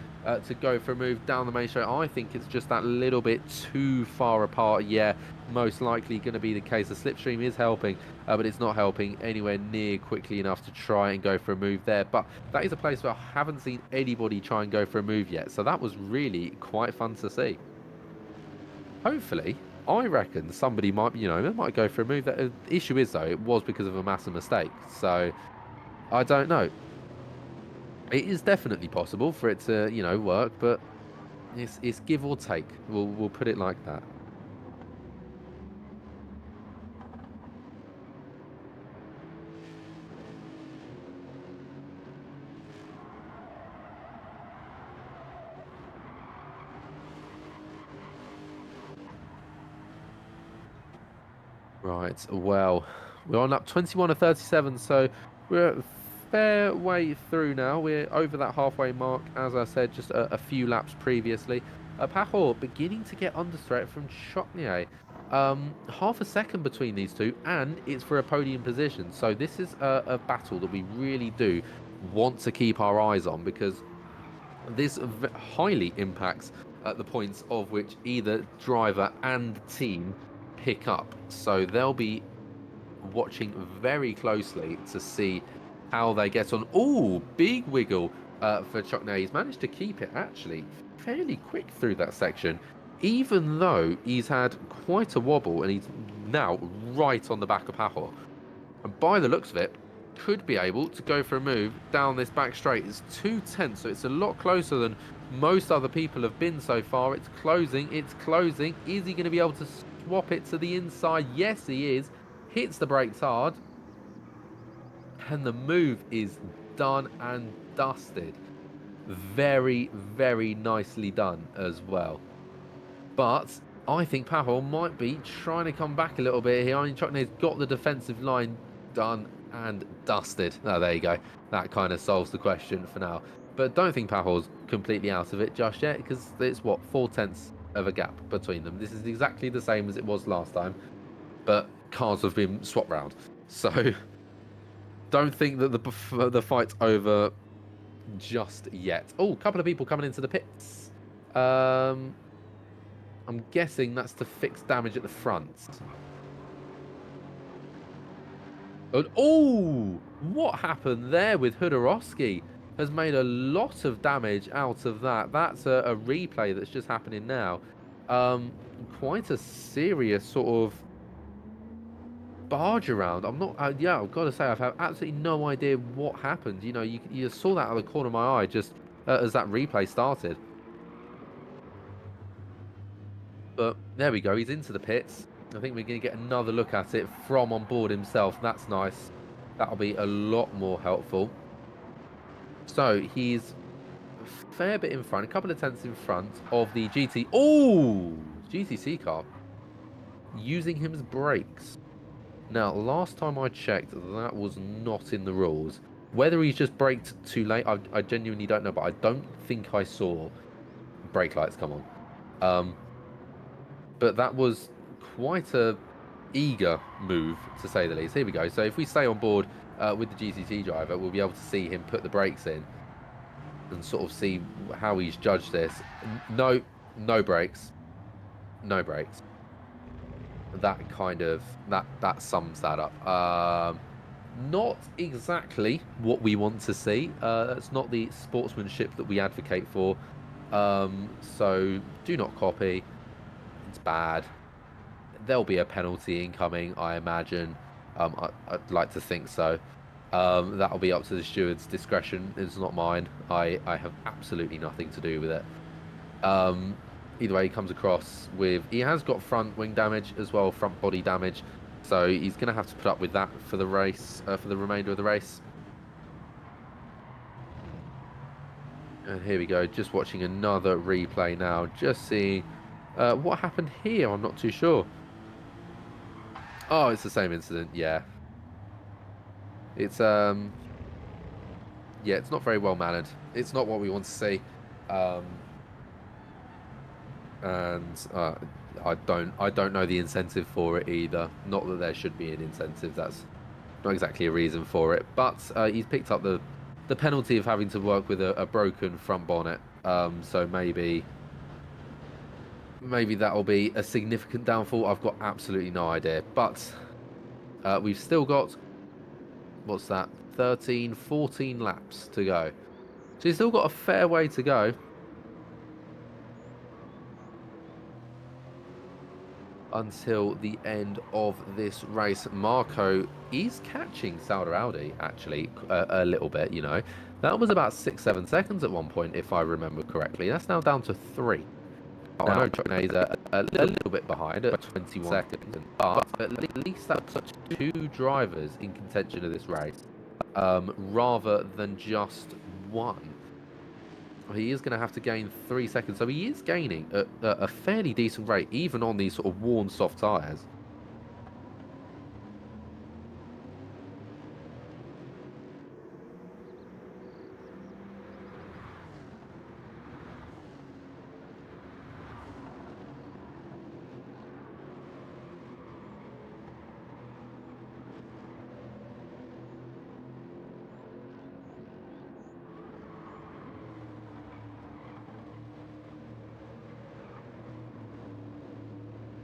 to go for a move down the main straight. I think it's just that little bit too far apart. Yeah, most likely going to be the case. The slipstream is helping, but it's not helping anywhere near quickly enough to try and go for a move there. But that is a place where I haven't seen anybody try and go for a move yet, so that was really quite fun to see. Hopefully, I reckon somebody might, might go for a move. The issue is, though, it was because of a massive mistake. So, I don't know. It is definitely possible for it to, work, but it's give or take. We'll put it like that. Right, well, we're on up 21 to 37, so we're a fair way through now. We're over that halfway mark, as I said, just a few laps previously. Pahor beginning to get under threat from Chocnier. Half a second between these two, and it's for a podium position. So this is a battle that we really do want to keep our eyes on, because this highly impacts the points of which either driver and team pick up. So they'll be watching very closely to see how they get on. Oh, big wiggle for Chocnier. He's managed to keep it actually fairly quick through that section, even though he's had quite a wobble, and he's now right on the back of Pahor. And by the looks of it, could be able to go for a move down this back straight. It's 2/10, so it's a lot closer than most other people have been so far. It's closing, it's closing. Is he going to be able to swap it to the inside? Yes, he is. Hits the brakes hard. And the move is done and dusted. Very, very nicely done as well. But I think Pahor might be trying to come back a little bit here. I mean, Chocnier's got the defensive line done and dusted. Oh, there you go. That kind of solves the question for now. But don't think Pahor's completely out of it just yet, because it's, what, 4/10 of a gap between them. This is exactly the same as it was last time, but cars have been swapped round. So don't think that the fight's over just yet. Oh, a couple of people coming into the pits. I'm guessing that's to fix damage at the front. Oh, what happened there with Hudorowski has made a lot of damage out of that. That's a replay that's just happening now. Quite a serious sort of barge around. I'm not, yeah, I've got to say, I've had absolutely no idea what happened. You saw that out of the corner of my eye just as that replay started. But there we go, he's into the pits. I think we're going to get another look at it from on board himself. That's nice. That'll be a lot more helpful. So he's a fair bit in front, a couple of tenths in front of the GTC car, using him as brakes. Now, last time I checked, that was not in the rules. Whether he's just braked too late, I genuinely don't know, but I don't think I saw brake lights come on. But that was quite a eager move, to say the least. Here we go. So if we stay on board with the GTC driver, we'll be able to see him put the brakes in and sort of see how he's judged this. No brakes. No brakes. That kind of, that sums that up. Not exactly what we want to see. That's not the sportsmanship that we advocate for. So do not copy. It's bad. There'll be a penalty incoming, I imagine. I'd like to think so. That'll be up to the steward's discretion. It's not mine. I have absolutely nothing to do with it. Either way, he comes across with... He has got front wing damage as well, front body damage. So he's going to have to put up with that for the race, for the remainder of the race. And here we go, just watching another replay now. Just seeing what happened here. I'm not too sure. Oh, it's the same incident. Yeah. It's yeah, yeah, it's not very well mannered. It's not what we want to see. And I don't know the incentive for it either. Not that there should be an incentive. That's not exactly a reason for it. But he's picked up the penalty of having to work with a broken front bonnet. So maybe that'll be a significant downfall. I've got absolutely no idea. But we've still got, what's that, 13, 14 laps to go. So you've still got a fair way to go. Until the end of this race. Marco is catching Sauder Audi, actually, a little bit, you know. That was about 6-7 seconds at one point, if I remember correctly. That's now down to 3. Now, I know China is a little bit behind at 21 seconds, but at least that's 2 drivers in contention of this race, rather than just 1. He is going to have to gain 3 seconds, so he is gaining at a fairly decent rate, even on these sort of worn soft tyres.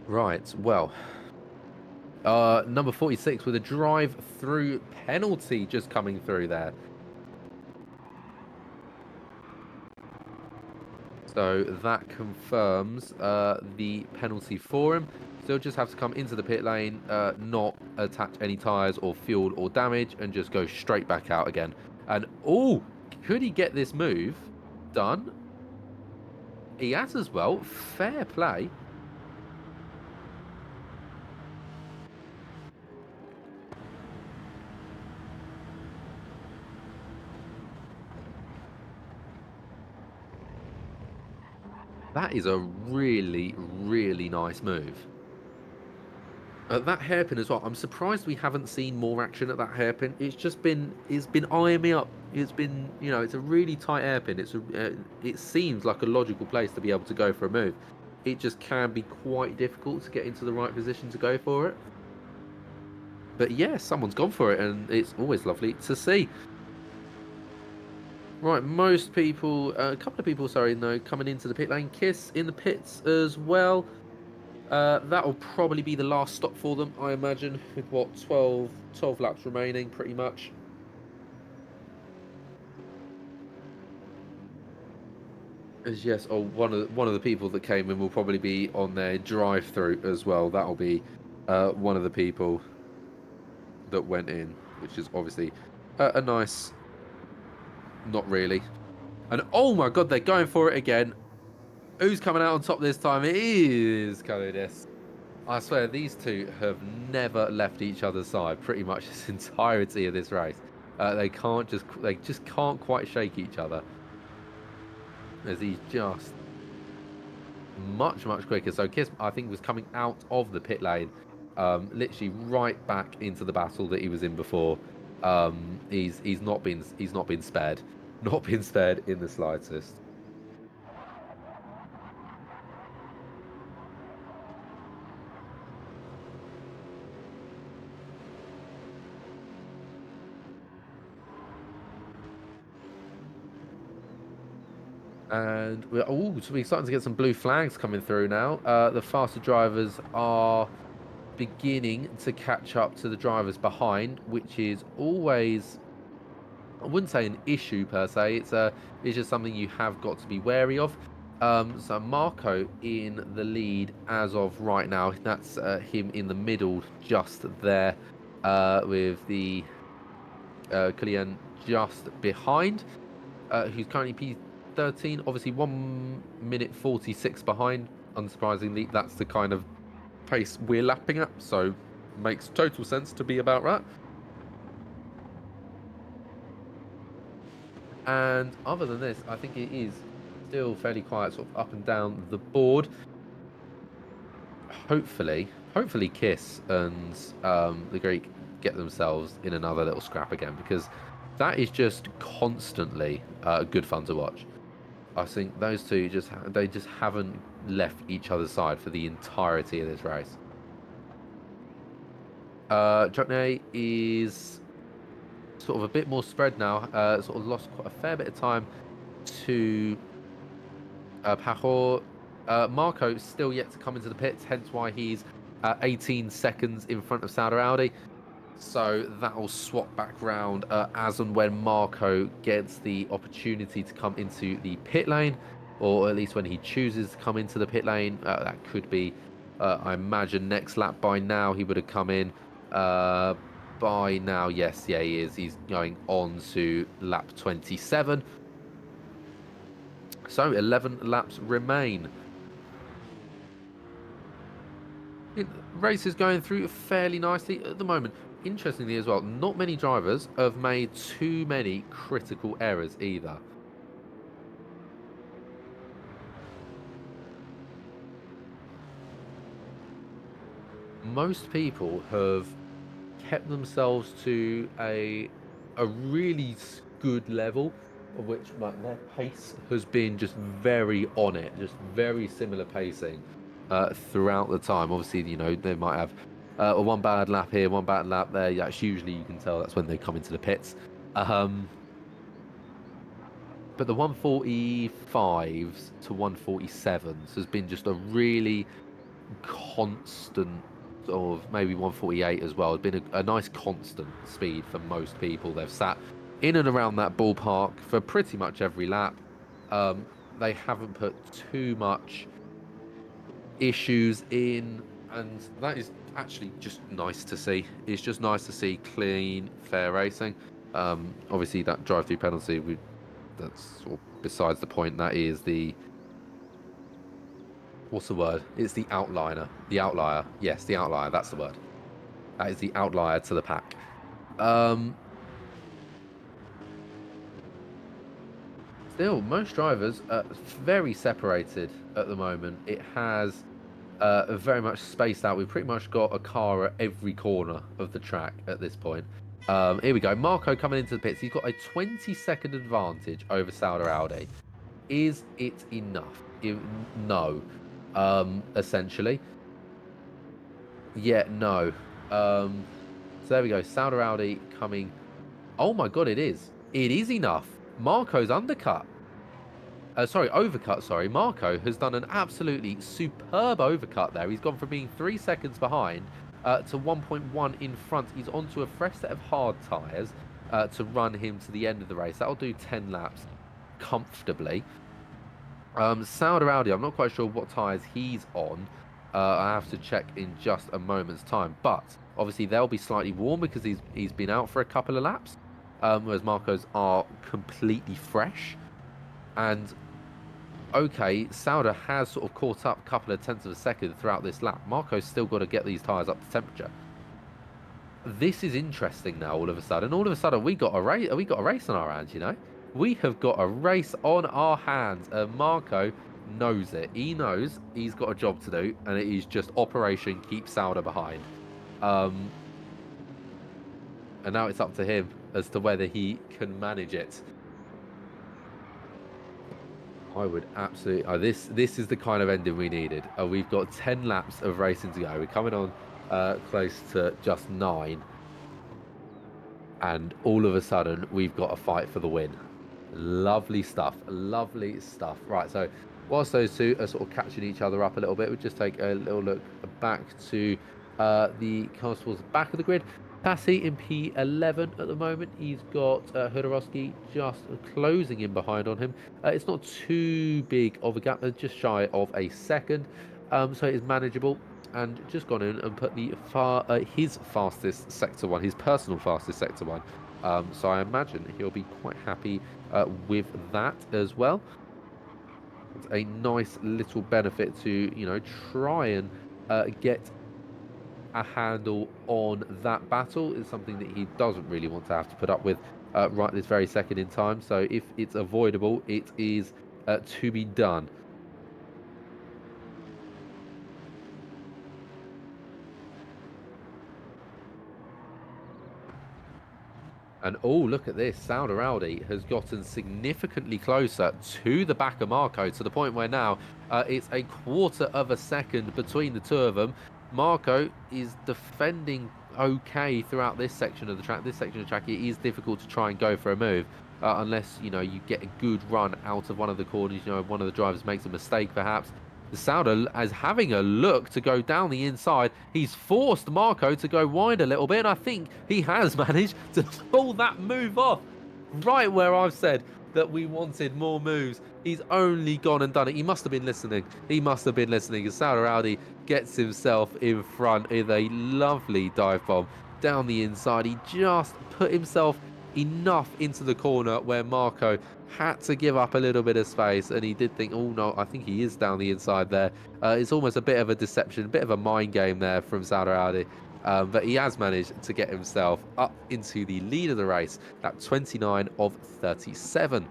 Right, well, number 46 with a drive-through penalty just coming through there. So that confirms the penalty for him. Still just have to come into the pit lane, not attach any tyres or fuel or damage, and just go straight back out again. And, oh, could he get this move done? He has as well. Fair play. That is a really, really nice move. That hairpin as well. I'm surprised we haven't seen more action at that hairpin. It's been eyeing me up. It's been, you know, it's a really tight hairpin. It seems like a logical place to be able to go for a move. It just can be quite difficult to get into the right position to go for it. But yeah, someone's gone for it, and it's always lovely to see. Right, most people, a couple of people, sorry, no, coming into the pit lane. Kiss in the pits as well. That'll probably be the last stop for them, I imagine, with what, 12 laps remaining, pretty much. As yes, one of the people that came in will probably be on their drive-through as well. That'll be one of the people that went in, which is obviously a nice. Not really. And oh my god, they're going for it again. Who's coming out on top this time? It is Calidus. I swear, these two have never left each other's side pretty much this entirety of this race. They just can't quite shake each other. As he's just much quicker. So Kiss, I think, was coming out of the pit lane, literally right back into the battle that he was in before. He's not been spared. Not been spared in the slightest. And we're starting to get some blue flags coming through now. The faster drivers are beginning to catch up to the drivers behind, which is always, I wouldn't say an issue per se. It's just something you have got to be wary of. So Marco in the lead as of right now. That's him in the middle, just there, with the Killian just behind, who's currently P13. Obviously, 1 minute 46 behind. Unsurprisingly, that's the kind of pace we're lapping at. So makes total sense to be about right. And other than this, I think it is still fairly quiet, sort of up and down the board. Hopefully Kiss and the Greek get themselves in another little scrap again, because that is just constantly good fun to watch. I think those two they just haven't left each other's side for the entirety of this race. Chutney is sort of a bit more spread now. Sort of lost quite a fair bit of time to Pajor. Marco still yet to come into the pits, hence why he's 18 seconds in front of Sauder Audi. So that'll swap back round as and when Marco gets the opportunity to come into the pit lane, or at least when he chooses to come into the pit lane. That could be, I imagine, next lap. By now he would have come in. By now, yes, yeah, he is. He's going on to lap 27. So 11 laps remain. Race is going through fairly nicely at the moment. Interestingly as well, not many drivers have made too many critical errors either. Most people have kept themselves to a really good level, of which like their pace has been just very on it, just very similar pacing throughout the time. Obviously, you know, they might have one bad lap here, one bad lap there. That's usually, you can tell, that's when they come into the pits. But the 145s to 147s has been just a really constant sort of, maybe 148 as well. It's been a nice constant speed for most people. They've sat in and around that ballpark for pretty much every lap. They haven't put too much issues in, and that is actually just nice to see. It's just nice to see clean, fair racing. Obviously, that drive-through penalty, that's sort of besides the point. That is the, what's the word? It's the outliner. The outlier. Yes, the outlier. That's the word. That is the outlier to the pack. Still, most drivers are very separated at the moment. It has very much spaced out. We've pretty much got a car at every corner of the track at this point. Here we go. Marco coming into the pits. He's got a 20-second advantage over Sauder Audi. Is it enough? No. Essentially. Yeah, no. So there we go. Sauder Audi coming. Oh my god, it is. It is enough. Marco's undercut. Sorry, overcut, sorry. Marco has done an absolutely superb overcut there. He's gone from being 3 seconds behind to 1.1 in front. He's onto a fresh set of hard tyres to run him to the end of the race. That'll do 10 laps comfortably. Sauder Audi, I'm not quite sure what tyres he's on. I have to check in just a moment's time. But obviously they'll be slightly warm because he's been out for a couple of laps, whereas Marco's are completely fresh. And okay, Sauder has sort of caught up a couple of tenths of a second throughout this lap. Marco's still got to get these tyres up to temperature. This is interesting now. All of a sudden, we got a race. We got a race on our hands. You know, we have got a race on our hands, and Marco knows it. He knows he's got a job to do, and it is just Operation Keep Sauder behind. And now it's up to him as to whether he can manage it. I would absolutely. This is the kind of ending we needed. We've got 10 laps of racing to go. We're coming on close to just 9, and all of a sudden we've got a fight for the win. Lovely stuff. Lovely stuff. Right. So whilst those two are sort of catching each other up a little bit, we'll just take a little look back to the cars towards the back of the grid. Tassi in P11 at the moment. He's got Hodorowski just closing in behind on him. It's not too big of a gap, just shy of a second. So it is manageable. And just gone in and put the his fastest sector one, his personal fastest sector one. So I imagine he'll be quite happy with that as well. It's a nice little benefit to, you know, try and get a handle on that battle. Is something that he doesn't really want to have to put up with right this very second in time. So if it's avoidable, it is to be done. And oh, look at this. Sauder Audi has gotten significantly closer to the back of Marco, to the point where now it's a quarter of a second between the two of them. Marco is defending okay throughout this section of the track. This section of the track, it is difficult to try and go for a move unless, you know, you get a good run out of one of the corners. You know, one of the drivers makes a mistake, perhaps. The Sauder is having a look to go down the inside. He's forced Marco to go wide a little bit, and I think he has managed to pull that move off. Right where I've said that we wanted more moves, he's only gone and done it. He must have been listening. He must have been listening. As Sauder Audi gets himself in front with a lovely dive bomb down the inside. He just put himself enough into the corner where Marco had to give up a little bit of space, and he did think, oh no, I think he is down the inside there. It's almost a bit of a deception, a bit of a mind game there from Sauder Audi. But he has managed to get himself up into the lead of the race, that 29 of 37.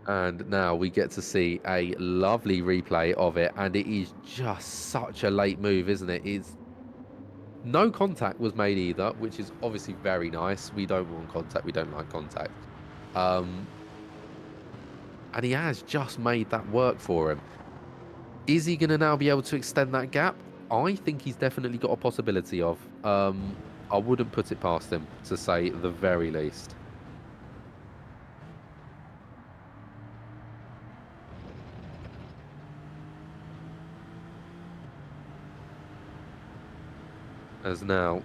And now we get to see a lovely replay of it, and it is just such a late move, isn't it? It's no contact was made either, which is obviously very nice. We don't want contact. We don't like contact. And he has just made that work for him. Is he going to now be able to extend that gap? I think he's definitely got a possibility of. I wouldn't put it past him, to say the very least. As now,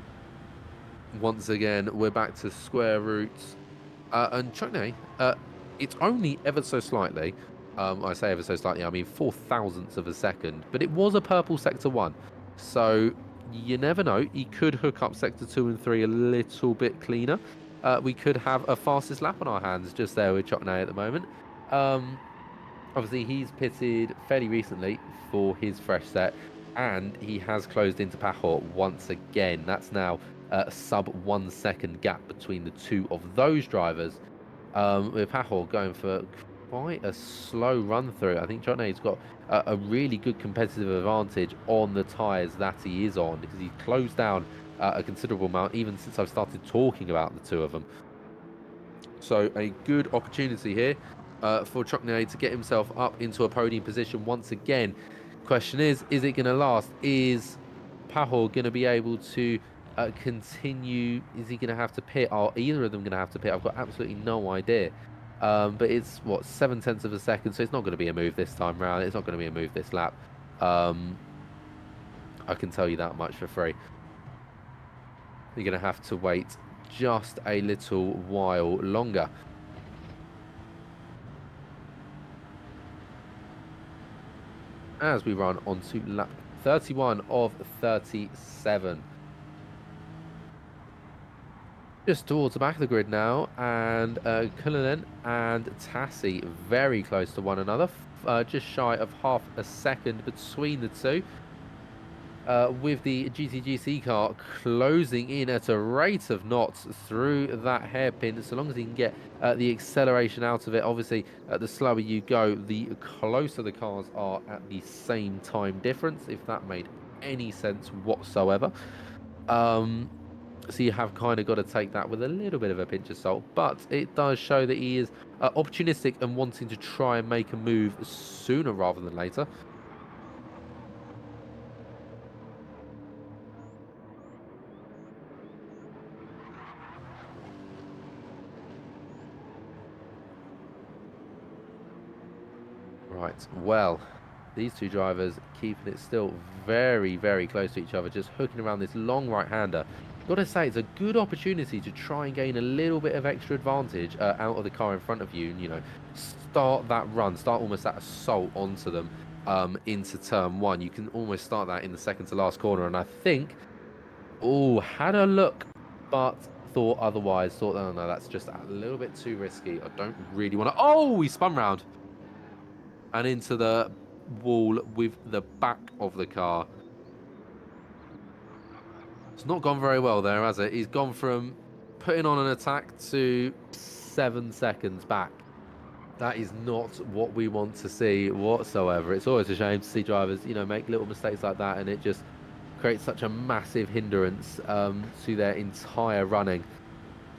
once again, we're back to square roots. And Chutney, it's only ever so slightly. I say ever so slightly, I mean 0.004 of a second. But it was a purple sector 1. So you never know. He could hook up sector 2 and 3 a little bit cleaner. We could have a fastest lap on our hands just there with Chutney at the moment. Obviously, he's pitted fairly recently for his fresh set. And he has closed into Pahor once again. That's now a sub 1 second gap between the two of those drivers. With Pahor going for quite a slow run through. I think Chutney's got a really good competitive advantage on the tyres that he is on, because he's closed down a considerable amount even since I've started talking about the two of them. So a good opportunity here for Chutney to get himself up into a podium position once again. Question is it going to last? Is Pahor going to be able to continue? Is he going to have to pit? Are either of them going to have to pit? I've got absolutely no idea. But it's, what, 0.7 of a second, so it's not going to be a move this time round. It's not going to be a move this lap. I can tell you that much for free. You're going to have to wait just a little while longer. As we run on to lap 31 of 37. Just towards the back of the grid now, and Cullinan and Tassi very close to one another, just shy of half a second between the two. With the GTGC car closing in at a rate of knots through that hairpin, so long as he can get the acceleration out of it. Obviously, the slower you go, the closer the cars are at the same time difference, if that made any sense whatsoever. So you have kind of got to take that with a little bit of a pinch of salt, but it does show that he is opportunistic and wanting to try and make a move sooner rather than later. Right, well, these two drivers keeping it still very, very close to each other, just hooking around this long right-hander. Got to say, it's a good opportunity to try and gain a little bit of extra advantage out of the car in front of you, and, you know, start that run, start almost that assault onto them into turn 1. You can almost start that in the second to last corner, and I think, oh, had a look, but thought otherwise, thought, oh no, that's just a little bit too risky. I don't really want to, oh, he spun round and into the wall with the back of the car. It's not gone very well there, has it? He's gone from putting on an attack to 7 seconds back. That is not what we want to see whatsoever. It's always a shame to see drivers, you know, make little mistakes like that, and it just creates such a massive hindrance to their entire running.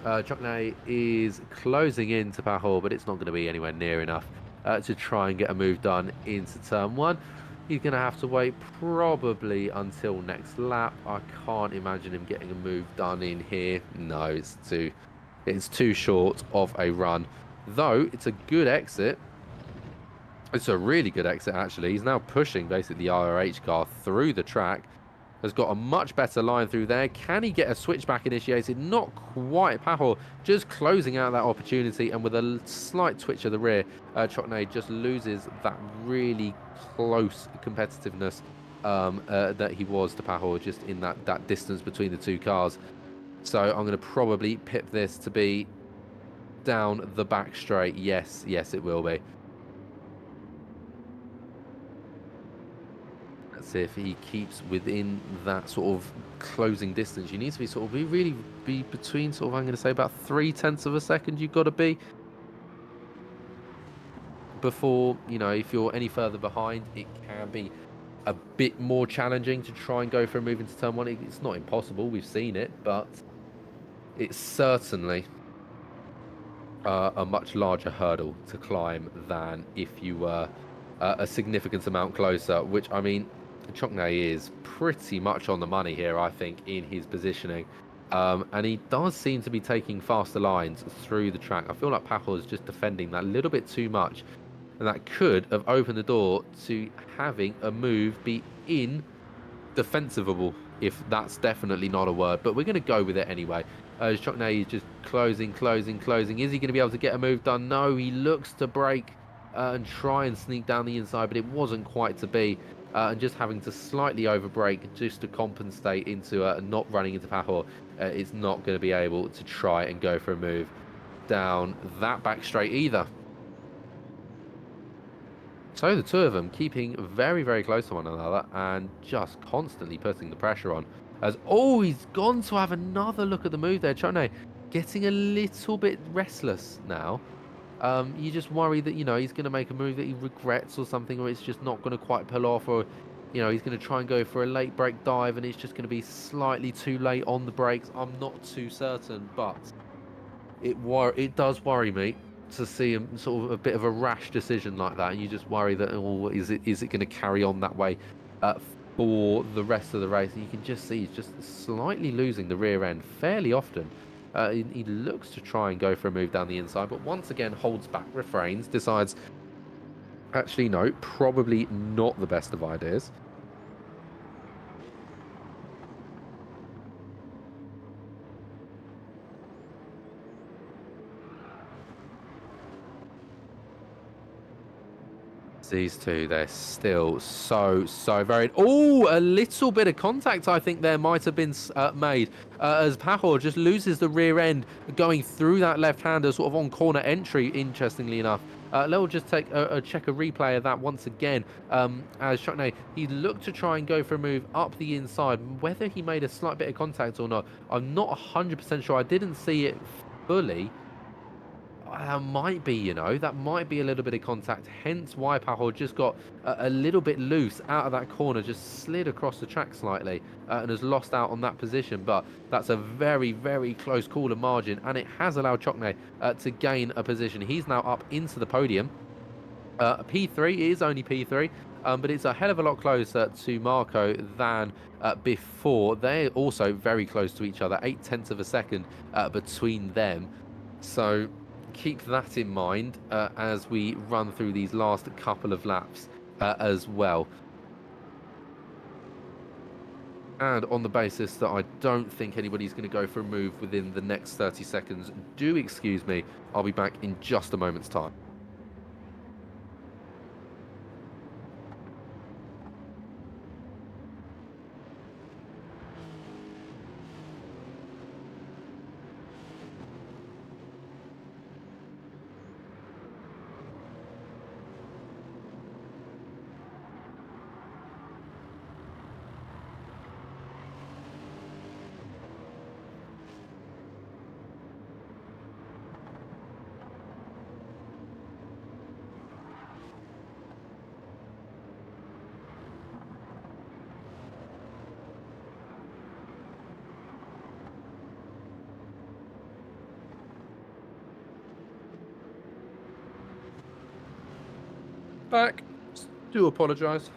Chokne is closing into Pahor, but it's not going to be anywhere near enough to try and get a move done into turn one. He's going to have to wait probably until next lap. I can't imagine him getting a move done in here. No, it's too short of a run. Though it's a good exit. It's a really good exit, actually. He's now pushing basically the RRH car through the track. Has got a much better line through there. Can he get a switchback initiated? Not quite. Pahor just closing out that opportunity, and with a slight twitch of the rear, Chokne just loses that really close competitiveness that he was to Pahor, just in that distance between the two cars. So I'm going to probably pip this to be down the back straight. Yes, it will be. Let's see if he keeps within that sort of closing distance. You need to be sort of really be between sort of, I'm going to say, about 0.3 of a second. You've got to be before, you know, if you're any further behind, it can be a bit more challenging to try and go for a move into turn one. It's not impossible. We've seen it, but it's certainly a much larger hurdle to climb than if you were a significant amount closer, which, I mean, Chokne is pretty much on the money here, I think, in his positioning. And he does seem to be taking faster lines through the track. I feel like Pahor is just defending that a little bit too much. And that could have opened the door to having a move be indefensivable, if that's definitely not a word. But we're going to go with it anyway. Chokne is just closing. Is he going to be able to get a move done? No, he looks to break and try and sneak down the inside, but it wasn't quite to be. And just having to slightly overbrake just to compensate into not running into Pahor. It's not going to be able to try and go for a move down that back straight either. So the two of them keeping very, very close to one another and just constantly putting the pressure on. As, oh, he's gone to have another look at the move there. Chokne getting a little bit restless now. You just worry that, you know, he's going to make a move that he regrets or something, or it's just not going to quite pull off, or, you know, he's going to try and go for a late brake dive and it's just going to be slightly too late on the brakes. I'm not too certain, but it does worry me to see him sort of a bit of a rash decision like that. And you just worry that, oh, is it going to carry on that way for the rest of the race? And you can just see he's just slightly losing the rear end fairly often. He looks to try and go for a move down the inside, but once again holds back, refrains, decides, actually, no, probably not the best of ideas. These two, they're still so very... Oh, a little bit of contact, I think, there might have been made as Pahor just loses the rear end going through that left-hander sort of on corner entry, interestingly enough. We'll just check a replay of that once again. As Chokne, he looked to try and go for a move up the inside. Whether he made a slight bit of contact or not, I'm not 100% sure. I didn't see it fully. That might be, you know, that might be a little bit of contact, hence why Pahor just got a little bit loose out of that corner, just slid across the track slightly and has lost out on that position. But that's a very, very close call to margin, and it has allowed Chokne to gain a position. He's now up into the podium. P3 is only P3, but it's a hell of a lot closer to Marco than before. They're also very close to each other, 0.8 of a second between them. So keep that in mind as we run through these last couple of laps as well. And on the basis that I don't think anybody's going to go for a move within the next 30 seconds, do excuse me, I'll be back in just a moment's time. back. Do apologise.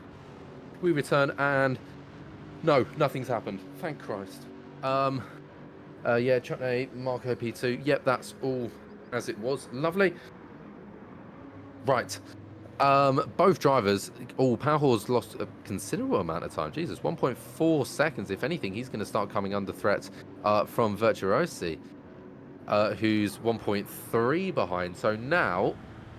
We return and no, nothing's happened. Thank Christ. Yeah, Chutney, Marco P2. Yep, that's all as it was. Lovely. Right. Both drivers, Powerhorse lost a considerable amount of time. Jesus, 1.4 seconds. If anything, he's going to start coming under threat from Virtuosi, who's 1.3 behind. So now,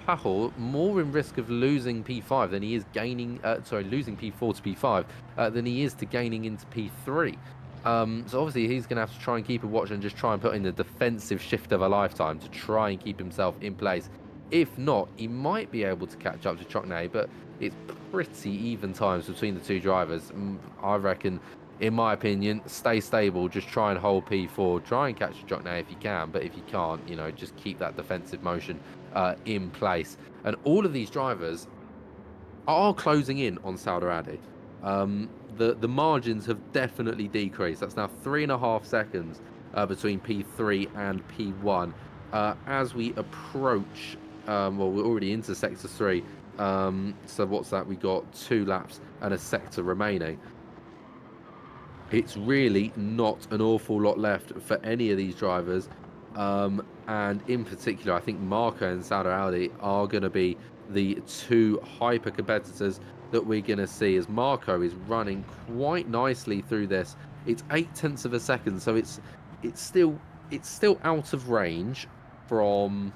Pahor more in risk of losing P5 than he is gaining, losing P4 to P5 than he is to gaining into P3. So obviously he's going to have to try and keep a watch and just try and put in the defensive shift of a lifetime to try and keep himself in place. If not, he might be able to catch up to Chokne, but it's pretty even times between the two drivers. I reckon, in my opinion, stay stable, just try and hold P4, try and catch Chokne if you can, but if you can't, you know, just keep that defensive motion in place. And all of these drivers are closing in on Saudaradi. The margins have definitely decreased. That's now 3.5 seconds between P3 and P1. As we approach, well, we're already into Sector 3. So what's that? We got 2 laps and a sector remaining. It's really not an awful lot left for any of these drivers. And in particular, I think Marco and Saudaradi are going to be the 2 hyper competitors that we're going to see, as Marco is running quite nicely through this. It's 0.8 of a second, so it's still out of range from,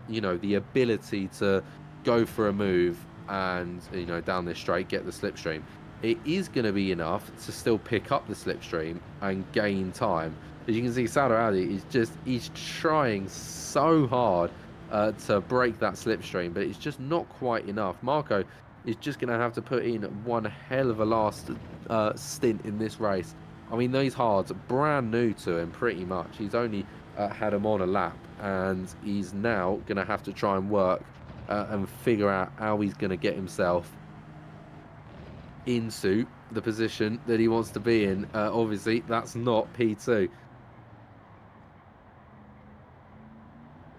you know, the ability to go for a move and, you know, down this straight get the slipstream. It is going to be enough to still pick up the slipstream and gain time. As you can see, Saudaradi he's trying so hard to break that slipstream, but it's just not quite enough. Marco is just going to have to put in one hell of a last stint in this race. I mean, these hards are brand new to him, pretty much. He's only had him on a lap, and he's now going to have to try and work and figure out how he's going to get himself into the position that he wants to be in. Obviously, that's not P2.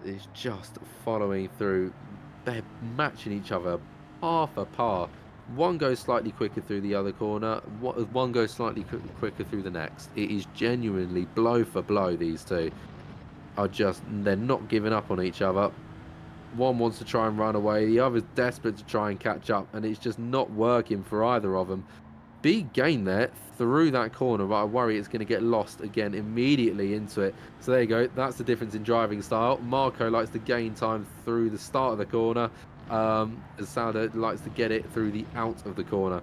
It's just following through. They're matching each other par for par. One goes slightly quicker through the other corner, one goes slightly quicker through the next. It is genuinely blow for blow. These two are they're not giving up on each other. One wants to try and run away, the other's desperate to try and catch up, and it's just not working for either of them. Big gain there through that corner, but I worry it's going to get lost again immediately into it. So there you go, that's the difference in driving style. Marco likes to gain time through the start of the corner, as Sauda likes to get it through the out of the corner.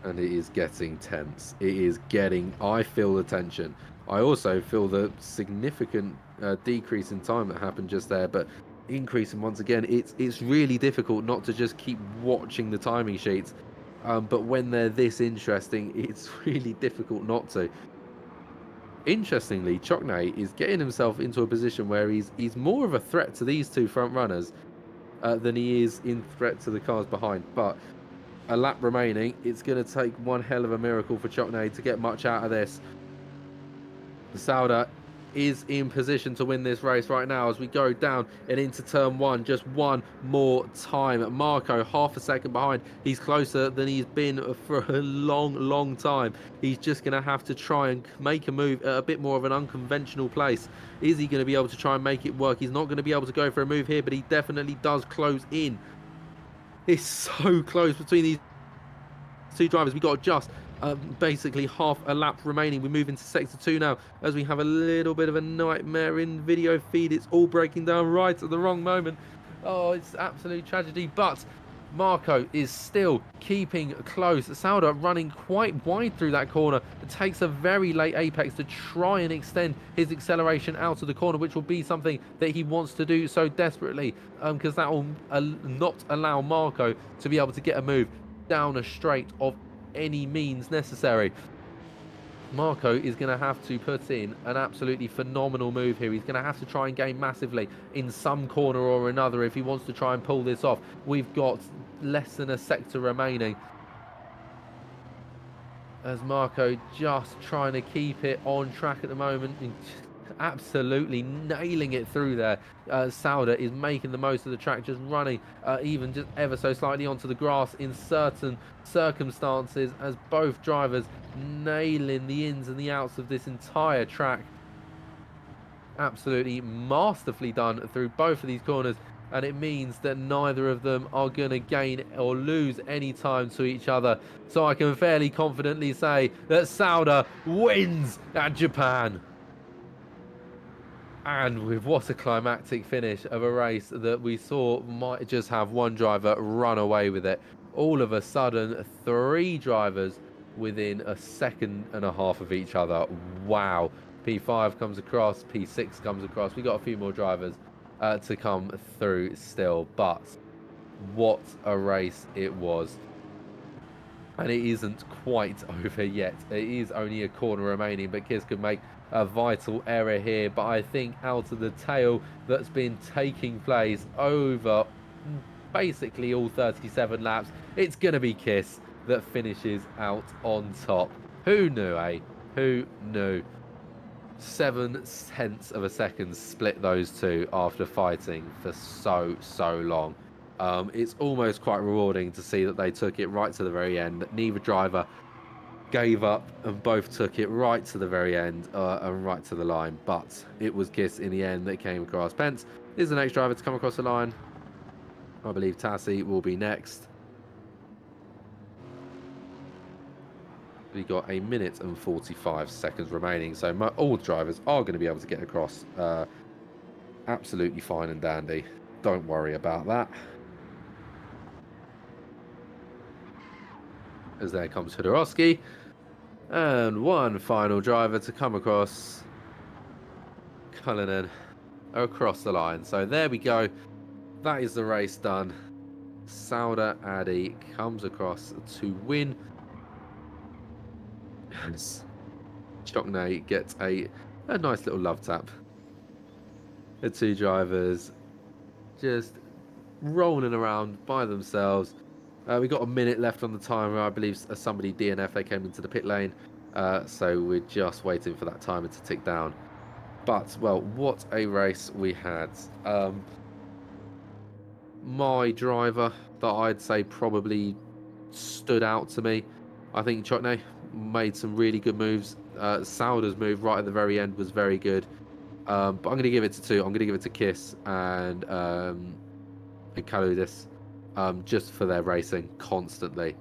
And it is getting tense. It is getting, I feel the tension. I also feel the significant decrease in time that happened just there, but increasing once again. It's really difficult not to just keep watching the timing sheets, but when they're this interesting, it's really difficult not to. Interestingly, Chokne is getting himself into a position where he's more of a threat to these 2 front runners than he is in threat to the cars behind. But a lap remaining, it's going to take one hell of a miracle for Chokne to get much out of this. Sauda is in position to win this race right now as we go down and into turn 1. Just one more time. Marco, half a second behind. He's closer than he's been for a long time. He's just going to have to try and make a move at a bit more of an unconventional place. Is he going to be able to try and make it work? He's not going to be able to go for a move here, but he definitely does close in. It's so close between these 2 drivers. We got just basically half a lap remaining. We move into sector 2 now as we have a little bit of a nightmare in video feed. It's all breaking down right at the wrong moment. Oh, it's absolute tragedy, but Marco is still keeping close. Sauda running quite wide through that corner. It takes a very late apex to try and extend his acceleration out of the corner, which will be something that he wants to do so desperately, because that will not allow Marco to be able to get a move down a straight of any means necessary. Marco is going to have to put in an absolutely phenomenal move here. He's going to have to try and gain massively in some corner or another if he wants to try and pull this off. We've got less than a sector remaining, as Marco just trying to keep it on track at the moment. absolutely nailing it through there. Sauder is making the most of the track, just running even just ever so slightly onto the grass in certain circumstances, as both drivers nailing the ins and the outs of this entire track. Absolutely masterfully done through both of these corners, and it means that neither of them are going to gain or lose any time to each other. So I can fairly confidently say that Sauder wins at Japan. And with what a climactic finish of a race that we saw might just have one driver run away with it. All of a sudden, 3 drivers within a second and a half of each other. Wow. P5 comes across, P6 comes across. We got a few more drivers to come through still, but what a race it was. And it isn't quite over yet. It is only a corner remaining, but Kiss could make a vital error here. But I think out of the tail that's been taking place over basically all 37 laps, it's going to be Kiss that finishes out on top. Who knew, eh? Who knew? 7/10 of a second split those two after fighting for so long. It's almost quite rewarding to see that they took it right to the very end. Neither driver gave up and both took it right to the very end and right to the line. But it was Kiss in the end that came across. Pence is the next driver to come across the line. I believe Tassi will be next. We got 1 minute and 45 seconds remaining, so all drivers are going to be able to get across absolutely fine and dandy. Don't worry about that. As there comes Fedorowski, and one final driver to come across, Cullinan, across the line. So there we go. That is the race done. Sauder Addy comes across to win. Chokne gets a nice little love tap. The 2 drivers just rolling around by themselves. We got a minute left on the timer. I believe somebody DNF. They came into the pit lane. So we're just waiting for that timer to tick down. But, well, what a race we had. My driver that I'd say probably stood out to me, I think Chotney made some really good moves. Sauder's move right at the very end was very good. But I'm going to give it to 2. I'm going to give it to Kiss and Kaludis, just for their racing constantly.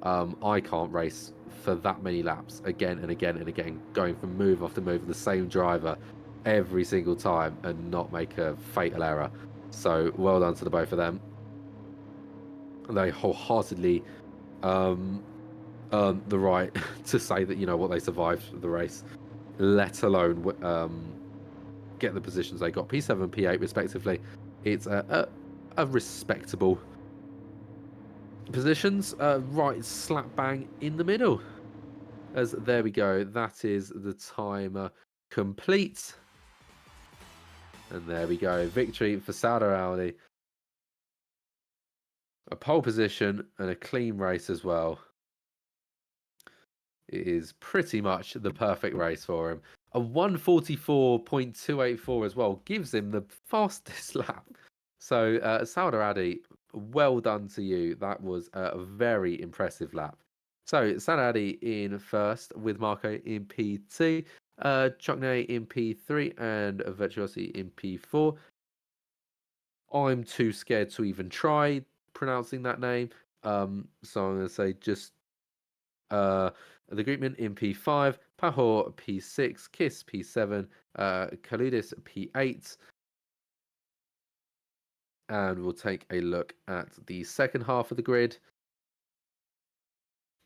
I can't race for that many laps again and again and again, going from move after move with the same driver every single time and not make a fatal error. So well done to the both of them. They wholeheartedly earned the right to say that, you know what, they survived the race, let alone get the positions they got, P7 and P8 respectively. It's a respectable positions, right slap bang in the middle. As there we go, that is the timer complete. And there we go, victory for Sauder Audi. A pole position and a clean race as well. It is pretty much the perfect race for him. A 1:44.284 as well gives him the fastest lap. So Sauder Adi, well done to you. That was a very impressive lap. So Sauder Adi in first with Marco in P2, Chokne in P3 and Virtuosi in P4. I'm too scared to even try pronouncing that name. So I'm going to say just the groupman in P5, Pahor P6, Kiss P7, Kaludis P8. And we'll take a look at the second half of the grid.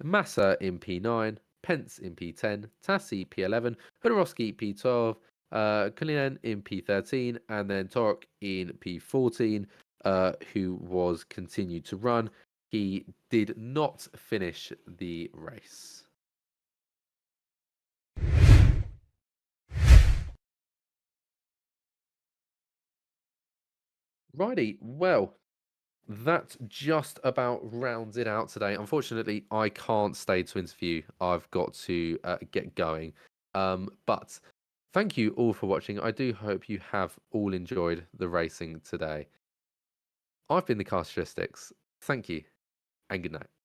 Massa in P9, Pence in P10, Tassi P11, Hodorowski P12, Kulinen in P13, and then Torok in P14, who was continued to run. He did not finish the race. Righty, well, that just about rounds it out today. Unfortunately, I can't stay to interview. I've got to get going. But Thank you all for watching. I do hope you have all enjoyed the racing today. I've been the Castteristics. Thank you, and good night.